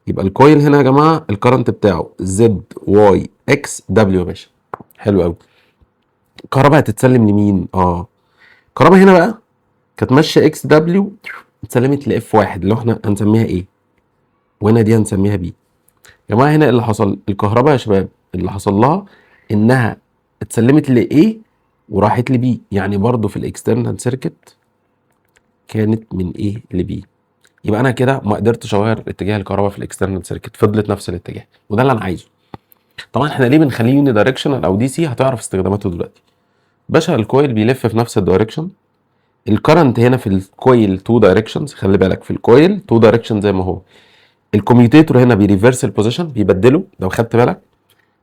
يبقى الكويل هنا يا جماعه الكرنت بتاعه زد واي اكس دبليو يا باشا. حلو قوي. الكهرباء هتتسلم لمين؟ الكهرباء هنا بقى كانت ماشيه اكس دبليو، اتسلمت لاف واحد اللي احنا هنسميها ايه، وهنا دي هنسميها بي. يا جماعه هنا اللي حصل الكهرباء يا شباب، اللي حصل لها انها اتسلمت لايه وراحت لبي. يعني برضو في الاكسترنال سيركت كانت من A ل B. يبقى انا كده ما قدرتش اغير اتجاه الكهرباء في الاكسترنال سيركت، فضلت نفس الاتجاه، وده اللي انا عايزه. طبعا احنا ليه بنخليه يوني دايركشنال او دي سي؟ هتعرف استخداماته دلوقتي. باشا الكويل بيلف في نفس الدايركشن، الكرنت هنا في الكويل 2 دايركشنز، خلي بالك في الكويل 2 دايركشن زي ما هو. الكوميوتيتور هنا بيريفرس البوزيشن، بيبدله. لو خدت بالك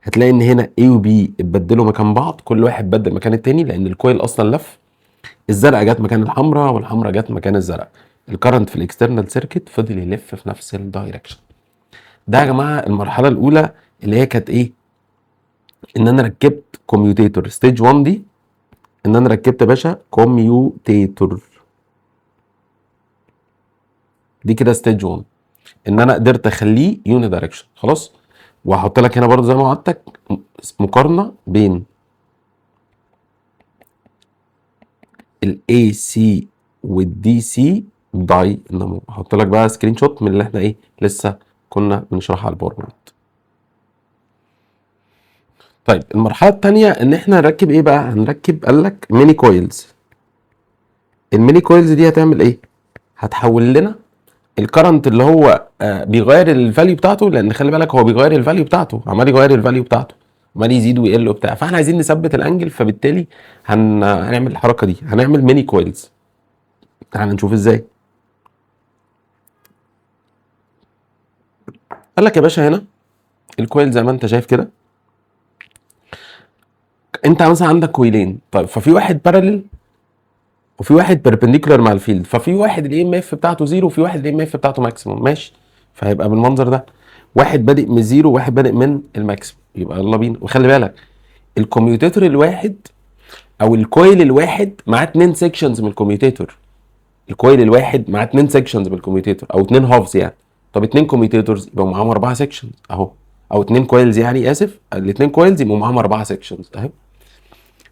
هتلاقي ان هنا A و B اتبدلوا مكان بعض، كل واحد بدل مكان التاني لان الكويل اصلا لف. الزرقاء جت مكان الحمراء والحمراء جت مكان الزرقاء. الكرنت في الاكسترنال سيركت فضل يلف في نفس الدايركشن. ده يا جماعه المرحله الاولى اللي هي كانت ايه؟ ان انا ركبت كوميوتيتور. ستيج 1 دي ان انا ركبت يا باشا كوميوتيتور، دي كده ستيج 1، ان انا قدرت اخليه يوني دايركشن. خلاص. وهحط لك هنا برضو زي ما وعدتك مقارنه بين الاي سي والدي سي داي انامو. هحط لك بقى سكرين شوت من اللي احنا ايه لسه كنا بنشرحها على الباوربوينت. طيب المرحله الثانيه ان احنا نركب ايه بقى؟ هنركب قال لك ميني كويلز. الميني كويلز دي هتعمل ايه؟ هتحول لنا الكرنت اللي هو بيغير الفاليو بتاعته، لان خلي بالك هو بيغير الفاليو بتاعته، عمال يغير الفاليو بتاعته، عمال يزيد ويقل وبتاع. فاحنا عايزين نثبت الانجل، فبالتالي هنعمل الحركه دي، هنعمل ميني كويلز. تعال نشوف ازاي. قال لك يا باشا هنا الكويل زي ما انت شايف كده، انت مثلا عندك كويلين. طيب ففي واحد باراليل وفي واحد بيربنديكولار مع الفيلد، ففي واحد الاي ام اف بتاعته زيرو وفي واحد الاي ام اف بتاعته ماكسيموم. ماشي، فهيبقى بالمنظر ده، واحد بادئ من الزيرو وواحد بادئ من الماكسيموم. يبقى يلا بينا. وخلي بالك الكوميوتيتور الواحد او الكويل الواحد معاه 2 سيكشنز من الكوميوتيتور. الكويل الواحد معاه 2 سيكشنز من الكوميوتيتور او 2 هافز يعني. طب 2 كوميوتيتورز يبقى معاهم 4 سيكشنز اهو، او 2 كويلز يعني، اسف، الاثنين كويلز يبقوا معاهم 4 سيكشنز اهو.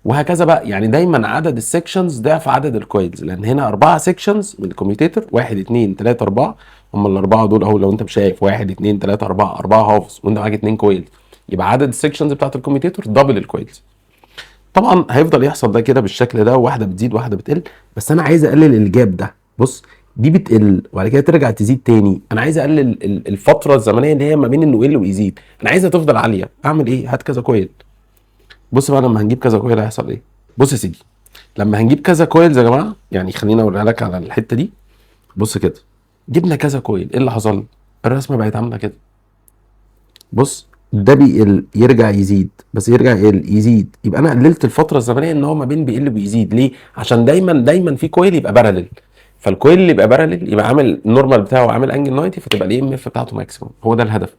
وهكذا بقى، يعني دايما عدد السكشنز ضعف عدد الكويلز، لان هنا 4 سكشنز من الكوميوتيتور، 1 2 3 4، هم الاربعه دول اهو. لو انت مش شايف 1 2 3 4، 4 هافز وانت معاك 2 كويلز، يبقى عدد السكشنز بتاعت الكوميوتيتور دبل الكويلز. طبعا هيفضل يحصل ده كده بالشكل ده، واحده بتزيد واحده بتقل، بس انا عايز اقلل الجاب ده. بص دي بتقل وبعد كده ترجع تزيد تاني، انا عايز اقلل الفتره الزمنيه اللي هي ما بين انه يقل ويزيد، انا عايزها تفضل عاليه. اعمل ايه؟ هات كذا كويل. بص بقى لما هنجيب كذا كويل هيحصل ايه. بص يا سيدي، لما هنجيب كذا كويلز يا جماعه، يعني خلينا اوريها لك على الحته دي. بص كده، جبنا كذا كويل، ايه اللي حصل؟ الرسمه بقت عامله كده. بص ده بيقل يرجع يزيد، بس يرجع يقل يزيد، يبقى انا قللت الفتره الزمنيه ان هو ما بين بيقل ويزيد. ليه؟ عشان دايما في كويل يبقى باراليل، فالكويل اللي يبقى باراليل يبقى عامل النورمال بتاعه عامل انجل 90، فتبقى الاي ام اف بتاعته ماكسيموم. هو ده الهدف،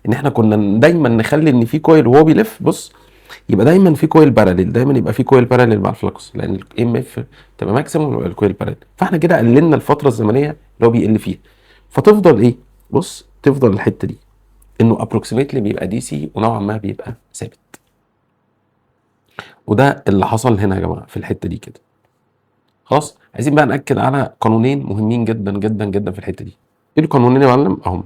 ان احنا كنا دايما نخلي ان في كويل وهو بيلف، بص يبقى دايما في كويل باراليل، دايما يبقى في كويل باراليل مع الفلكس، لان الاي ام اف تبقى ماكسيموم ويبقى الكويل باراليل. فاحنا كده قللنا الفتره الزمنيه اللي هو بيقل فيها، فتفضل ايه؟ بص تفضل الحته دي انه ابروكسيميتلي بيبقى دي سي ونوعا ما بيبقى ثابت. وده اللي حصل هنا يا جماعه في الحته دي كده. خلاص، عايزين بقى ناكد على قانونين مهمين جدا جدا جدا في الحته دي. ايه القانونين يا معلم؟ اهم.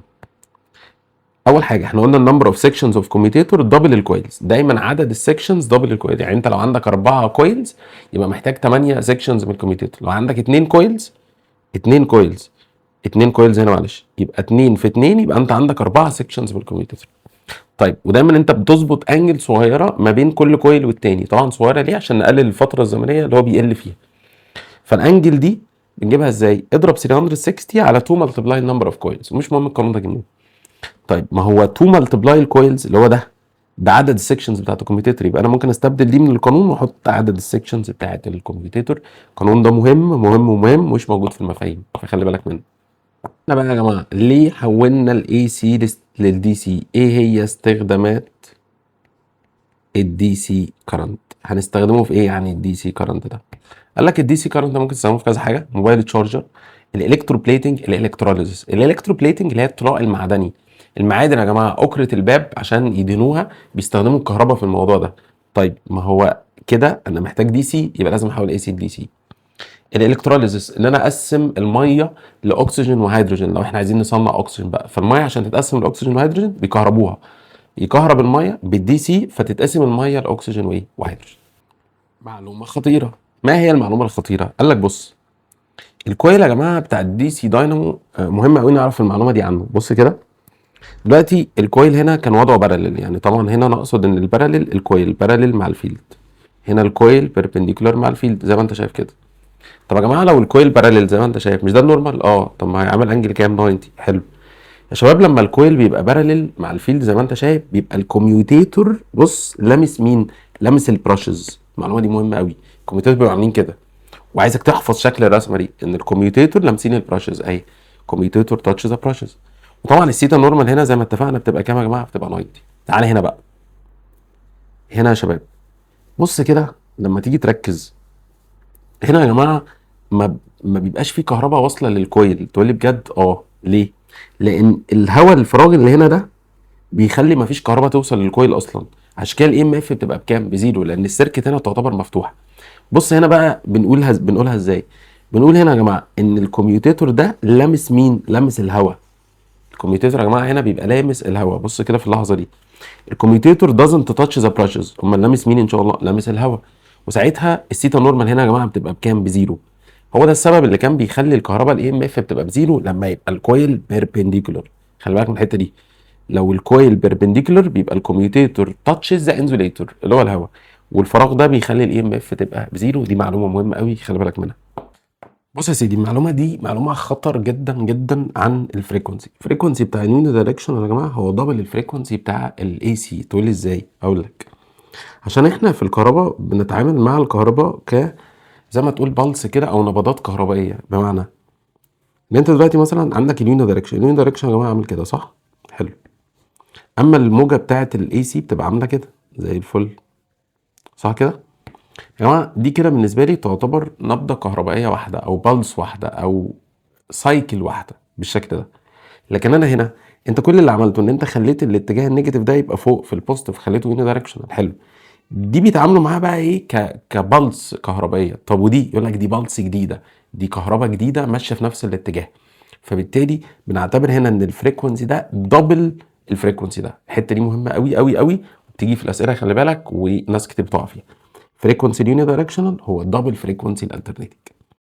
اول حاجه احنا قلنا النمبر اوف سيكشنز اوف كوميوتيتور دبل الكويلز، دايما عدد السيكشنز دبل الكويلز. يعني انت لو عندك 4 كويلز يبقى محتاج 8 سيكشنز من الكوميوتيتور. لو عندك 2 كويلز، 2 كويلز، 2 كويلز هنا معلش، يبقى 2 في 2، يبقى انت عندك 4 سيكشنز من الكوميوتيتور. طيب ودايما انت بتظبط انجل صغيره ما بين كل كويل والتاني. طبعا صغيره ليه؟ عشان نقلل الفتره الزمنيه اللي هو بيقل فيها. فالانجل دي بنجيبها ازاي؟ اضرب 360 على 2 ملتبلاي النمبر اوف كويلز، مش مهم القانون ده جنيه. طيب ما هو 2 ملتبلاي الكويلز اللي هو ده بعدد السكشنز بتاعت الكوميوتيتور، يبقى انا ممكن استبدل دي من القانون واحط عدد السكشنز بتاعت الكوميوتيتور. القانون ده مهم مهم مهم، مش موجود في المفاهيم، فخلي بالك منه. احنا بقى يا جماعه ليه حولنا الاي سي للدي سي؟ ايه هي استخدامات الدي سي كارنت؟ هنستخدمه في ايه يعني الدي سي كارنت ده؟ قال لك الدي سي كارنت ده ممكن تستخدمه في كذا حاجه: موبايل تشارجر، الالكتروبليتنج، الالكتروليزيس. الالكتروبليتنج اللي هي الطلاء المعدني، المعادن يا جماعه، اكره الباب عشان يدهنوها بيستخدموا الكهرباء في الموضوع ده. طيب ما هو كده انا محتاج دي سي، يبقى لازم احول اي سي لدي سي. الالكتروليزيس ان انا اقسم الميه لاكسجين وهيدروجين. لو احنا عايزين نصنع اكسجين بقى، فالميه عشان تتقسم لاكسجين وهيدروجين بيكهربوها، يكهرب الميه بالدي سي فتتقسم الميه لاكسجين وايه وهيدروجين. معلومه خطيره. ما هي المعلومه الخطيره؟ قال لك بص، الكويل يا جماعه بتاع الدي سي داينامو مهم قوي نعرف المعلومه دي عنه. بص كده، دلوقتي الكويل هنا كان وضعه باراليل، يعني طبعا هنا انا اقصد ان الباراليل الكويل باراليل مع الفيلد، هنا الكويل بيربنديكولار مع الفيلد زي ما انت شايف كده. طب يا جماعه لو الكويل باراليل زي ما انت شايف، مش ده النورمال؟ طب ما هيعمل انجل كام؟ 90. حلو يا شباب، لما الكويل بيبقى باراليل مع الفيلد زي ما انت شايف، بيبقى الكوميوتيتور بص لامس مين؟ لامس البراشز. المعلومه دي مهمه قوي، الكوميوتيتور بيبقوا عاملين كده، وعايزك تحفظ شكل الرسمه دي، ان الكوميوتيتور لامسين البراشز اهي، كوميوتيتور تاتش ذا براشز. وطبعا السيتا نورمال هنا زي ما اتفقنا بتبقى كام يا جماعه؟ بتبقى 90. تعالى هنا بقى، هنا يا شباب بص كده لما تيجي تركز هنا يا جماعه، ما بيبقاش فيه كهرباء واصله للكويل. تقول لي بجد؟ ليه؟ لان الهواء الفراغ اللي هنا ده بيخلي ما فيش كهرباء توصل للكويل اصلا، عشان كده الاي ام اف بتبقى بكام؟ بزيرو، لان السيركت هنا تعتبر مفتوحه. بص هنا بقى بنقولها ازاي؟ بنقول هنا يا جماعه ان الكوميوتيتور ده لامس مين؟ لامس الهواء. الكوميوتيتور يا جماعه هنا بيبقى لامس الهواء. بص كده في اللحظه دي الكوميوتيتور doesn't touch the brushes، امال لامس مين ان شاء الله؟ لامس الهواء. وساعتها السيتا نورمال هنا يا جماعه بتبقى بكام؟ بزيرو. هو ده السبب اللي كان بيخلي الكهرباء الاي ام اف بتبقى بزيرو لما يبقى الكويل بيربنديكولار. خلي بالك من الحته دي، لو الكويل بيربنديكولار بيبقى الكوميوتيتور تاتشز ذا انسوليتور اللي هو الهواء، والفراغ ده بيخلي الاي ام اف تبقى بزيرو. دي معلومه مهمه قوي، خلي بالك منها. بص يا سيدي، المعلومه دي معلومه خطر جدا جدا عن الفريكونسي. الفريكونسي بتاع اليوني دايركشن يا جماعه هو دبل الفريكونسي بتاع الاي سي. تقول لي ازاي؟ اقول لك، عشان احنا في الكهرباء بنتعامل مع الكهرباء زي ما تقول بالس كده او نبضات كهربائيه. بمعنى ان انت دلوقتي مثلا عندك اليوني دايركشن، اليوني دايركشن يا جماعه عامل كده صح؟ حلو. اما الموجه بتاعه الاي سي بتبقى عامله كده زي الفل، صح كده يا جماعه؟ دي كده بالنسبه لي تعتبر نبضه كهربائيه واحده او بالس واحده او سايكل واحده بالشكل ده. لكن انا هنا انت كل اللي عملته ان انت خليت الاتجاه النيجاتيف ده يبقى فوق في البوزيتيف، خليته يوني دايركشنال. حلو. دي بيتعاملوا معاها بقى ايه؟ كبلس كهربائيه. طب ودي يقول لك دي بلس جديده، دي كهرباء جديده ماشيه في نفس الاتجاه. فبالتالي بنعتبر هنا ان الفريكونسي ده دبل الفريكونسي ده. الحته دي مهمه قوي قوي قوي، بتيجي في الاسئله خلي بالك، وناس كتير بتقع فيها. فريكونسي اليوني دايركشنال هو دبل فريكونسي الالترناتيف.